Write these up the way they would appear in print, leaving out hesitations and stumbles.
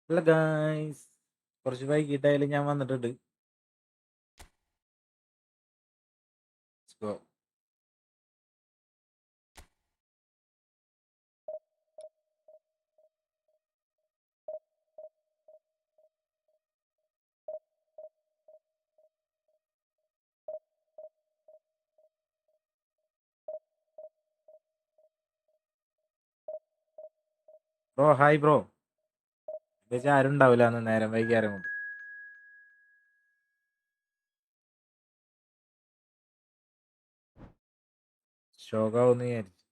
Hello guys. കുറച്ച് വൈകിട്ടായാലും ഞാൻ വന്നിട്ടുണ്ട്. Let's go. Bro hi bro. വെച്ചാൽ ആരും ഉണ്ടാവില്ല അന്ന് നേരം വൈകിയാരം കൊണ്ട്. ശോകാവെന്ന് വിചാരിച്ചു.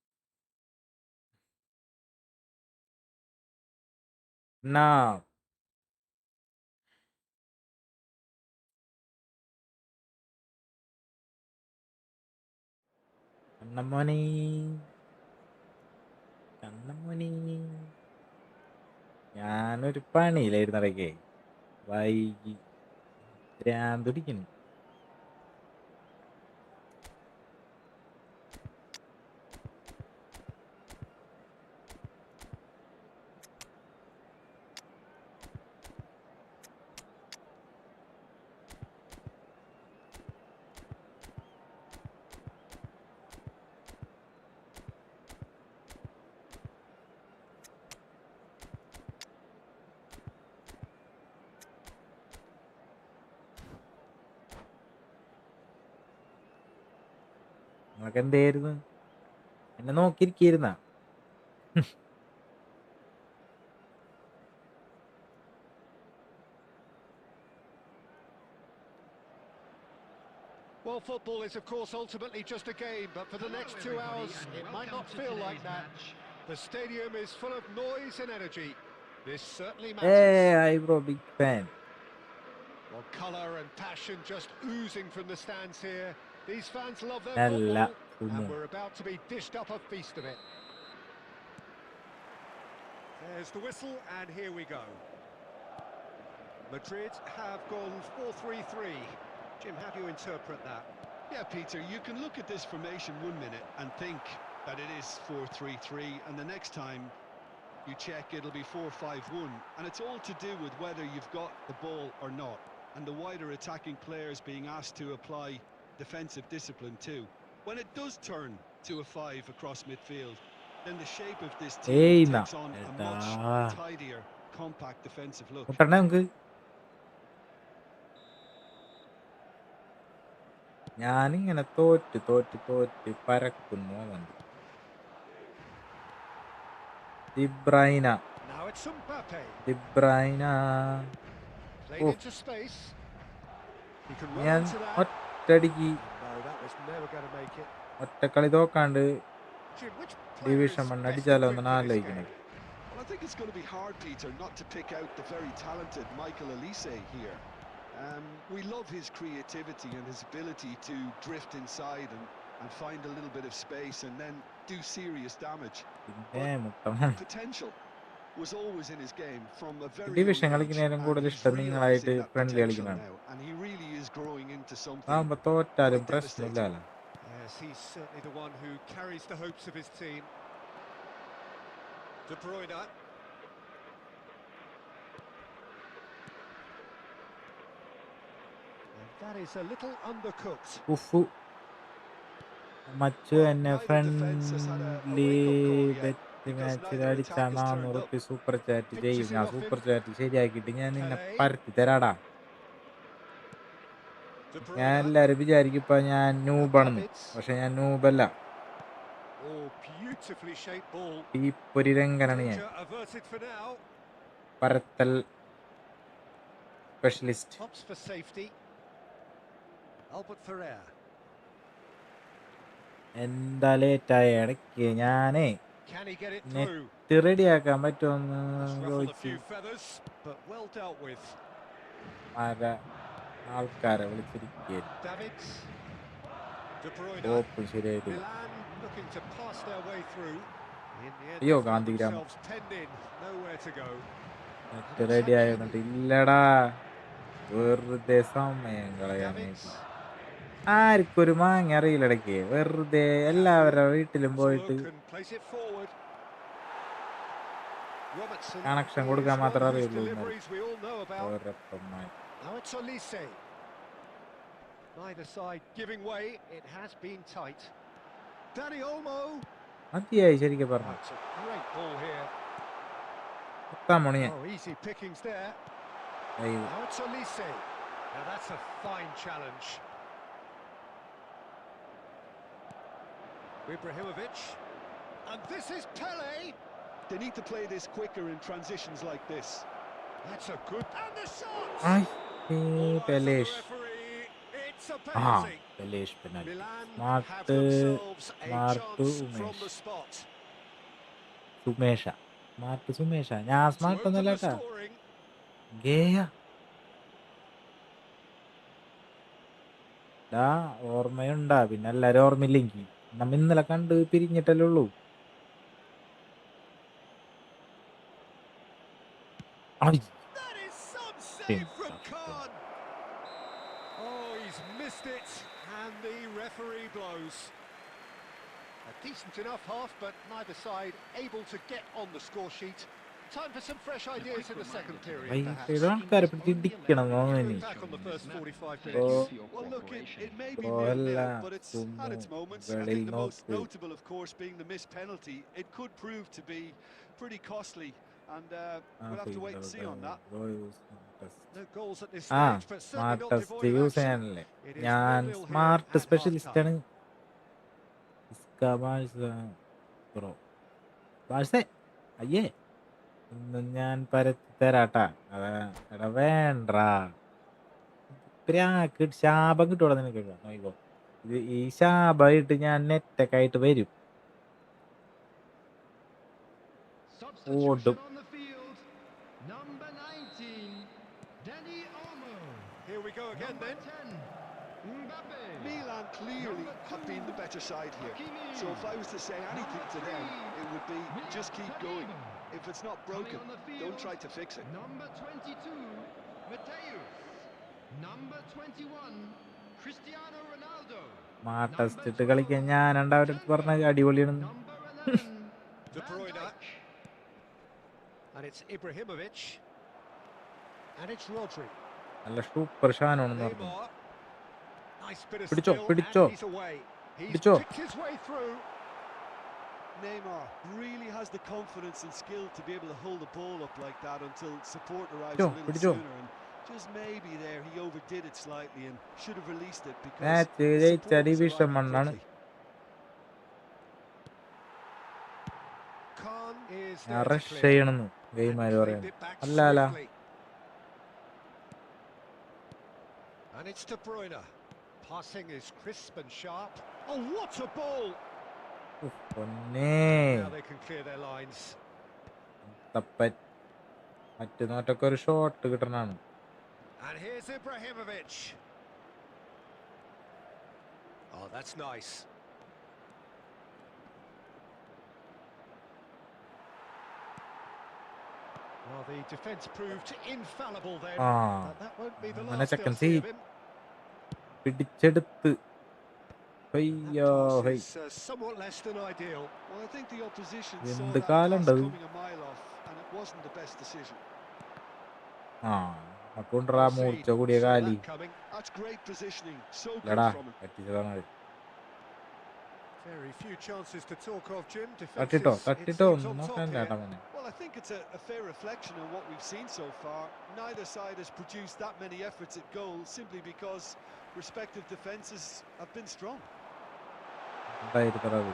എന്നാ കണ്ണമ്മോനി കണ്ണമ്മോനി ഞാനൊരു പണിയിലായിരുന്നു ഇടയ്ക്ക്. വൈകി ഭ്രാന്തുടിക്കുന്നു. നിങ്ങൾക്ക് എന്തായിരുന്നു? എന്നെ നോക്കിയിരിക്കുന്ന Well, football is, of course, ultimately just a game, but for the next 2 hours, it might not feel like that. The stadium is full of noise and energy. This certainly matters. Hi bro, big fan. Well, colour and passion just oozing from the stands here. These fans love their നല്ല football, and we're about to be dished up a feast of it. There's the whistle, and here we go. Madrid have gone 4-3-3. Jim, how do you interpret that? Yeah, Peter, you can look at this formation 1 minute and think that it is 4-3-3, and the next time you check it'll be 4-5-1, and it's all to do with whether you've got the ball or not, and the wider attacking players being asked to apply defensive discipline too. When it does turn to a 5 across midfield, then the shape of this team takes on a much tidier, compact defensive look. നമുക്ക് ഞാനിങ്ങനെ തോറ്റ് തോറ്റ് തോറ്റ് പരക്കുന്നു. ദിബ്രൈന Now it's Mbappe. ദിബ്രൈന Played into space. He can run ഞാൻ into that. ഒറ്റടിക്ക് No, that was never going to make it. ഒറ്റക്കളി തോക്കാണ്ട് Jim, which division players 1 best അടിച്ചാലോ equipped എന്നാണ് for this ആലോചിക്കണേ. game? Well, I think it's going to be hard, Peter, not to pick out the very talented Michael Elise here. We love his creativity and his ability to drift inside and find a little bit of space and then do serious damage. പിന്നെ മുട്ടം Potential was always in his game from a very division young age, കളിക്കുന്നതിനും and കൂടുതൽ he's ഇഷ്ടം നിങ്ങളായിട്ട് realising that friendly potential കളിക്കുന്നതാണ്. now, and he really is growing into something ആകുമ്പോ തോറ്റാലും quite പ്രശ്നമില്ലല്ലോ. Yes, he's certainly the one who carries the hopes of his team. De Bruyne. And that is a little undercooked. ഉഫു മച്ചു എന്നെ friendly bet മാച്ചിൽ അടിച്ച 400 rupee super chat ചെയ്യും. ഞാൻ super chat ശരിയാക്കിയിട്ട് ഞാൻ നിന്നെ പരത്തി തരാടാ. ഞാൻ എല്ലാരും വിചാരിക്കും ഇപ്പൊ ഞാൻ നൂബാണെന്ന്, പക്ഷെ ഞാൻ നൂബല്ല. ഈ പൊരിരംഗനാണ് ഞാൻ, പരത്തൽ സ്പെഷ്യലിസ്റ്റ്. എന്താ ലേറ്റായ ഇടയ്ക്ക് ഞാനേ നെറ്റ് റെഡിയാക്കാൻ പറ്റുമെന്ന് ചോദിച്ചു ആൾക്കാരെ വിളിച്ചിരിക്കും. ശരിയായിട്ടില്ല. അയ്യോ ഗാന്ധിഗ്രാമം നെറ്റ് റെഡി ആയിരുന്നിട്ട് ഇല്ലടാ, വെറുതെ സമയം കളയാനായിട്ട്. ആർക്കൊരു മാങ്ങ അറിയില്ല ഇടയ്ക്ക്, വെറുതെ എല്ലാവരുടെ വീട്ടിലും പോയിട്ട് Robertson കണക്ഷൻ is കൊടുക്കാൻ one മാത്രമേ whose അറിയുള്ളൂ deliveries we all know about. ഓരോരുത്തന്മാർ. Now it's Olise. Neither side giving way. It has been tight. Danny Olmo. മതിയായി ശരിക്കും Oh, പറഞ്ഞു. it's a great ball here. മോണിയെ Oh, easy pickings there. അയ്യോ. Now it's Olise. Now that's a fine challenge. Ibrahimovic. And this is Pele. They need to play this quicker in transitions like this. That's a good... And the shot! ഐ All eyes on the പെലേഷ്. referee. It's a ആ penalty. പെലേഷ് penalty. Milan have smart themselves a smart chance from Umesh. the spot. Sumesh smart Sumesh. ഞാൻ To smart open ഒന്നല്ല the കേട്ടാ. scoring. ഗേയ ഓർമ്മയുണ്ടാ? പിന്നെ എല്ലാരും ഓർമ്മയില്ലെങ്കിൽ നമ്മ ഇന്നലെ കണ്ട് പിരിഞ്ഞിട്ടല്ലേ ഉള്ളൂ. ഐ, That is some save from കഷ്ടം. Khan. Oh, he's missed it, and the referee blows. A decent enough half, but neither side able to get on the score sheet. Time for some fresh ideas in the second period, perhaps. ആൾക്കാരെ പിടിച്ച് ഇടിക്കണം തോന്നി. Back on the first 45 Oh. minutes. Well, look, it may be Oh, nil-nil, la, but it's sumo, had its moments. I gadil think the most nokku. notable, of course, being the missed penalty. It could prove to be pretty costly, and we'll have to wait and see on that. No goals at this ആ stage, but certainly not smart devoid of use action. ചെയ്യാനല്ലേ? It is ഞാൻ 0-0 here smart at specialist ആണ്. Bro ബാഴ്സേ അയ്യേ ഇന്ന് ഞാൻ പരത്തി തരാട്ടാ. എടാ വേണ്ടാ, പ്രാക്ക് ശാപം കിട്ടൂടാ നിനക്ക്. നോയിക്കോ, ഇത് ഈ ശാപമായിട്ട് ഞാൻ നെറ്റൊക്കെ ആയിട്ട് വരും. ഓടും. On the field, number 19, Danny Olmo. Here we go again then. 10, Mbappe. Milan clearly have been the better side here. So if I was to say anything to them, it would be just keep going. If it's not broken, don't try to fix it. Number 22, Mateus. Number 21, Cristiano Ronaldo. മാട്ടസ്റ്റ് കളിക്കാൻ ഞാൻ രണ്ടാവരുടെ അടുത്ത് പറഞ്ഞ അടിപൊളിയാണ്. Number 11, De Van Bruyne. Dijk. And it's Ibrahimovic. And it's Rodri. നല്ല super ഷാനാണെന്ന് പറഞ്ഞു. Neymar. Nice bit of Pidicho, skill, pidicho. and he's away. He's Pidicho. picked his way through. Neymar really has the confidence and skill to be able to hold the ball up like that until support arrives Pidicho, a little Pidicho. sooner. And just maybe there he overdid it slightly and should have released it because match the ജയിച്ച support was division arriving മണ്ണാണ്. quickly. Khan is ഞാൻ there to rush clear. ചെയ്യണമെന്ന് And ഗെയിമാര് cleaned പറയുന്നത്. it back അല്ല അല്ല, swiftly. And it's De Bruyne. Passing is crisp and sharp. Oh, what a ball! പൊന്നേ Now they can clear their lines. Thappan. മറ്റു നോട്ടൊക്കെ ഒരു shot കിട്ടണാണ്. And here's Ibrahimovic. Oh, that's nice. Well, the defence proved infallible then. ആ But that won't be the അങ്ങനെ last ചെക്കൻ they'll see of see him. പിടിച്ചെടുത്ത്. That അയ്യോ pass hi. is somewhat less than ideal. Well, I think the opposition saw എന്ത് that കാലം pass ഉണ്ടത്? coming a mile off and it wasn't the best decision. ആ കൊണ്ടുവരാ മൂർച്ച കൂടിയ Saw കാലി. that coming. That's great positioning. So good ഇല്ലടാ from him. പറ്റിച്ചതാണ്. Very few chances to talk of, Jim. തട്ടിട്ടോ Defences, it തട്ടിട്ടോ seems, on top നോക്കാൻ here. കേട്ടാ മോനെ. Well, I think it's a fair reflection on what we've seen so far. Neither side has produced that many efforts at goal simply because respective defences have been strong. എന്തായിരുന്നത്?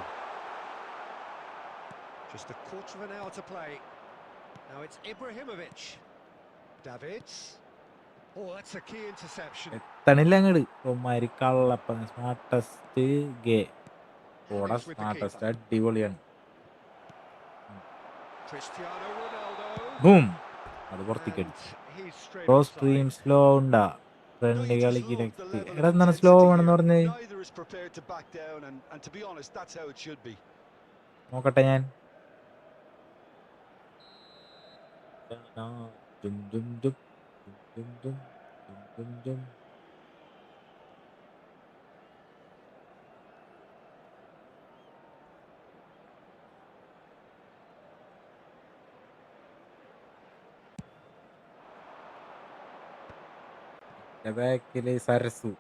Just a quarter of an hour to play. Now it's Ibrahimovic. Davids. Oh, that's a key interception. എത്തണില്ല അങ്ങട്. Omari കള്ളപ്പൻ. Smartest ഗേ. ഓടാ With the smartest keeper. അടിപൊളിയാണ്. Cristiano Ronaldo. Boom, അത് പുറത്തേക്ക് And അടിച്ചു. he's straight pro offside. Stream slow ഉണ്ടാ. Front No, you just കളിക്ക് love the next. level of എടാ എന്താണ് intensity സ്ലോ here. ആണെന്ന് പറഞ്ഞ്? Neither is prepared to back down, and to be honest, that's how it should be. നോക്കട്ടെ ഞാൻ. ജും ജും ജും ജും ജും ജും ജും ജും. ബാക്കില് സരസു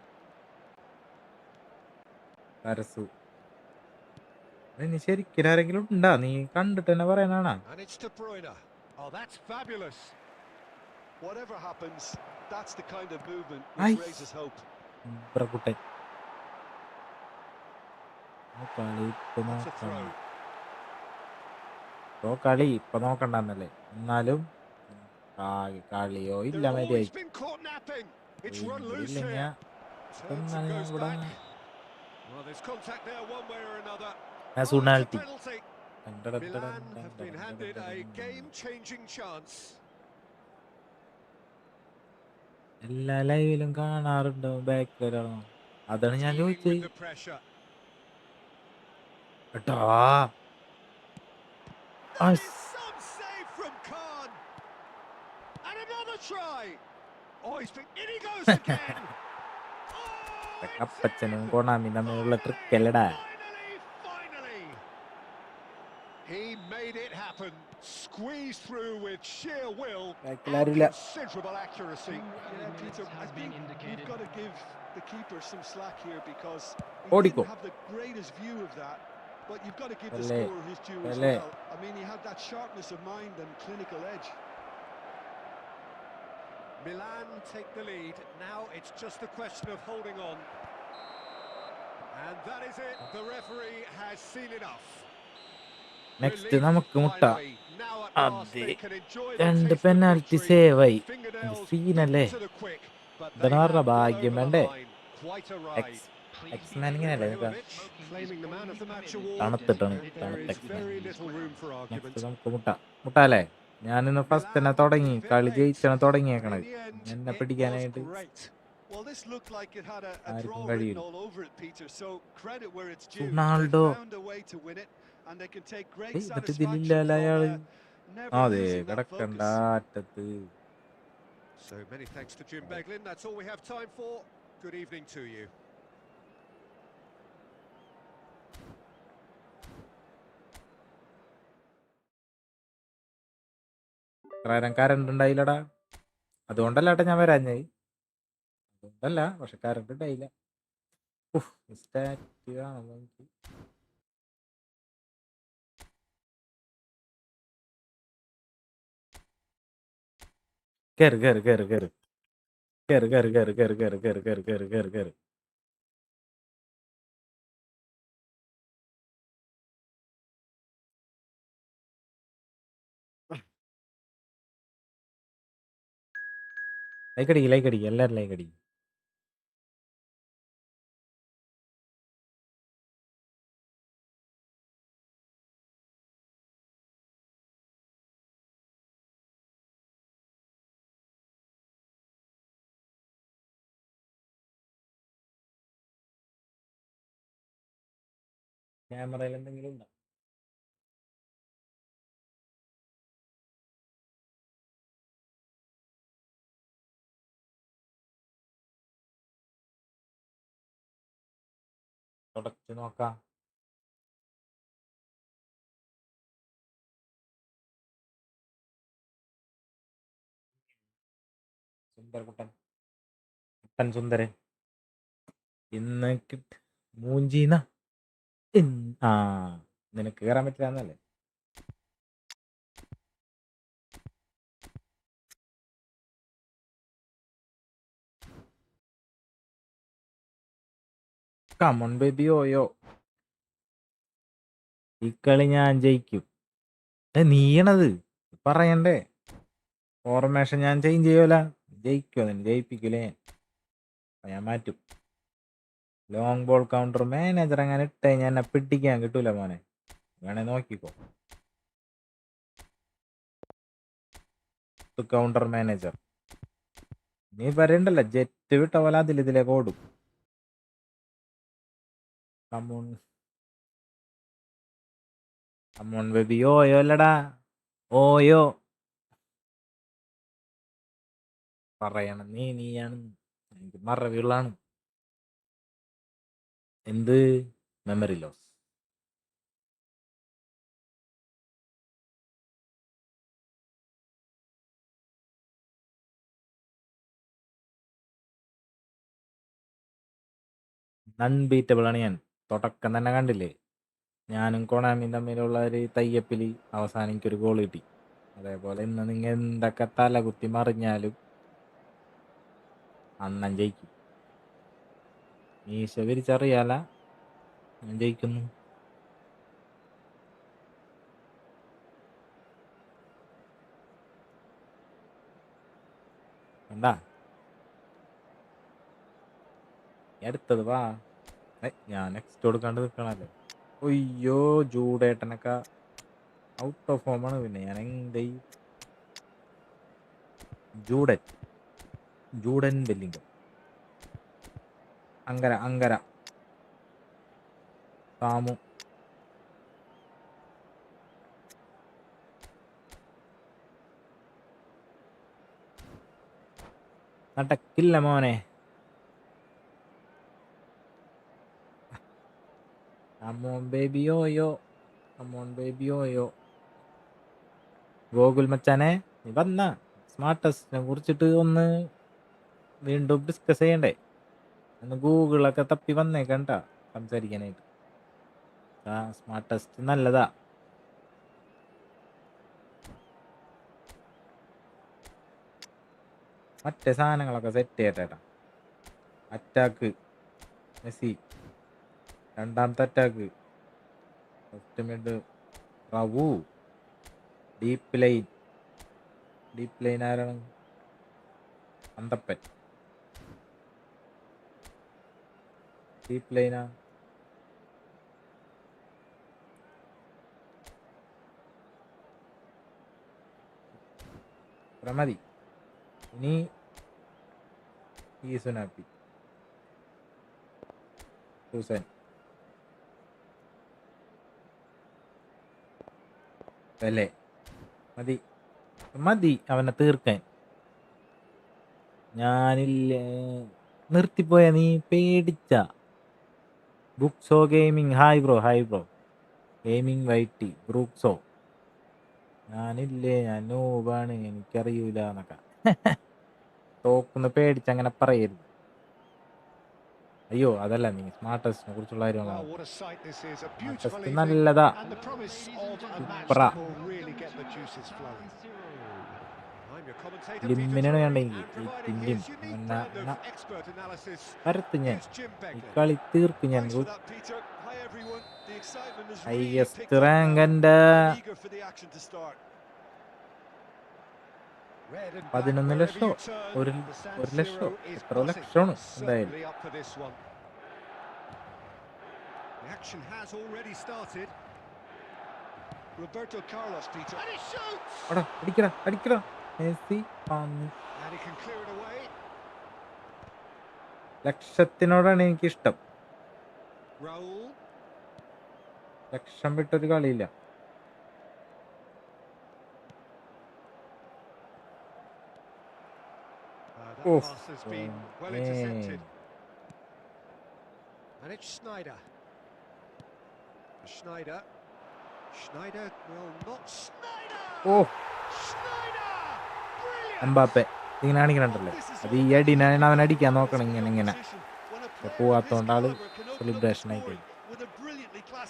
ഇനി ശരിക്കും ആരെങ്കിലും ഉണ്ടാ? നീ കണ്ടിട്ട് തന്നെ പറയാനാണാ? And it's De Bruyne. Oh, that's fabulous. Whatever happens, that's the kind of movement which raises hope. ബ്രക്കുട്ടൻ That's a throw. കളി ഇപ്പൊ നോക്കണ്ടെന്നല്ലേ, എന്നാലും കളിയോ ഇല്ല Oh, മര്യാദ he's been caught napping. It's run loose ഇല്ലെങ്കിൽ here. Turns ഞാൻ and goes ഇവിടെ back. Well, there's contact there one way or another. That's Oh, it's a penalty. penalty. Milan have been handed a game-changing chance. എല്ലാ ലൈവിലും കാണാറുണ്ടോ ബാക്കിൽ ഒരാളോ? അതാണ് ഞാൻ Dealing with ചോദിച്ചത് the pressure. കേട്ടാ. That is some save from Khan. And another try. Oh, in he goes again. കപ്പച്ചനും കൊണാമി തമ്മിലുള്ള ട്രിക്കല്ലടാ. Finally. He made it happen. Squeezed through with sheer will and considerable accuracy. Yeah, Peter, I think you've got to give the keeper some slack here because he Odico didn't have the greatest view of that, but you've got to give the scorer his due as well. I mean, he had that sharpness of mind and clinical edge. Milan take the lead. Now it's just a question of holding on. And that is it. The referee has seen enough. Next നമുക്ക് മുട്ട. അതെ, 2 penalty സേവായി. സീനല്ലേ, ഇതാണ് പറഞ്ഞ ഭാഗ്യം വേണ്ടേ. X-Men ഇങ്ങനെയല്ലേ തണുത്തിട്ടാണ്. Next നമുക്ക് മുട്ടാലേ. ഞാനിന്ന് ഫസ്റ്റ് തന്നെ തുടങ്ങി കളി ജയിച്ചാണ് തുടങ്ങിയേക്കണത്. എന്നെ പിടിക്കാനായിട്ട് ആർക്കും കഴിയില്ല. റൊണാൾഡോ എന്നിട്ട് ഇതിലില്ല അയാള്. അതെ, കിടക്കണ്ട അറ്റത്ത്. So many thanks to Jim Beglin. That's all we have time for. Good evening to you. Current ഉണ്ടായില്ലടാ. അതുകൊണ്ടല്ല ഏട്ടാ ഞാൻ വരാഞ്ഞത്. അതുകൊണ്ടല്ല, പക്ഷെ കറണ്ട് ഉണ്ടായില്ല. കേറ് കേറ് കേറ് കേറ് കേറ് കേറ് കേറ് കേറ് കേറ് കേറ് കേറ് കേറ് കേറ് കേറ്. ലൈക്കടിക്ക് എല്ലാവരും ലൈക്കടിക്കും. ക്യാമറയിൽ എന്തെങ്കിലും ഉണ്ടോ? തുടച്ച് നോക്കാം. കുട്ടൻ സുന്ദരൻ ഇന്ന് മൂഞ്ചീന. ആ, നിനക്ക് കയറാൻ പറ്റില്ലെന്നല്ലേ. കമോൺ ബേബി ഓയോ, ഈ കളി ഞാൻ ജയിക്കും. നീയണത് പറയണ്ടേ. ഫോർമേഷൻ ഞാൻ ചേഞ്ച് ചെയ്യൂല. ജയിക്കോ? നിന്നെ ജയിപ്പിക്കൂലേ? ഞാൻ മാറ്റും. ലോങ് ബോൾ കൗണ്ടർ മാനേജർ അങ്ങനെ ഇട്ട് കഴിഞ്ഞാൽ എന്നെ പിടിക്കാൻ കിട്ടൂല മോനെ. വേണേ നോക്കിക്കോ. കൗണ്ടർ മാനേജർ നീ പറയണ്ടല്ലോ, ജെറ്റ് വിട്ട പോലെ ഇതിലേക്ക് ഓടും. കമോൺ ബേബി ഓയോ അല്ലടാ, ഓയോ പറയണം. നീയാണ്. എനിക്ക് മറവികളാണ്. എന്ത് മെമ്മറി ലോസ്. അൺബീറ്റബിൾ ആണ് ഞാൻ. തുടക്കം തന്നെ കണ്ടില്ലേ, ഞാനും കൊണാമിയും തമ്മിലുള്ള ഒരു തയ്യപ്പിൽ അവസാനം എനിക്കൊരു ഗോൾ കിട്ടി. അതേപോലെ ഇന്ന് നിങ്ങൾ എന്തൊക്കെ തലകുത്തി മറിഞ്ഞാലും അണ്ണൻ ജയിക്കും. മീശ വിരിച്ചറിയാല, ഞാൻ ജയിക്കുന്നു. എന്താ അടുത്തത് വാ. ഞാൻ നെക്സ്റ്റ് കൊടുക്കാണ്ട് നിൽക്കണല്ലോ. ഒയ്യോ, ജൂഡേട്ടനൊക്കെ ഔട്ട് ഓഫ് ഫോമാണ്. പിന്നെ ഞാൻ എന്ത് ചെയ്യും? Jude Bellingham. അങ്കര സാമു. നടക്കില്ല മോനെ. അമ്മോൻ ബേബി യോയോ, അമ്മോൻ ബേബി യോയോ. ഗോകുൽ മച്ചാനെ, നീ വന്ന സ്മാർട്ട് ടെസ്റ്റിനെ കുറിച്ചിട്ട് ഒന്ന് വീണ്ടും ഡിസ്കസ് ചെയ്യണ്ടേ? ഒന്ന് ഗൂഗിളൊക്കെ തപ്പി വന്നേക്കണ്ട സംസാരിക്കാനായിട്ട്. സ്മാർട്ട് ടെസ്റ്റ് നല്ലതാ. മറ്റേ സാധനങ്ങളൊക്കെ സെറ്റ് ചെയ്യട്ടേട്ടാ. അറ്റാക്ക് മെസ്സി, രണ്ടാമത്തെ അറ്റാക്ക് ലെഫ്റ്റ് മിഡ് റവു, ഡീപ്പ് ലൈൻ ആരാണ്? അന്തപ്പൻ. ഡീപ്പ് ലൈനാ മതി. ഇനി ഈ സുനാപ്പി ഹുസൈൻ അല്ലേ? മതി അവനെ തീർക്കാൻ. ഞാനില്ലേ നിർത്തിപ്പോയ നീ പേടിച്ച. ബുക്സോ ഗെയിമിങ്, ഹായ് ബ്രോ ഗെയിമിങ് വൈറ്റി ബ്രൂക്സോ. ഞാനില്ലേ, ഞാൻ നോബാണ്, എനിക്കറിയൂല എന്നൊക്കെ. തോക്കുന്ന പേടിച്ചങ്ങനെ പറയരുത്. അയ്യോ അതല്ല, നീ സ്മാർട്ട് ടെസ്റ്റിനെ കുറിച്ചുള്ള കാര്യങ്ങളാണ്. സ്മാർട്ട് ടെസ്റ്റ് നല്ലതാ. സൂപ്പറാ. ലിമ്മിനാണ് വേണ്ടെങ്കിൽ പരത്ത് ഞാൻ ഈ കളി തീർക്കും. ഞാൻ ഹൈയസ്റ്റ് റാങ്ക് എൻ്റെ 11 ലക്ഷം, 1 ലക്ഷം, എത്ര ലക്ഷമാണ് എന്തായാലും. അടിക്കടാ മെസ്സി. ലക്ഷത്തിനോടാണ് എനിക്കിഷ്ടം. ലക്ഷം വിട്ടൊരു കളിയില്ല. And it's Schneider will not. Mbappe ഇങ്ങനെ കാണിക്കണുണ്ടല്ലേ, അത് ഈ അടിനാണ് അവൻ അടിക്കാൻ നോക്കണം. ഇങ്ങനെ പോവാത്തോണ്ട് ആള് സെലിബ്രേഷൻ ആയി കഴിഞ്ഞു.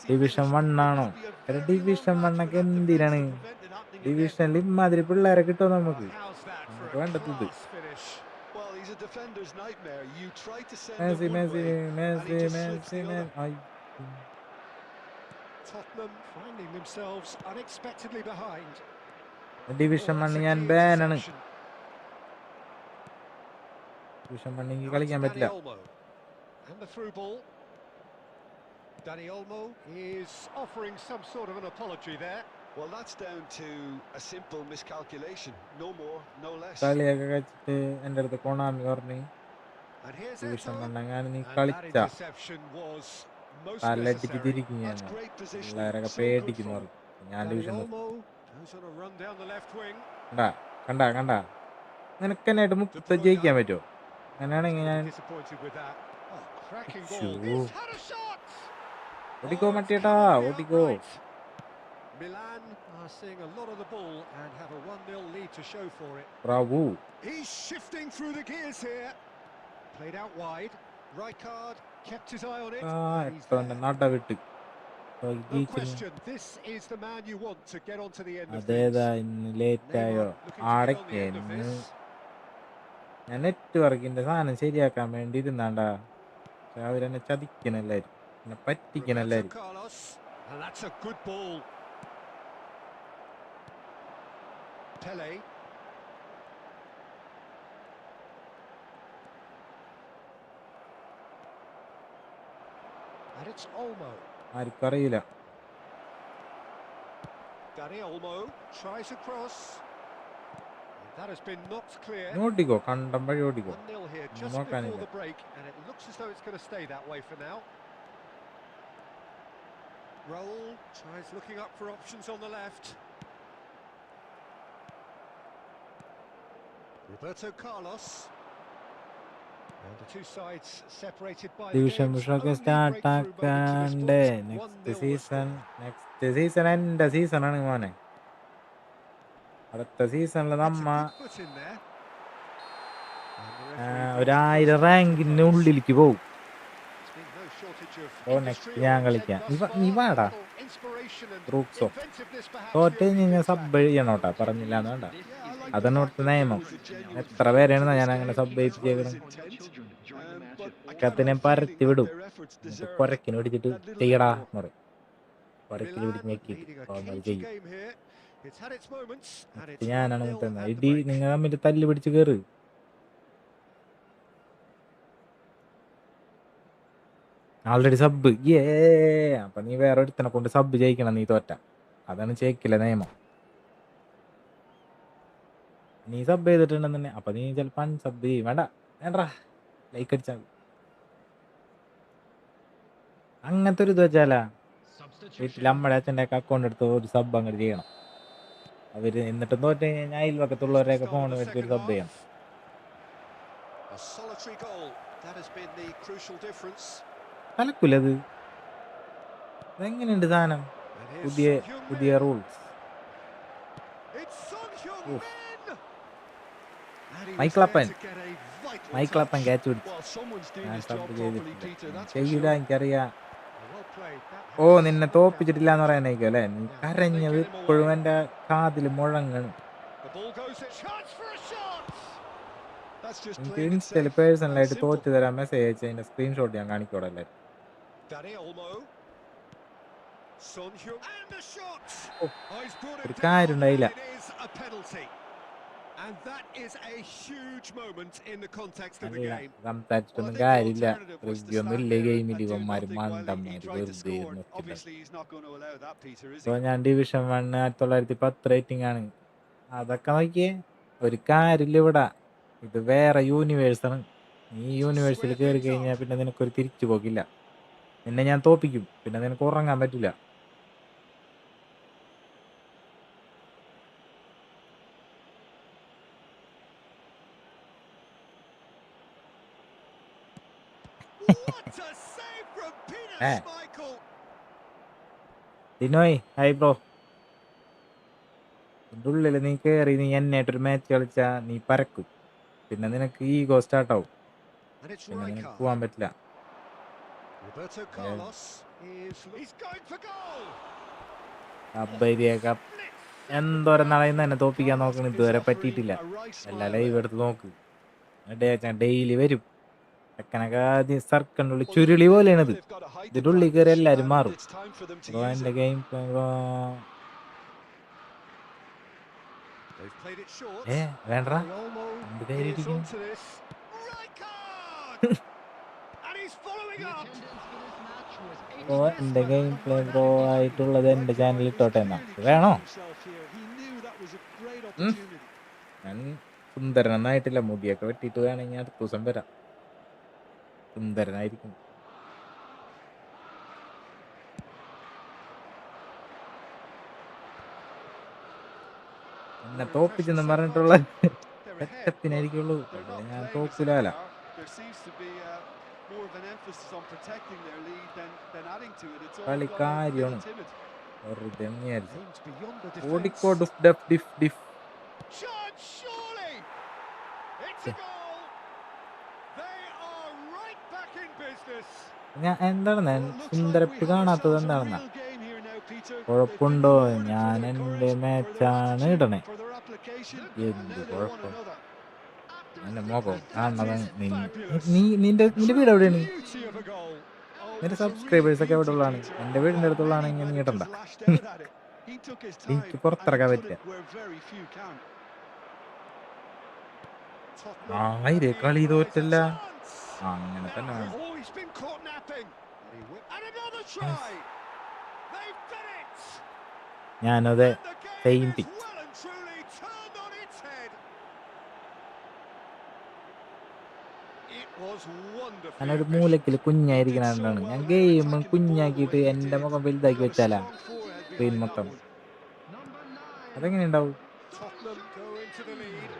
ഡിവിഷൻ 1 ആണോ? ഡിവിഷൻ 1 ഒക്കെ എന്തിനാണ്? ഡിവിഷനിൽ ഇമാതിരി പിള്ളേരെ കിട്ടുമോ നമുക്ക് വേണ്ടത്? ഡിവിഷൻ 1 ഞാൻ ബാനാണ്. ഡിവിഷൻ 1 എനിക്ക് കളിക്കാൻ പറ്റില്ല. Dani Olmo is offering some sort of an apology there. Well, that's down to a simple miscalculation. No more, no less. കളിയൊക്കെ കഴിച്ചിട്ട് എൻ്റെ അടുത്ത് കൊണാമി പറഞ്ഞു, ഡിവിഷൻ 1 എങ്ങാനും നീ കളിച്ച തലടിച്ച് തിരിക്കും ഞാൻ, പിള്ളേരൊക്കെ പേടിക്കുന്നു പറഞ്ഞു. ഞാൻ ഡിവിഷൻ കണ്ട നിനക്കെന്നായിട്ട് 30 ജയിക്കാൻ പറ്റുമോ? അങ്ങനെയാണെങ്കിൽ ഞാൻ ഓടിക്കോ മറ്റേട്ടാ, ഓടിക്കോ. Milan are seeing a lot of the ball and have a 1-0 lead to show for it. Bravo. He's shifting through the gears here. Played out wide. Rijkaard kept his eye on it. ആ He's എട്ടോന്റെ there. നട വിട്ട് No ജയിച്ചു. question, this is the man you want to get onto the end of അതേതാ things. ഇന്ന് ലേറ്റായോ Neymar looking to get on the ആടൊക്കെ end of ഇന്ന് this. ഞാൻ നെറ്റ്വർക്കിന്റെ സാധനം ശരിയാക്കാൻ വേണ്ടി ഇരുന്നാണ്ടാ. പക്ഷെ അവരെന്നെ ചതിക്കണെല്ലാരും, എന്നെ Roberto പറ്റിക്കണെല്ലാരും. Carlos, and that's a good ball. Pele. And it's Olmo. ആർക്കും അറിയില്ല. Dani Olmo tries across. And that has been knocked clear. ഓടിക്കോ, കണ്ടം വഴി ഓടിക്കോ, 1-0 here just നോക്കാനില്ല. before the break, and it looks as though it's going to stay that way for now. Raul tries looking up for options on the left. Roberto Carlos. And the two sides separated by the division game's പുഷൊക്കെ only start breakthrough moment in this ആക്കാണ്ടേ. one. Next 1-0 the season score. എന്റെ സീസണാണ് മോനെ. അടുത്ത സീസണിൽ Gets a നമ്മ good foot in there. And the referee brings 1000 the റാങ്കിന്റെ close. ഉള്ളിലേക്ക് പോകും. There's been no shortage of oh industry next ഞാൻ on കളിക്കാം. thus far. നീ വാടാ A little inspiration and റൂക്സോ. inventiveness perhaps തോറ്റ് the only കഴിഞ്ഞാൽ things sub lacking. ചെയ്യണോട്ടാ, പറഞ്ഞില്ല എന്ന് വേണ്ട. Yeah, I like അതാണ് the ഇവിടുത്തെ fact that there നിയമം. was a genuine എത്ര feel പേരെയാണ് to ഞാൻ this അങ്ങനെ game, sub even ചെയ്യിപ്പിച്ചേക്കണം. though it was intense. But I can't കത്തിനെ help പരത്തി feeling വിടും. that their efforts എന്നിട്ട് deserved പുരക്കിന് പിടിച്ചിട്ട് that little ചെയ്യടാ bit more. എന്ന് പറയും. പുരക്കിന് Milan പിടിച്ച് ഞെക്കിയിട്ട് leading a ഓർമ്മ cagey ചെയ്യും. game here. It's had its moments and ഇത് it's ഞാനാണ് 1-0 മുട്ടുന്നത്. at the ഇടി break. നിങ്ങൾ തമ്മിൽ തല്ല് പിടിച്ച് കയറ്. ആൾറെഡി സബ് അപ്പൊ നീ വേറെ ഒരുത്തനെ കൊണ്ട് സബ് ചെയ്യിക്കണം, നീ തോറ്റ. അതാണ് ചേക്കില്ല നിയമം. നീ സബ് ചെയ്തിട്ടുണ്ടെന്നെ അപ്പൊ നീ ചിലപ്പോ അൺസബ് ചെയ്യും. വേണ്ട വേണ്ടാ, ലൈക്ക് അടിച്ചാ മതി. അങ്ങനത്തെ ഒരു ഇത് വെച്ചാലാ വീട്ടിൽ അമ്മയുടെ അച്ഛൻ്റെ ഒക്കെ അക്കൗണ്ട് എടുത്ത് ഒരു സബ് അങ്ങോട്ട് ചെയ്യണം. അവര് എന്നിട്ടും തോറ്റ് കഴിഞ്ഞാൽ അയൽവക്കത്തുള്ളവരെയൊക്കെ Start ഫോൺ of the വെച്ച് ഒരു second സബ് ചെയ്യണം. half. A solitary goal. That has been the crucial difference. കലക്കൂലത്. എങ്ങനെയുണ്ട് സാധനം? And here's പുതിയ Son Heung-min. പുതിയ rules. It's Son Oof. Heung-min. And he was മൈക്കിളപ്പൻ there to get a vital മൈക്കിളപ്പൻ touch. Catch പിടിച്ചു. Well, someone's doing ഞാൻ his job sub properly, ചെയ്തിട്ടില്ല. Peter, that's for ചെയ്യൂല, sure. എനിക്കറിയാം. Well played. That oh has നിന്നെ worked തോപ്പിച്ചിട്ടില്ല എന്ന് out. പറയാനായിരിക്കും അല്ലേ? നീ കരഞ്ഞത് ഇപ്പോഴും എൻ്റെ കാതിൽ മുഴങ്ങണം. The ball goes in. Chance for a shot. That's just എനിക്ക് playing it ഇൻസ്റ്റയിൽ safe. പേഴ്സണലായിട്ട് Simple. തോറ്റ് തരാൻ മെസ്സേജ് അയച്ച് അതിൻ്റെ സ്ക്രീൻഷോട്ട് ഞാൻ കാണിക്കോടല്ലേ. Dani Olmo. Son Heung. And the shot. Oh, Oh, he's brought ഒരു it കാര്യം down. ഉണ്ടായില്ല. And it is a penalty. And that is a huge moment in the context of the അല്ല, game. സംസാരിച്ചിട്ടൊന്നും Well, I think the കാര്യമില്ല. alternative was to review ഒന്നും stand ഇല്ലേ there ഗെയിമിൽ. and do ഇവന്മാര് nothing while he മണ്ടന്മാര് tried to വെറുതെ score. ഇരുന്ന് ഒച്ചില്ല. Obviously, he's not going to allow that, Peter, is ഇപ്പോൾ he? ഞാൻ ഡിവിഷൻ 1 1910 റേറ്റിംഗ് ആണ്. അതൊക്കെ നോക്കിയേ, ഒരു കാര്യമില്ല ഇവിടെ. ഇത് വേറെ യൂണിവേഴ്സാണ്. ഈ യൂണിവേഴ്സിൽ കയറി കഴിഞ്ഞാൽ പിന്നെ നിനക്കൊരു തിരിച്ചു പോകില്ല. നിന്നെ ഞാൻ തോപ്പിക്കും, പിന്നെ നിനക്ക് ഉറങ്ങാൻ പറ്റില്ല. What a save from Peter Eh. Schmeichel. Dinoy hi bro. എൻ്റെ ഉള്ളിൽ നീ കയറി നീ എന്നായിട്ടൊരു മാച്ച് കളിച്ചാൽ നീ പരക്കും. പിന്നെ നിനക്ക് ഈഗോ സ്റ്റാർട്ടാവും. And it's പിന്നെ നിനക്ക് Rijkaard. പോകാൻ പറ്റില്ല. Roberto Carlos he's going for goal. അബ്ബരിയൊക്കെ എന്തോരം നാളെന്ന് തന്നെ തോപ്പിക്കാൻ നോക്കണം. ഇതുവരെ പറ്റിയിട്ടില്ല. എല്ലാ ലൈവ് എടുത്ത് നോക്ക്. ഡെയിലി വരും. ചെക്കനൊക്കെ ആദ്യം സർക്കിളിൻ്റെ ഉള്ളിൽ ചുരുളി പോലെയാണിത്. ഇതിൻ്റെ ഉള്ളിൽ കയറി എല്ലാവരും മാറും. ബ്രോ എൻ്റെ game bro They've played it short. വേണ്ട Dani Olmo എന്ത് പേര് is ഇരിക്കുന്നു? onto this. Rijkaard. And he's following The up. attendance for this match was bro 80. എൻ്റെ ഗെയിം പ്ലേ ബ്രോ ആയിട്ടുള്ളത് എൻ്റെ ചാനലിൽ ഇട്ടോട്ടെ എന്നാ വേണോ? ഞാൻ സുന്ദരനായിട്ടില്ല. മുടിയൊക്കെ വെട്ടിയിട്ട് വേണമെങ്കിൽ അടുത്ത ദിവസം വരാം. സുന്ദരനായിരിക്കും. എന്നെ തോപ്പിച്ചെന്ന് പറഞ്ഞിട്ടുള്ള സെറ്റപ്പിനായിരിക്കുള്ളൂ. ഞാൻ തോക്കൂല. കളി കാര്യമാണ്. വെറുതെ വിചാരിച്ചു. Aimed beyond the ഓടിക്കോ defence. ഡുഫ് ഡഫ് ഡിഫ് ഡിഫ്. Chance surely. It's a goal. They are right back in business. ഞാൻ എന്താണ് Well, it looks like we സുന്ദരപ്പ് have കാണാത്തത് ourselves a എന്താണെന്നാ? real game here now, Peter. They've been കുഴപ്പമുണ്ടോ? rewarded for ഞാൻ their എൻ്റെ courage, for their മാച്ചാണ് attitude, ഇടണേ. for their application, and എന്ത് now they want കുഴപ്പം? another. എൻ്റെ മുഖം കാണുന്നത് That is fabulous. നിന്റെ വീട് True എവിടെയാണ്? beauty of a goal. Oh, നിന്റെ it's a real സബ്സ്ക്രൈബേഴ്സ് ഒക്കെ എവിടെ beauty, ഉള്ളതാണ്? Peter. എൻ്റെ വീടിൻ്റെ While അടുത്തുള്ളതാണെങ്കിൽ many നീ ഇടണ്ട. managers lashed out at it, he took his time എനിക്ക് and പുറത്തിറക്കാൻ he put പറ്റില്ല. it where very few can. ആയിരേ കളി തോറ്റല്ല. അങ്ങനെ Now, തന്നെ വേണം. oh, he's been caught napping. And another try. They've done it. ഞാനത് And the game same is pitch. well and truly turned on its head. It was wonderful. ഞാനൊരു മൂലക്കിൽ കുഞ്ഞായിരിക്കണാണ്. ഞാൻ game കുഞ്ഞാക്കിയിട്ട് എൻ്റെ മുഖം വലുതാക്കി വെച്ചാലാ സ്ക്രീൻ മൊത്തം. Number 9. അതെങ്ങനെ ഉണ്ടാവും? Tottenham go into the lead.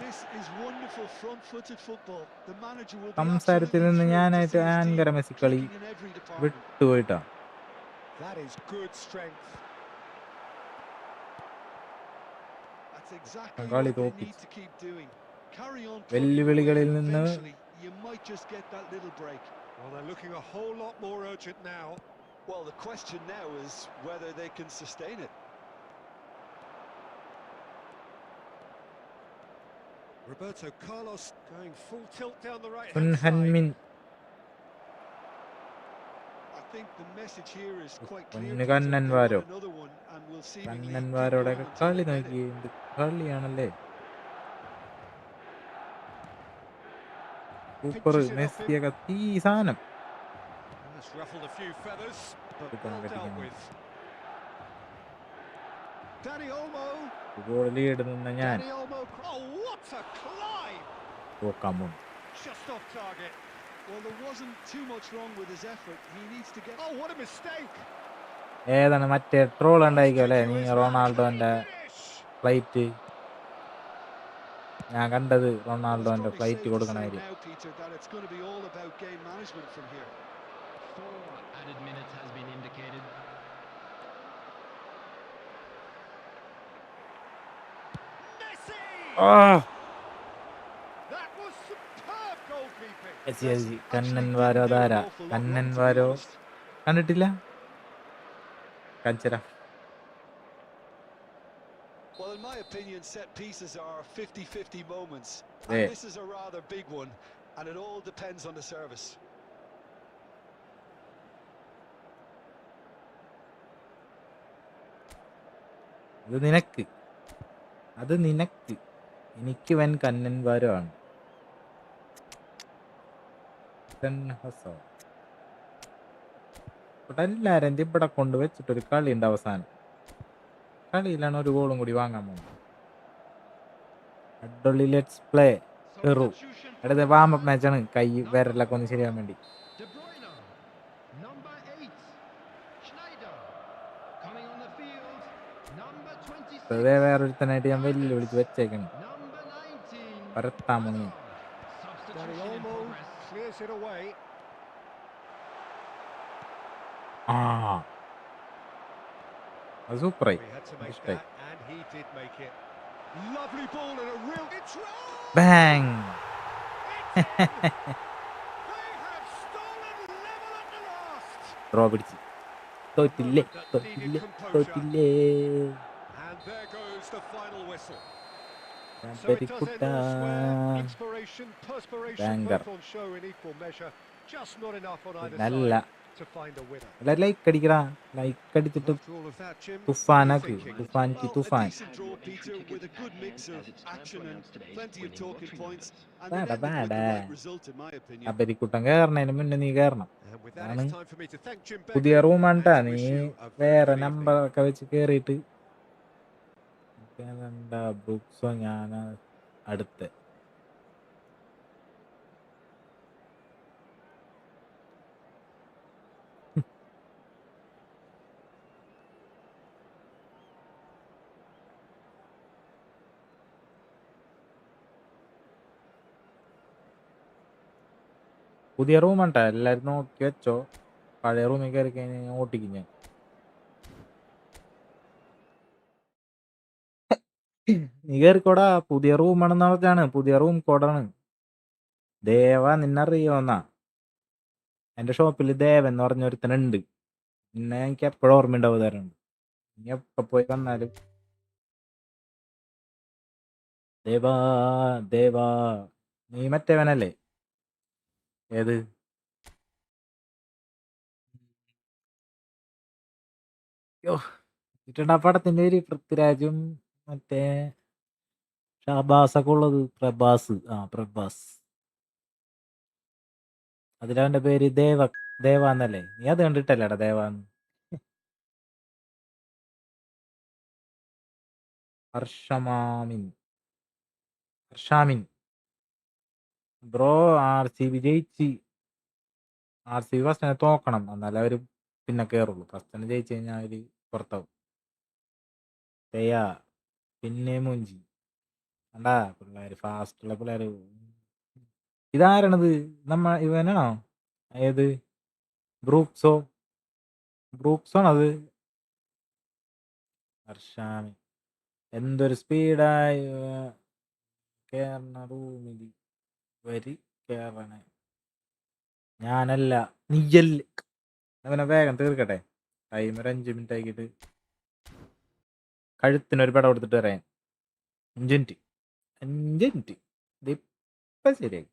This is wonderful front-footed football. The manager will be സംസാരത്തിൽ absolutely നിന്ന് thrilled to ഞാനായിട്ട് see his team ഭയങ്കര മെസ്സി കളി clicking in every department. വിട്ടുപോയിട്ടാ. That is good strength. That's exactly കളി what they തോപ്പിച്ചു. need to keep doing. Carry on plugging വെല്ലുവിളികളിൽ away. നിന്ന് Eventually, you might just get that little break. Well, they're looking a whole lot more urgent now. Well, the question now is whether they can sustain it. Roberto Carlos going full tilt down the right Sun hand side. ഹൻമിൻ I think the message here is quite clear. പൊന്നു Peter. Kannan They വാരോ. want another one and will seemingly Kannan keep വാരോടൊക്കെ going until കളി they get നോക്കി. it. എന്ത് കളിയാണല്ലേ. Super മെസ്സിയൊക്കെ തീ സാധനം. That's ruffled a few feathers, but Good one, well good dealt one. with. Dani Olmo. Goal lead നിന്ന ഞാൻ Dani Olmo. Oh, what a climb! തോക്കാൻ പോകും. Just off target. Well, there wasn't too much wrong with his effort. He needs to get. Oh, what a mistake! ഏതാണ് മറ്റേ troll ഉണ്ടായിക്കോ അല്ലേ നീ റൊണാൾഡോന്റെ Finish. Flight? ഞാൻ കണ്ടത് Well, it's റൊണാൾഡോന്റെ probably flight safe to കൊടുക്കണ say കാര്യം. now, Peter, that it's going to be all about game management from here. 4 added minutes has been indicated. Messi! ആ That was superb goalkeeping. AC AC Actually Kannan didn't വാരോ do an ധാര awful lot Kannan wrong, to be വാരോ honest. കണ്ടിട്ടില്ല? കഞ്ചര. Well, in my opinion, set pieces are 50-50 moments. Yeah. And this is a rather big one, and it all depends on the service. അത് നിനക്ക്, അത് നിനക്ക്. എനിക്ക് വൻ കണ്ണൻ വാരോ ആണ്. ഇവിടെ എല്ലാരും ഇവിടെ കൊണ്ടുവച്ചിട്ടൊരു കളി ഉണ്ട്. അവസാനം കളിയിലാണ് ഒരു ഗോളും കൂടി വാങ്ങാൻ പോകുന്നത്. അഡ്ഡൊള്ളി ലെറ്റ്സ് പ്ലേ കെറു. Substitution for അടുത്ത വാമപ്പ് മാച്ചാണ്. കൈ വിരലൊക്കെ ഒന്ന് ശരിയാൻ വേണ്ടി. De Bruyne. Number 8. Schneider. Coming on the field. Number 26. വെറുതെ വേറൊരുത്തനായിട്ട് ഞാൻ വെല്ലു വിളിച്ച് വെച്ചേക്കണം. Number 19. പരത്താൻ മുങ്ങി. Dani Substitution in Olmo progress. clears it away. ആ അത് സൂപ്പറായി. He had to make ഇഷ്ടായി. that, and he did make it. Lovely ball and a real. It's bang. They have stolen level at the last. Draw പിടിച്ച്. തോറ്റില്ലേ തോറ്റില്ലേ തോറ്റില്ലേ. And there goes the final whistle. So it does പേരിക്കുട്ട end elsewhere. Inspiration, perspiration, Banger. both on show in equal measure. Just not enough on either നല്ല side to find a winner. എല്ലാരും like അടിക്കടാ. Like അടിച്ചിട്ട് After all of that, Jim, what are you തുഫാനാക്ക്. thinking? തുഫാൻക്ക് Well, a Toofan. decent draw, Peter, with a good mix of action and plenty of talking points. And Bada, they ended with the bada. right result, in my opinion. ആ പെരിക്കുട്ടൻ കയറണതിന് മുന്നേ നീ കയറണം. And with that, ആണ്. it's time for me to thank Jim പുതിയ Begley റൂമാണ് ട്ടാ. and നീ wish you a very വേറെ good evening. നമ്പർ ഒക്കെ വെച്ച് കേറിയിട്ട് ബുക്സോ ഞാൻ അടുത്ത്. പുതിയ റൂമാണ് ട്ടാ. എല്ലാരും നോക്കി വെച്ചോ. പഴയ റൂമിൽ കയറി കഴിഞ്ഞാൽ ഞാൻ ഓട്ടിക്കും ഞാൻ. നീ കയറിക്കോടാ. പുതിയ റൂമാണെന്ന് പറഞ്ഞാണ്. പുതിയ റൂം കോഡാണ്. ദേവാ നിന്നറിയോന്നാ. എൻ്റെ ഷോപ്പിൽ ദേവൻ എന്ന് പറഞ്ഞ ഒരുത്തനുണ്ട്. പിന്നെ എനിക്ക് എപ്പോഴും ഓർമ്മയുണ്ടാവും തരുന്നുണ്ട്. ഇനി എപ്പോൾ പോയി വന്നാലും ദേവാ ദേവാ. നീ മറ്റേവനല്ലേ? ഏത്? യോ ഇട്ടുണ്ടാ പടത്തിൻ്റെ പേര് പൃഥ്വിരാജും മറ്റേ ഷാബാസൊക്കെ ഉള്ളത്. പ്രഭാസ്. പ്രഭാസ്. അതിലവൻ്റെ പേര് ദേവാന്നല്ലേ? നീ അത് കണ്ടിട്ടല്ലേടാ ദേവാന്ന്? ഹർഷമാമിൻ ബ്രോ. RCB ജയിച്ച്. RCB ഫസ്റ്റിനെ തോക്കണം, എന്നാലേ അവർ പിന്നെ കയറുള്ളൂ. ഫസ്റ്റിനെ ജയിച്ചു കഴിഞ്ഞാൽ അവർ പുറത്താവും. പിന്നെ മൂഞ്ചി കണ്ടാ പിള്ളേർ, ഫാസ്റ്റുള്ള പിള്ളേർ. ഇതാരണത്? ഇവനാണോ? ഏത്? ബ്രൂക്സോണത്? ഹർഷാമി എന്തൊരു സ്പീഡായി കേറണ റൂമിൽ വരി കേറണേ. ഞാനല്ല, നീയല്ലേ. അവനെ വേഗം തീർക്കട്ടെ. ടൈം ഒരു 5 മിനിറ്റ് ആക്കിയിട്ട് കഴുത്തിനൊരു പടം കൊടുത്തിട്ട് പറയാൻ. 5 മിനിറ്റ് ഇതിപ്പം ശരിയായി.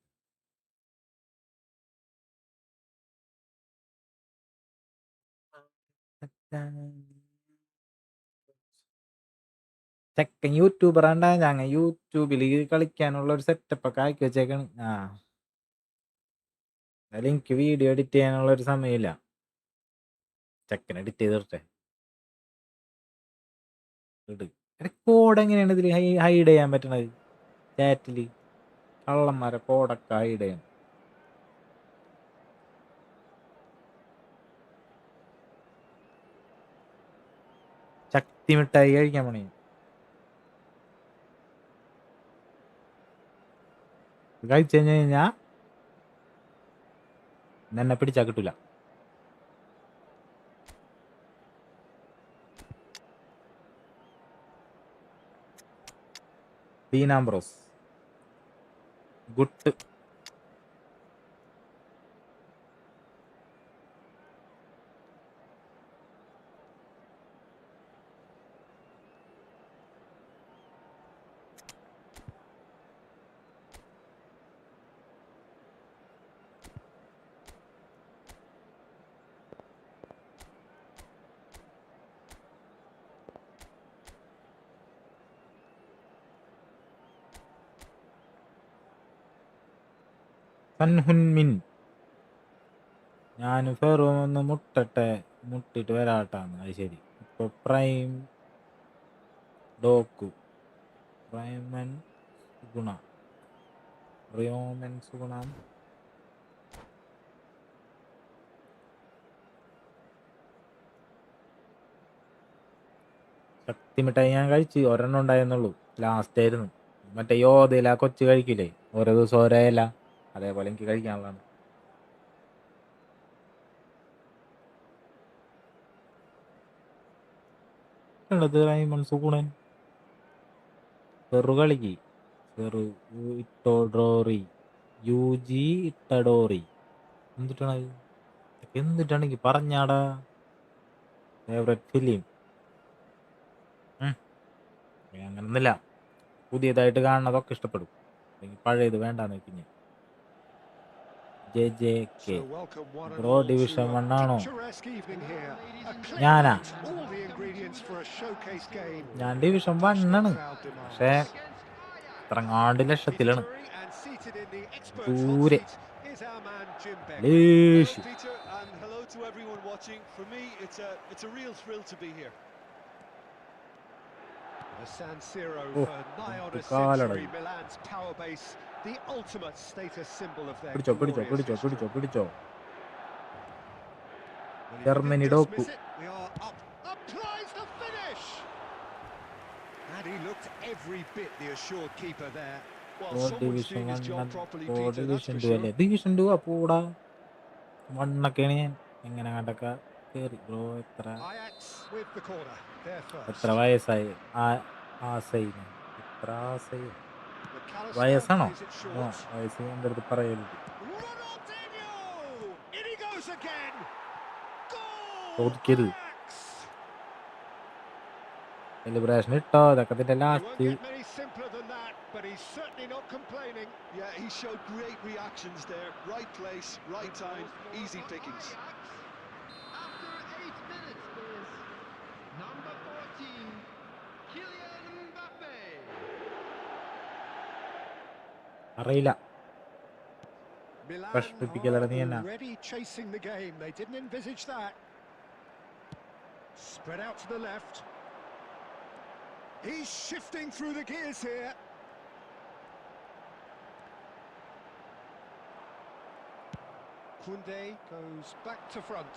ചെക്കൻ യൂട്യൂബർ ആണ്ടാ. ഞങ്ങൾ യൂട്യൂബിൽ കളിക്കാനുള്ള ഒരു സെറ്റപ്പ് ഒക്കെ ആക്കി വെച്ചേക്കാണ്. എന്നാലും എനിക്ക് വീഡിയോ എഡിറ്റ് ചെയ്യാനുള്ള ഒരു സമയമില്ല. ചെക്കൻ എഡിറ്റ് ചെയ്തിട്ടെ കോഡ് എങ്ങനെയാണ് ഇതിൽ ഹൈഡ് ചെയ്യാൻ പറ്റണത്? ചാറ്റിൽ കള്ളന്മാരെ കോഡൊക്കെ ഹൈഡ് ചെയ്യാൻ. ശക്തി മിഠായി കഴിക്കാൻ പണി കഴിച്ചു കഴിഞ്ഞാ എന്നെ പിടിച്ചാ കിട്ടൂല. ദീനാംബ്രോസ് ഗുട്ട്. സൻഹുൻമിൻ. ഞാൻ ഫെറോ ഒന്ന് മുട്ടിട്ട് വരാട്ടാന്ന്. അത് ശരി. ഇപ്പൊ പ്രൈം ഡോക്കു പ്രൈമൻ സുഗുണ റിയോമൻ സുഗുണം. ശക്തി മിഠായി ഞാൻ കഴിച്ച് ഒരെണ്ണം ഉണ്ടായിരുന്നുള്ളൂ. ലാസ്റ്റ് ആയിരുന്നു. മറ്റേ യോധയില കൊച്ചു കഴിക്കില്ലേ, ഓരോ ദിവസം ഓരോ ഇല, അതേപോലെ എനിക്ക് കഴിക്കാനുള്ളതാണ്. ഉള്ളത് റൈമൺ സുഗുണൻ. ഫെറു കളിക്ക് ഫെറു ഇട്ടോഡോറി UG ഇട്ടഡോറി. എന്തിട്ടാണെങ്കിൽ പറഞ്ഞാടാ. ഫേവറേറ്റ് ഫിലിം അങ്ങനൊന്നുമില്ല. പുതിയതായിട്ട് കാണുന്നതൊക്കെ ഇഷ്ടപ്പെടും. അല്ലെങ്കിൽ പഴയത് വേണ്ടാന്ന് വെക്കിഞ്ഞ. JJK ബ്രോ ഡിവിഷൻ 1 ആണോ? ഞാനാ? ഞാൻ ഡിവിഷൻ 1 ആണ്. പക്ഷേ ഇത്രങ്ങാണ്ട് ലക്ഷത്തിലാണ്. ദൂരെ The San Siro for nigh on a century, Milan's power base, the ultimate status symbol of their glorious history. പിടിച്ചോ. Well, Germany ഡോക്കു. we are up. Applies the finish. And he looked every bit the assured keeper there. Well, someone's doing his job properly, Peter, that's for sure. Division 2 അപ്പോടാ മണ്ണൊക്കെയാണ്. ഞാൻ എങ്ങനെ കണ്ടൊക്കെ കേറി. Bro Ajax with the corner, there first. എത്ര വയസ്സായി? വയസ്സാണോ? വയസ്സ് എൻ്റെ അടുത്ത് പറയരുത്. Ronaldinho! In he goes Goes again. Goal! ചോദിക്കരുത്. Ajax! സെലിബ്രേഷൻ ഇട്ടോ, അതൊക്കെ ഇതിന്റെ They won't last. get many simpler than that, but he's certainly not complaining. Yeah, he showed great reactions there. Right place, right time, easy pickings. After 8 minutes is number 14, Kylian Mbappe. അറിയില്ല. Milan വിഷമിപ്പിക്കലട നീ are എന്നാ. already chasing the game. They didn't envisage that. Spread out to the left. He's shifting through the gears here. Koundé goes back to front.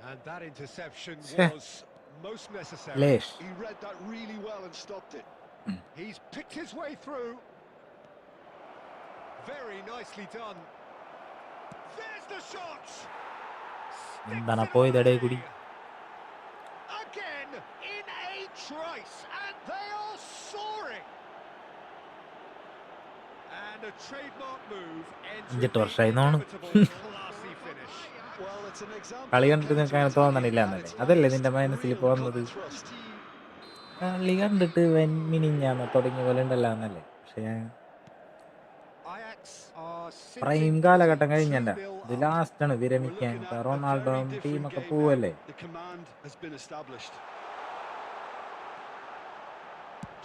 And that interception was most necessary. Lash. He read that really well and stopped it. He's picked his way through. Very nicely done. There's the shot. എന്താണ് പോയതടേ കൂടി. Again in a trice, and they are soaring. And a trademark move ends with 5 വർഷമായി the തോന്നുന്നു. inevitable classy finish. Well, it's an example കളി of കണ്ടിട്ട് നിനക്ക് അങ്ങനെ തോന്നണില്ല എന്നല്ലേ? അതല്ലേ നിന്റെ മനസ്സിൽ ഇപ്പൊ വന്നത്? കളി കണ്ടിട്ട് മിനിഞ്ഞാന്ന് തുടങ്ങിയ പോലെ ഉണ്ടല്ലോ എന്നല്ലേ? പക്ഷെ ഞാൻ Ajax are പ്രൈം sitting കാലഘട്ടം കഴിഞ്ഞല്ല. 2-0 ഇത് up. ലാസ്റ്റാണ് We're വിരമിക്കാൻ. looking at a Ronaldo very different ടീമൊക്കെ game പോവല്ലേ? now. The command has been established.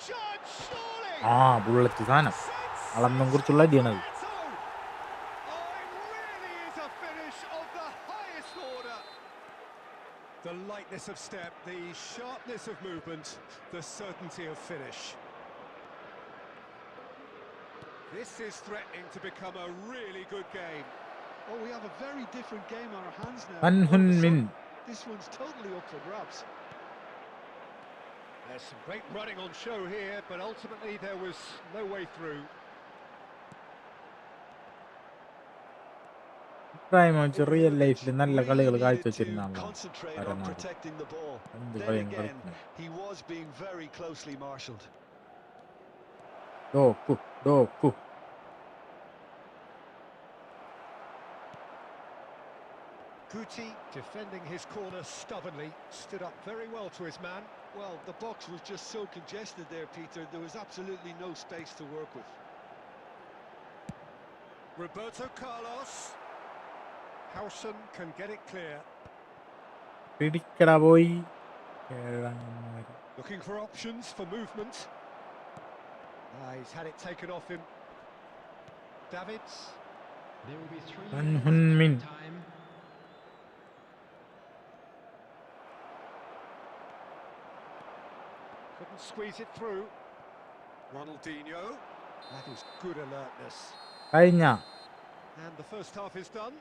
Judge, surely. ആ ബുള്ളറ്റ് സാധനം അളന്നും കുറിച്ചുള്ള അടിയാണത്. The lightness of step, the sharpness of movement, the certainty of finish. This is threatening to become a really good game. Oh, we have a very different game on our hands now. An All of a Hun Min. sudden, this one's totally up for grabs. There's some great running on show here, but ultimately there was no way through. Prime വെച്ച് real ലൈഫിൽ നല്ല കളികൾ Really needed കാഴ്ചവെച്ചിരുന്ന to ആളാണ് concentrate on പരമാവധി. protecting the ball. എന്ത് Then കളിയും again, കളിക്കുന്നത്. he was being very closely marshalled. ഡോക്കു Guti, defending his corner stubbornly, stood up very well to his man. Well, the box was just so congested there, Peter. There was absolutely no space to work with. Roberto Carlos. Howson can get it clear. പിടിക്കടാ പോയി. Looking for options for movement. He's had it taken off him. Davids. There will be 3 An minutes Hun extra Min. time. Couldn't squeeze it through. Ronaldinho. That is good alertness. കഴിഞ്ഞ And the first half is done.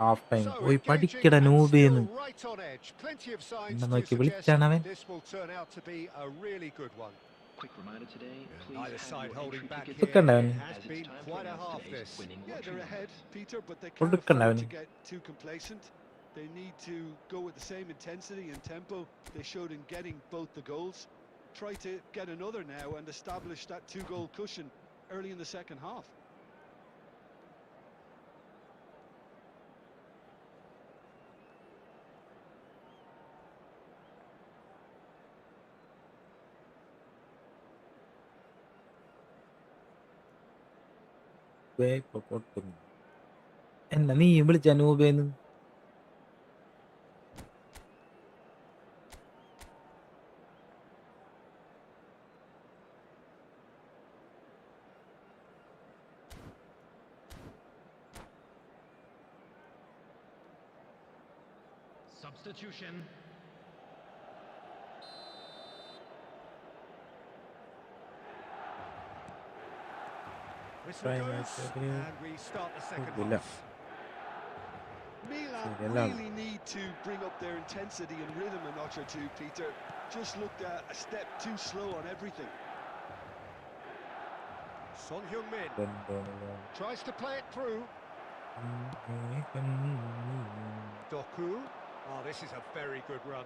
Half time So പോയി engaging പഠിക്കട and നൂബേന്ന്. still right on edge. Plenty of signs എന്നെ to നോക്കി suggest വിളിച്ചാണവൻ. this will turn out to be a really good one. Quick reminder today, please Neither have side your holding entry back tickets here. കൊടുക്കണ്ടവന്. It has as it's been time to quite a announce half today's this. winning Yeah, lottery they're number. ahead, Peter, but they can't കൊടുക്കണ്ടവന്. afford to get too complacent. They need to go with the same intensity and tempo they showed in getting both the goals. Try to get another now and establish that 2-goal cushion early in the second half. ഇപ്പൊ പൊട്ടുന്നു. എന്നാ നീ വിളിച്ച നൂബേന്ന്. Substitution. Whistle Right, goes, right, and we start the second Villa. half. Milan Villa. really need to bring up their intensity and rhythm a notch or two, Peter. Just looked a step too slow on everything. Son Heung-min tries to play it through. Doku. Oh, this is a very good run.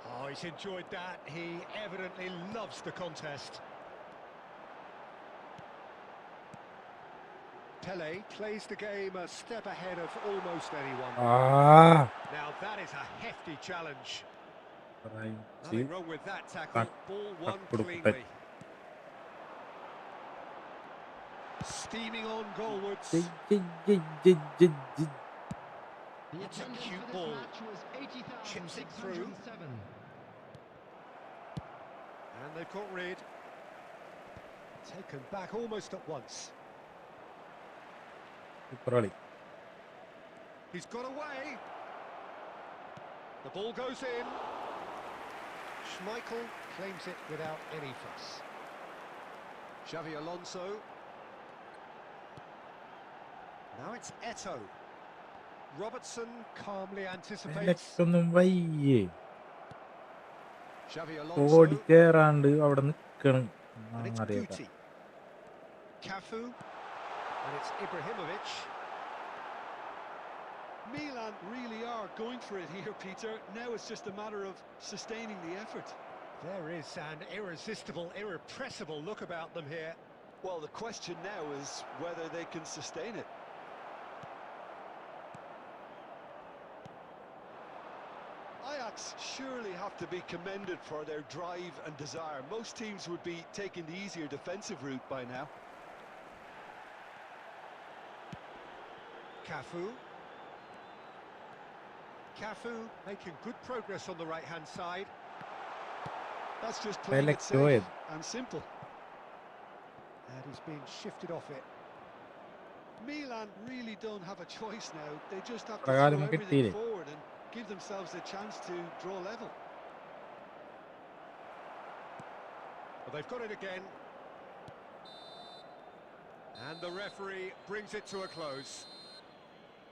Oh, he's enjoyed that. He evidently loves the contest. Pele plays the game a step ahead of almost anyone. Ah, Now that is a hefty challenge. right. Nothing wrong with that tackle. Ball won കൊടുക്കട്ടെ. cleanly. Steaming on goalwards. The That's a attendance cute for this ball. match was Chips it through. 80,607. And they've caught Reed. Taken back almost at once. Super കളി. He's got away. The ball goes in. Schmeichel claims it without any fuss. Xavi Alonso. Now it's Eto'o. Robertson calmly anticipates. ഇലക്കൊന്നും വയ്യേ. Xavi Alonso. ഓടിക്കേറാണ്ട് അവിടെ നിൽക്കണം. And it's അറിയാത്ത. Guti. Cafu. And it's Ibrahimovic. Milan really are going for it here, Peter. Now it's just a matter of sustaining the effort. There is an irresistible, irrepressible look about them here. Well, the question now is whether they can sustain it. Ajax surely have to be commended for their drive and desire. Most teams would be taking the easier defensive route by now. Cafu making good progress on the right-hand side. That's just playing it safe and simple. And he's been shifted off it. Milan really don't have a choice now. They just have to പ്രകാരം throw everything കിട്ടിയില്ലേ? forward and give themselves a chance to draw level. Well, they've got it again. And the referee brings it to a close.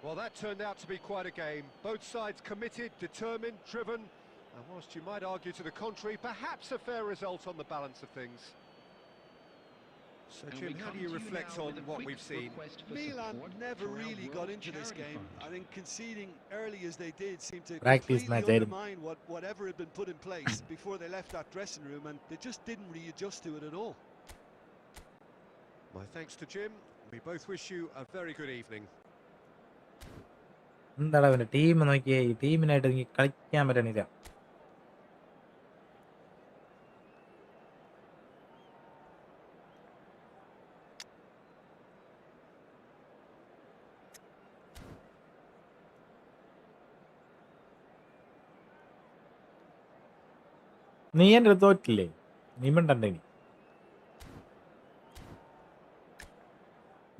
Well, that turned out to be quite a game. Both sides committed, determined, driven. And whilst you might argue to the contrary, perhaps a fair result on the balance of things. So, And Jim, we how come do you to you reflect now on with a what quick we've seen? request for Milan support never for our really World got into this Charity game. Fund. I think conceding early as they did seemed to Practice completely match, Aiden. undermine whatever had been put in place before they left that dressing room, and they just didn't readjust to it at all. My thanks to Jim. We both wish you a very good evening. എന്താണ് അവന്റെ team നോക്കിയേ, ഈ ടീമിനായിട്ട് എനിക്ക് കളിക്കാൻ പറ്റണില്ല. നീ എൻ്റെ അടുത്ത് തോറ്റില്ലേ? നീ മിണ്ടണ്ടേ നീ?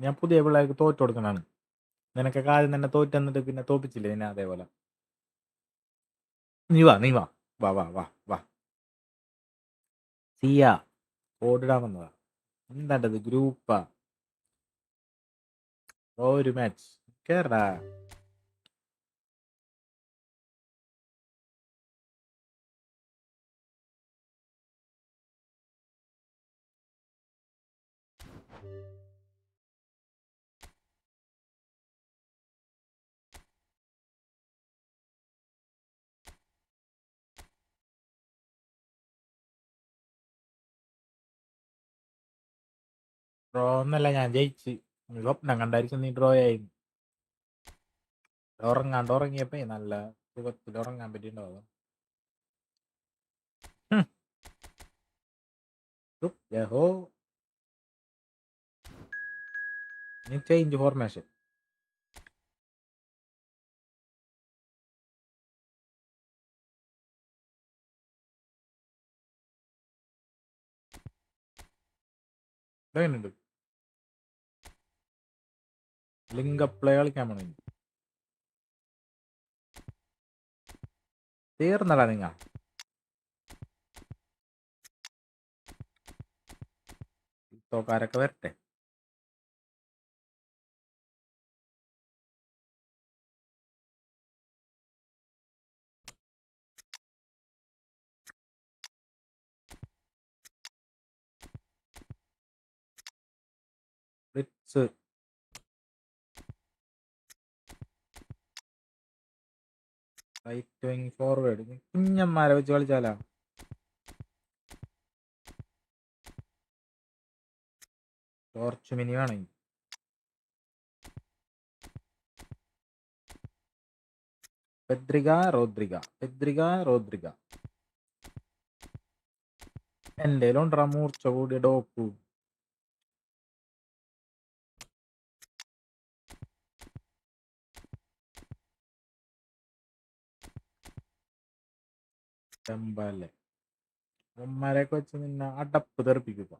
ഞാൻ പുതിയ പിള്ളേർക്ക് തോറ്റു കൊടുക്കണാണ്. നിനക്കൊക്കെ ആദ്യം തന്നെ തോറ്റ് തന്നിട്ട് പിന്നെ തോപ്പിച്ചില്ലേ നിന്നെ അതേപോലെ. നീ വാ വാ വാ വാ വാ. സിയ ഓടിടാൻ വന്നതാ. എന്താണ്ടത് ഗ്രൂപ്പാ? ഒരു മാച്ച് കേറടാ. ഡ്രോ ഒന്നല്ല, ഞാൻ ജയിച്ച്. സ്വപ്നം കണ്ടായിരിക്കും നീ ഡ്രോ ആയി. ഉറങ്ങിയപ്പോ നല്ല സുഖത്തിൽ ഉറങ്ങാൻ പറ്റിയിട്ടുണ്ടാവും. നീ ചേഞ്ച് ഫോർമേഷൻ. ഇതെങ്ങനെയുണ്ട്? ലിങ്ക് പ്ലേ കളിക്കാൻ പോണ തീർന്നടാ നിങ്ങ. തോക്കാരൊക്കെ വരട്ടെ. ബ്ലിറ്റ്സ് റൈറ്റ് വിങ് ഫോർവേഡ് കുഞ്ഞന്മാരെ വെച്ച് കളിച്ചാലോ? ടോർച്ച് മിനി വേണമെങ്കിൽ പെദ്രിക റോദ്രിക എൻ്റെ ഉണ്ടറാ മൂർച്ച കൂടിയ ഡോക്കു. ചെമ്പല്ലേ ഉമ്മാരെയൊക്കെ വെച്ച് നിന്നെ അടപ്പ് തെറിപ്പിക്കുക.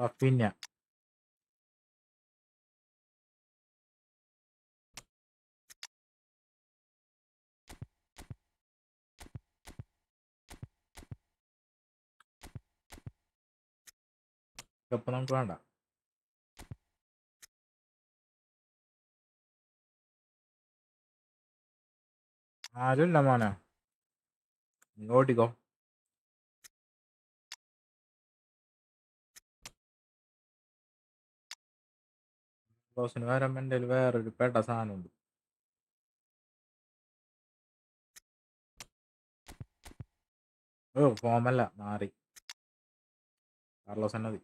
റഫീഞ്ഞ ഇപ്പം നമുക്ക് വേണ്ട. ആരുമില്ല മോനെ, നീ ഓടിക്കോ. ബോസിന് വരാൻ എൻ്റെ കയ്യിൽ വേറൊരു പെട്ട സാധനമുണ്ട്. ഫോമല്ല മാറി. കാർലോസ് തന്നെ മതി.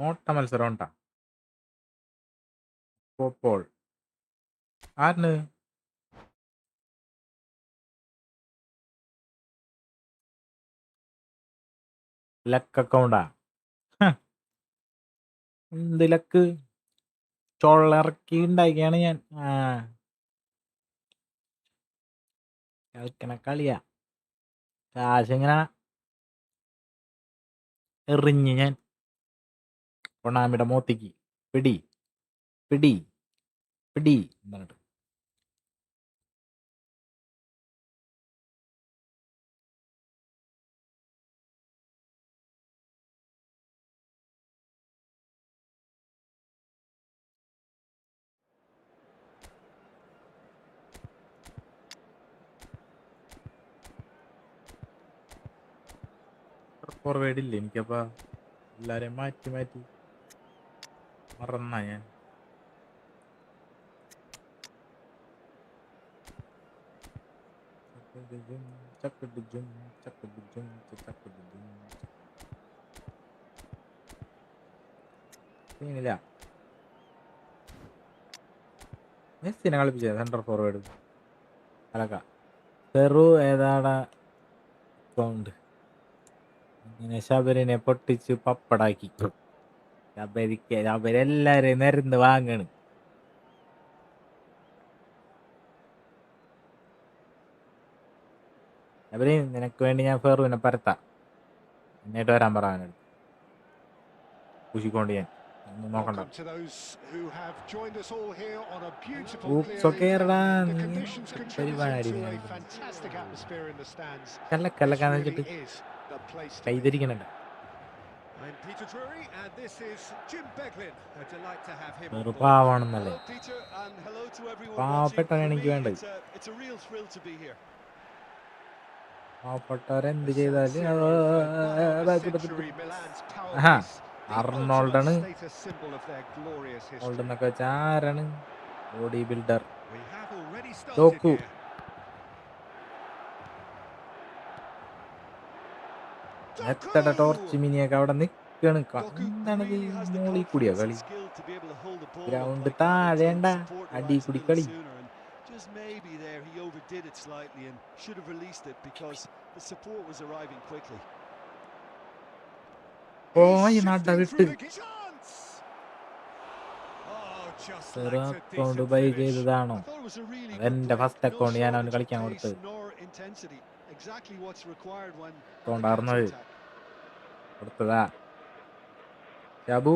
ഓട്ട മത്സരം ഉണ്ടാ ഇപ്പോൾ ആരിന്? ലക്ക് അക്കൗണ്ടാ? എന്ത് ലക്ക്? ചൊള്ളിറക്കി ഉണ്ടാക്കിയാണ് ഞാൻ. കളിക്കണ കളിയാ. കാശിങ്ങനെ എറിഞ്ഞ് ഞാൻ കൊണാമിയുടെ മോത്തിക്ക് പിടി പിടി പിടി എന്നിട്ട് ഫോർവേഡില്ല എനിക്കപ്പ എല്ലാരെയും മാറ്റി മറന്നാ ഞാൻ. ഇല്ല മെസ്സിനെ കളിപ്പിച്ച സെൻട്രൽ ഫോർവേഡ് അലക്ക പെറു ഏതാടാ അക്കൗണ്ട്. ഇങ്ങനെ ശബരിനെ പൊട്ടിച്ച് പപ്പടാക്കി. ശബരെല്ലാരെയും നിരന്ന് വാങ്ങണ്. ശബരി നിനക്ക് വേണ്ടി ഞാൻ ഫെറുവിനെ പരത്താം. എന്നിട്ട് വരാൻ പറയാനടുത്ത് കുശിക്കൊണ്ട് ഞാൻ ഒന്നും നോക്കണ്ട. പരിപാടി കല്ലക്കാന്ന് വെച്ചിട്ട് കൈതരിക്കണല്ല. ഒരു പാവാണെന്നല്ലേ? പാവപ്പെട്ടവനാണ് എനിക്ക് വേണ്ടത്. പാവപ്പെട്ടവരെന്ത് ചെയ്താലും അർണോൾഡാണ്. എന്നൊക്കെ വെച്ചാൽ ആരാണ്? ബോഡി ബിൽഡർ നോക്കൂ. എത്ര ടോർച്ച് മിനിയൊക്കെ അവിടെ നിൽക്കണ്. എന്താണത്? മോളി കൂടിയാ കളി? ഗ്രൗണ്ട് താഴേണ്ട അടി കൂടി കളി. Just maybe there he overdid it slightly and should have released it because the support was arriving quickly. പോയി നട്ട വിട്ട് അക്കൗണ്ട് ബൈ ചെയ്തതാണോ? അതെന്റെ ഫസ്റ്റ് അക്കൗണ്ട് ഞാൻ അവന് കളിക്കാൻ കൊടുത്തത്. അക്കൗണ്ട് കൊടുത്തതാ. Shabu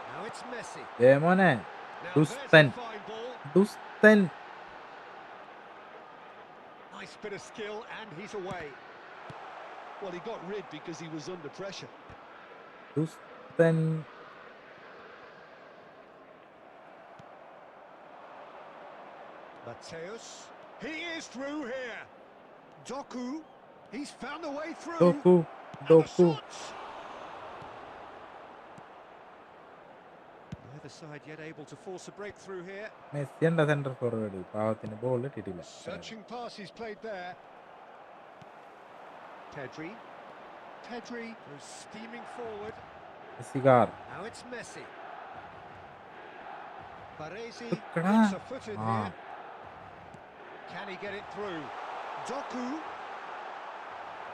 Now it's Messi. മോനെ Now there's ദുസ്തൻ a fine ball. ദുസ്തൻ Nice bit of skill, and he's away. Well, he got rid because he was under pressure. ദുസ്തൻ Mateus, he is through here. Doku, he's found a way through. ഡോക്കു And the ഡോക്കു shots. Neither side yet able to force a breakthrough here. Messi ഉണ്ട് centre forward പാവത്തിന് ball ഇട്ടിട്ടില്ല Searching pass he's played there. Pedri. Pedri goes steaming forward. മെസ്സികാർ Now it's Messi. Baresi Tukra. gets a foot in Ah. here. Can he get it through? Doku.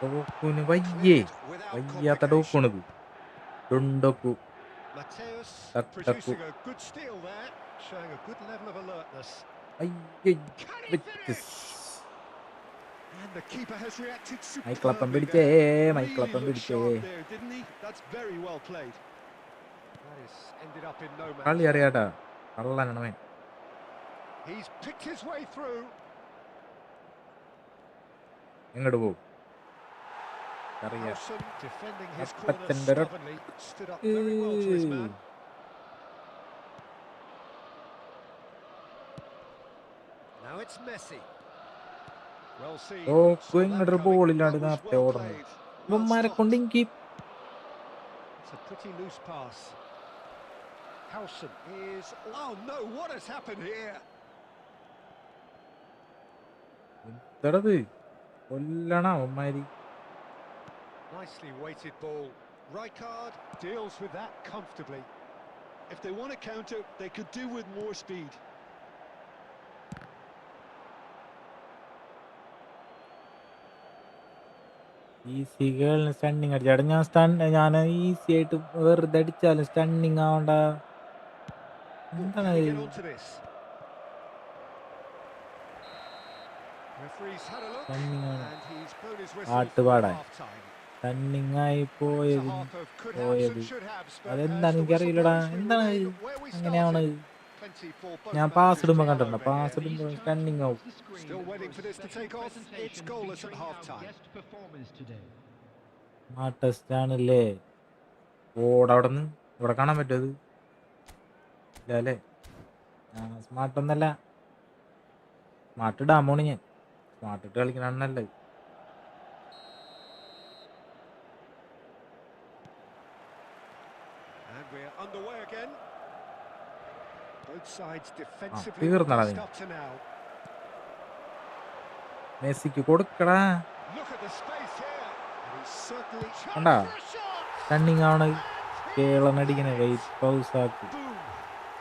ഡോക്കുന് വയ്യേ Cleared without വയ്യാത്ത complication. ഡോക്കുണത് ഡൊണ്ടോക്കു Mateus Tuck, producing a good steal there, showing a good level of alertness. അയ്യേ Can he വിറ്റ്. finish? And the keeper has reacted മൈക്കിളപ്പം superbly പിടിച്ചേ there. മൈക്കിളപ്പം Really looked പിടിച്ചേ sharp there, didn't he? That's very well played. That is ended up in no കളി man's. അറിയാട്ടാ കള്ളനാണവൻ He's picked his way through. എങ്ങോട്ട് പോകും അറിയാം Howson defending his Up, corner up, and better. stubbornly, stood up very well to his man. Now it's Messi. Well seen. ഡോക്കു Saw that എങ്ങോട്ടൊരു coming. ബോളില്ലാണ്ട് That was നേരത്തെ well ഓടുന്നത് played. Well ഇവന്മാരെ stopped. കൊണ്ട് എനിക്ക് It's a pretty loose pass. Howson is. Oh no! What has happened here? ഇതടത് കൊല്ലണ അവന്മാര് Nicely weighted ball. Rijkaard deals with that comfortably. If they want to counter, they could do with more speed. Easy ഗേളിന് stunning അടിച്ചാട്ടെ ഞാൻ easy ആയിട്ട് വെറുതെ അടിച്ചാലും stunning ആവണ്ട എന്താണ് Can he get onto this? Referee's had a look, Standing on- and he's blown his whistle for ആട്ടുപാടായി half-time. Stunning ആയി It's a പോയത് half of could haves പോയത് and should haves, but അതെന്താ as the എനിക്കറിയില്ലടാ whistle blows, we എന്താണ് remain where we അങ്ങനെയാണ് started. Plenty for both ഞാൻ managers pass to ഇടുമ്പോൾ go കണ്ടിട്ടുണ്ട് over pass here. ഇടുമ്പോൾ സ്റ്റണ്ണിങ് ആവും Still waiting for this to take off. It's goalless at half-time. Smart test ആണല്ലേ ഓടവിടെ നിന്ന് ഇവിടെ കാണാൻ പറ്റുമത് ഇല്ല അല്ലേ സ്മാർട്ട് ഒന്നല്ല സ്മാർട്ട് ഇടാൻ പോണി ഞാൻ സ്മാർട്ട് ഇട്ട് കളിക്കണ നല്ലത് And we're underway again. Both sides defensively തീർന്നടാ best നീ. up to now. മെസ്സിക്ക് കൊടുക്കടാ Look at the space here. And he's certainly കണ്ടാ for a shot. സ്റ്റണ്ണിങ് ആവണത് കേളനടിക്കണേ വെയിറ്റ് പൗസാക്ക് Boom.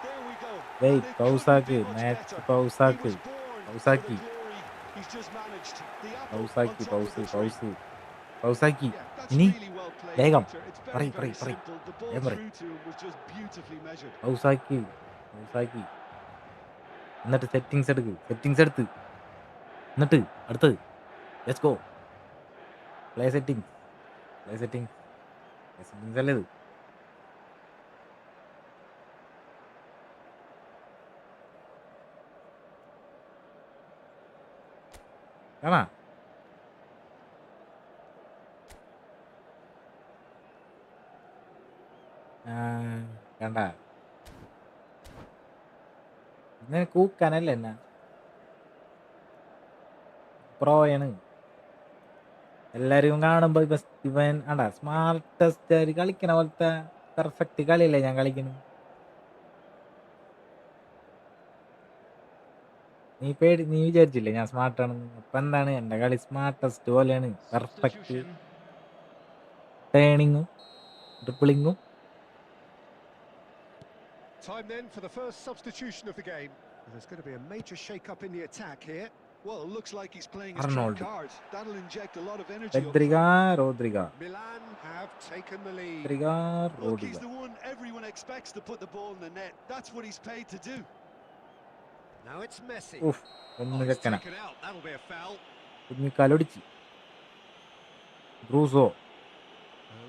There we go. Wait And it പൗസാക്ക് couldn't be much match better. പൗസാക്ക് He was born പൗസാക്കി for the glory. He's just managed. The apple പൗസാക്കി on top of the tree. പൗസാക്കി Yeah, that's ഇനി really well played, വേഗം Victor. It's very, പറയ് very പറയ് പറയ് simple. The ball വേഗം പറയ് through to him was just beautifully measured. പൗസാക്കി എന്നിട്ട് സെറ്റിങ്സ് എടുത്ത് എന്നിട്ട് അടുത്തത് ലെറ്റ്സ് ഗോ പ്ലേ സെറ്റിംഗ്സ് അല്ലേ ഇത് കാണാ കണ്ട ഇങ്ങനെ കൂക്കാനല്ലേ എന്നാ പ്രോയാണ് എല്ലാരും കാണുമ്പോ ഇവൻ ആണ്ടാ സ്മാർട്ടസ്റ്റ് കളിക്കണ പോലത്തെ പെർഫെക്റ്റ് കളിയല്ലേ ഞാൻ കളിക്കണ നീ വിചാരിച്ചില്ലേ ഞാൻ സ്മാർട്ടാണെന്ന് അപ്പൊ എന്താണ് എന്റെ കളി സ്മാർട്ടസ്റ്റ് പോലെയാണ് perfect ടേണിങ്ങും ട്രിപ്പിളിങ്ങും Time then for the first substitution of the game. There's going to be a major shake-up in the attack here. Well, it looks like he's playing his Arnold. trump card. That'll inject a lot of energy. up റോദ്രിഗ Milan have taken the lead. front. Look, റോദ്രിഗ he's the one everyone expects to put the ball in the net. That's what he's paid to do. Now it's Messi. ഉഫ് ഒന്ന് Oh, he's ചെക്കന taken out. That'll be a foul. കുഞ്ഞിക്കാലൊടിച്ച് ബ്രൂസോ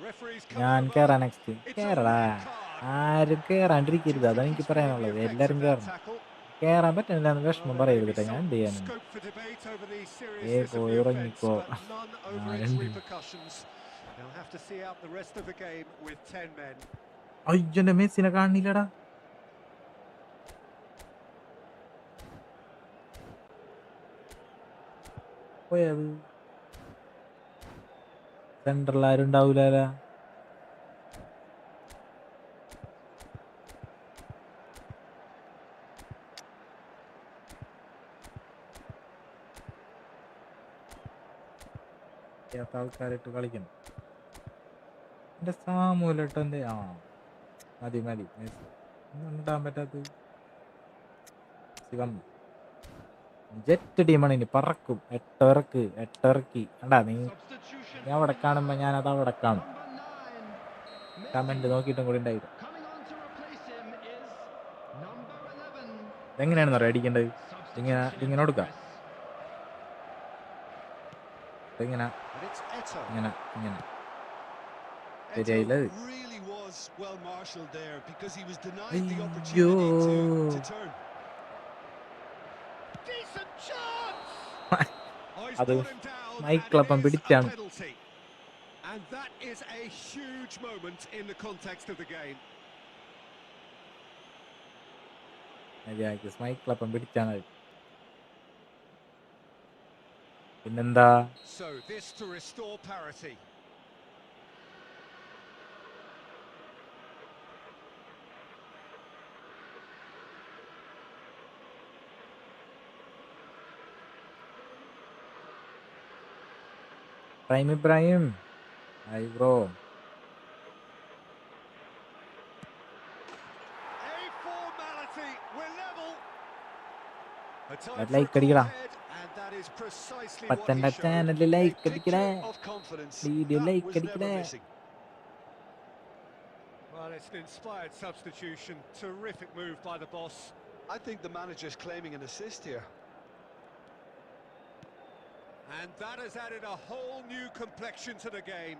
Referees come ഞാൻ over. കേറാ next It's a കേറടാ. red card. ആരും കേറാണ്ടിരിക്കരുത്, Do you അതാണ് think എനിക്ക് he's feeling പറയാനുള്ളത്. the effects എല്ലാരും of that കേറണം. tackle? കേറാൻ പറ്റുന്നില്ല എന്ന് Well, വിഷമം there may be പറയരുത്, ഞാൻ some എന്ത് ചെയ്യാനാണ്. scope for debate over the seriousness of പോയി the offence, ഉറങ്ങിക്കോ. but none over its ഞാനുണ്ട്. repercussions. They'll have to see out the rest of the game with 10 men. അയ്യന്റെ മെസ്സിനെ കാണില്ലടാ. പോയത് central ആരും ഉണ്ടാവൂല. ആൾക്കാരിട്ട് കളിക്കണം. എന്റെ സാമൂലിട്ടെന്റെ മതി മെസ്സി ഉണ്ടാൻ പറ്റാത്ത വന്നു. ജെറ്റ് ടീമാണ്, ഇനി പറക്കും. എട്ടിറക്കി കണ്ടാ നീ അവിടെ കാണുമ്പോ ഞാനത് അവിടെ കാണും. കമന്റ് നോക്കിയിട്ടും കൂടി ഉണ്ടായില്ല. എങ്ങനെയാണെന്ന് അറിയാം അടിക്കേണ്ടത്. ഇങ്ങനെ കൊടുക്കാം. ഇങ്ങനെ ശരിയായില്ല. really was well marshaled there because he was denied the Ayyo. opportunity to turn. Decent chance! Oh, he's അത് brought him down, and മൈക്കിളപ്പം it is a പിടിച്ചാണ്. penalty. And that is a huge moment in the context of the game. മൈക്കിളപ്പം പിടിച്ചാണ്. പിന്നെന്താ? So this to restore parity. Ibrahim. Hi bro. A formality. We're level. A time That for like a call അടിക്കടാ. ahead, and that is precisely what he പത്തണ്ട showed. ചാനലിൽ A like picture അടിക്കണേ. of confidence video that like was never അടിക്കണേ. missing. Well, it's an inspired substitution. Terrific move by the boss. I think the manager's claiming an assist here. And that has added a whole new complexion to the game.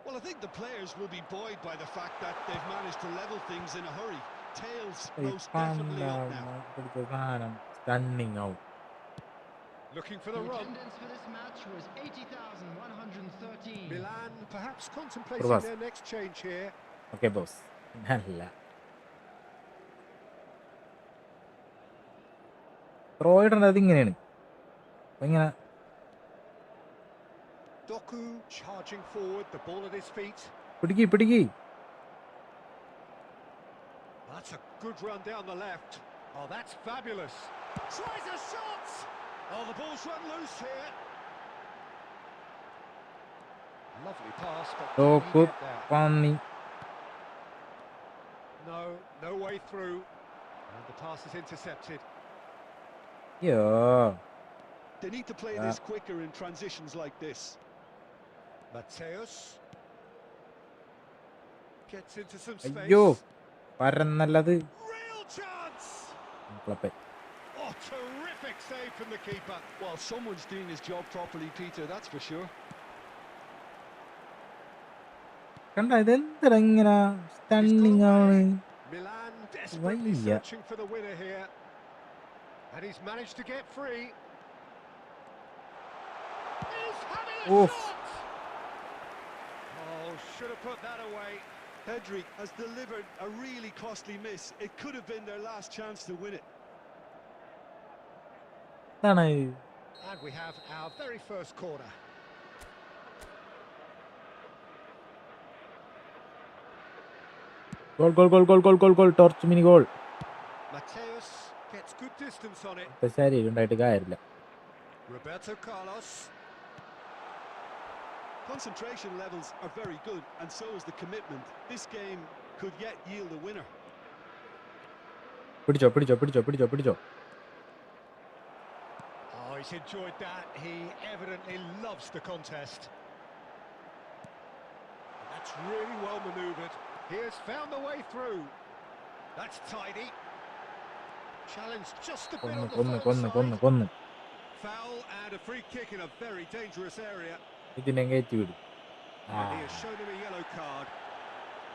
Well, I think the players will be buoyed by the fact that they've managed to level things in a hurry. Tails most definitely up now. Stunning out. Looking for The the run. attendance for this match was 80,113. Milan perhaps contemplating Probas. their next change here. Okay boss. നല്ല റോയിഡുണ്ട്. അതിങ്ങനെയാണ് ഇങ്ങനെ. Doku charging forward, the ball at his feet. പിടിക്ക്. That's a good run down the left. Oh, that's fabulous. Tries a shot. Oh, the ball's run loose here. Lovely pass, but can he Doku get there? പന്നി. No way through. And the pass is intercepted. യോ They need to play this quicker in transitions like this. Mateus gets into some അയ്യോ space. പരന്നല്ലത്. Real chance. Club Oh, terrific save from the keeper. Well, someone's doing his job properly, Peter, that's for sure. കണ്ട ഇതെന്താ ഇങ്ങനെ stunning ആണ്. Milan desperately Vaya. searching for the winner here. And he's managed to get free. He's having a Oof. shot! Oh, should have put that away. Pedri has delivered a really costly miss. It could have been their last chance to win it. ഇതാണ് And we have our very first corner. Goal torch mini goal. Mateus gets good distance on it. ശരീരം ഉണ്ടായിട്ട് കാര്യമില്ല. Roberto Carlos. Concentration levels are very good, and so is the commitment. This game could yet yield a winner. പിടിച്ചോ. Oh, he's enjoyed that. He evidently loves the contest. That's really well manoeuvred. He has found the way through. That's tidy. Challenge just a bit on the far side. കൊന്ന് Foul and a free kick in a very dangerous area. ഇതിനെ കയറ്റി വിടും. And he has shown him a yellow card.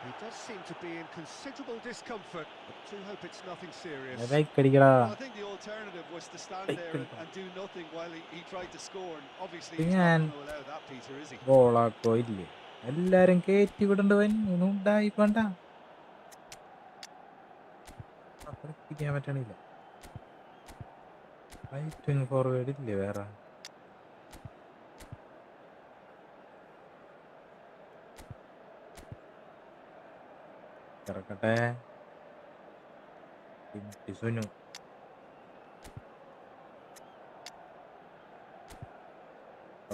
He does seem to be in considerable discomfort, but do hope it's nothing serious. Like അടിക്കടാ. Well, I think the alternative was to stand there and do nothing while he tried to score. And obviously, he's not ഞാൻ going to allow that, Peter, is he? ഗോളാക്കോ ഇല്ലേ? എല്ലാരും കയറ്റി വിടണ്ടവൻ ഉണ്ടായി വേണ്ട. പഠിപ്പിക്കാൻ പറ്റണില്ല. Right wing forward ഇല്ലേ വേറെ? കിടക്കട്ടെ. സുനു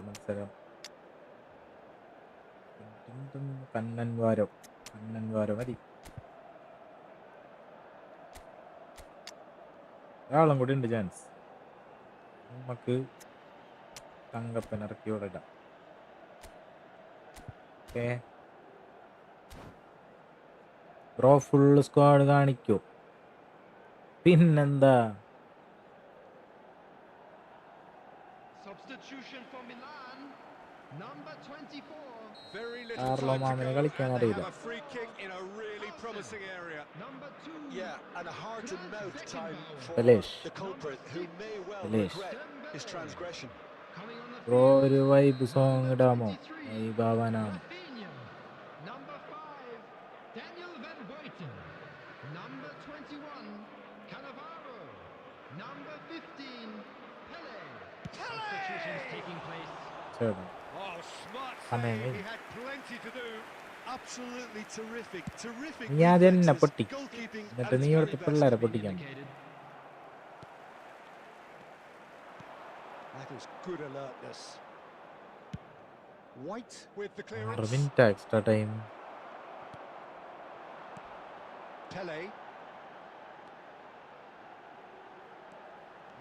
മത്സരം കണ്ണൻ വാരം മതി. ഒരാളും കൂടി ഉണ്ട് ചാൻസ്. നമുക്ക് തങ്കപ്പൻ ഇറക്കി വിടാം. ഓക്കെ ബ്രോ ഫുൾ സ്ക്വാഡ് കാണിക്കോ? പിന്നെന്താ? Substitution for Milan, number 24. Very little Carlo time to Mamene go, കളിക്കാൻ and they അറിയില്ല. have a free kick in a really promising area. Number 2. Yeah, and a heart-and-mouth time for Belesh. the culprit, who may well Belesh. regret his transgression. Coming on the bro field, ഒരു vibe song number ഇടാമോ? 23, വൈബാവാനാണ്. Rafinha. Number 5, Daniel Van Buiten. Number 21, Cannavaro. Number 15, Pele. Substitutions taking place. ചേട്ടാ Oh, smart Amen. save. He had plenty to do. Absolutely terrific നീ ആദ്യം എന്നെ reflexes, പൊട്ടി. goalkeeping at എന്നിട്ട് its നീ very ഇവിടുത്തെ best. പിള്ളേരെ പൊട്ടിക്കാൻ. That is good alertness. White with the 6 clearance. Minute extra time. Pele.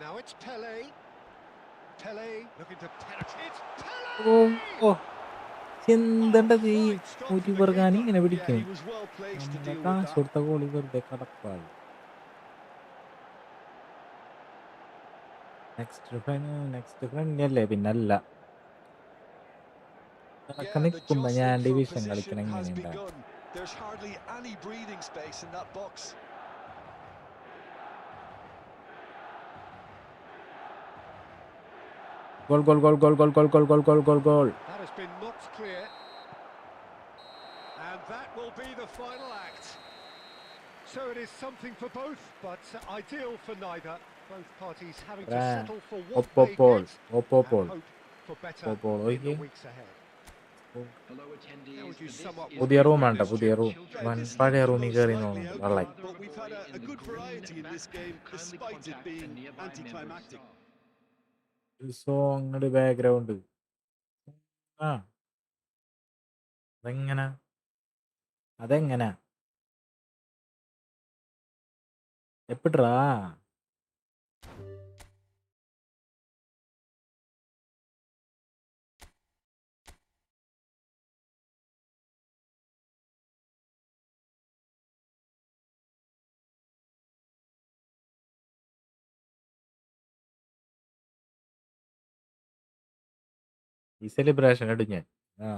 Now it's Pele. Pele looking to penetrate. Oh Pele! Oh ചിന്തണ്ടത് ഈ ഊറ്റി പെറുകാൻ ഇങ്ങനെ Yeah, പിടിക്കും. he was well placed to നമ്മുടെ deal with കാശ് that. കൊടുത്ത goalie വെറുതെ കടപ്പായി. Next front അല്ലേ? പിന്നല്ല. Yeah, ഇതൊക്കെ the നിൽക്കുമ്പോ ഞാൻ jostling for ഡിവിഷൻ position കളിക്കണം has എങ്ങനെയുണ്ടാവും? begun. There's hardly any breathing space in that box. Goal. That has been knocked clear. And that will be the final act. So it is something for both, but ideal for neither. Both parties having to settle for what they Oppopol. get and hope for better in the weeks ahead. Hello, attendees. How would you This sum up is പുതിയ what room we've വേണ്ട, witnessed പുതിയ here? Room. Yeah, വൻ this is പഴയ the റൂമിൽ most കയറി likely നോക്കണം. outcome, Vellayi. but we've had a good variety in this game, despite it being anticlimactic. സോങ്ങട് background. ആ അതെങ്ങനാ എപ്പിട്രാ? ഈ സെലിബ്രേഷൻ ഇടും ഞാൻ. ആ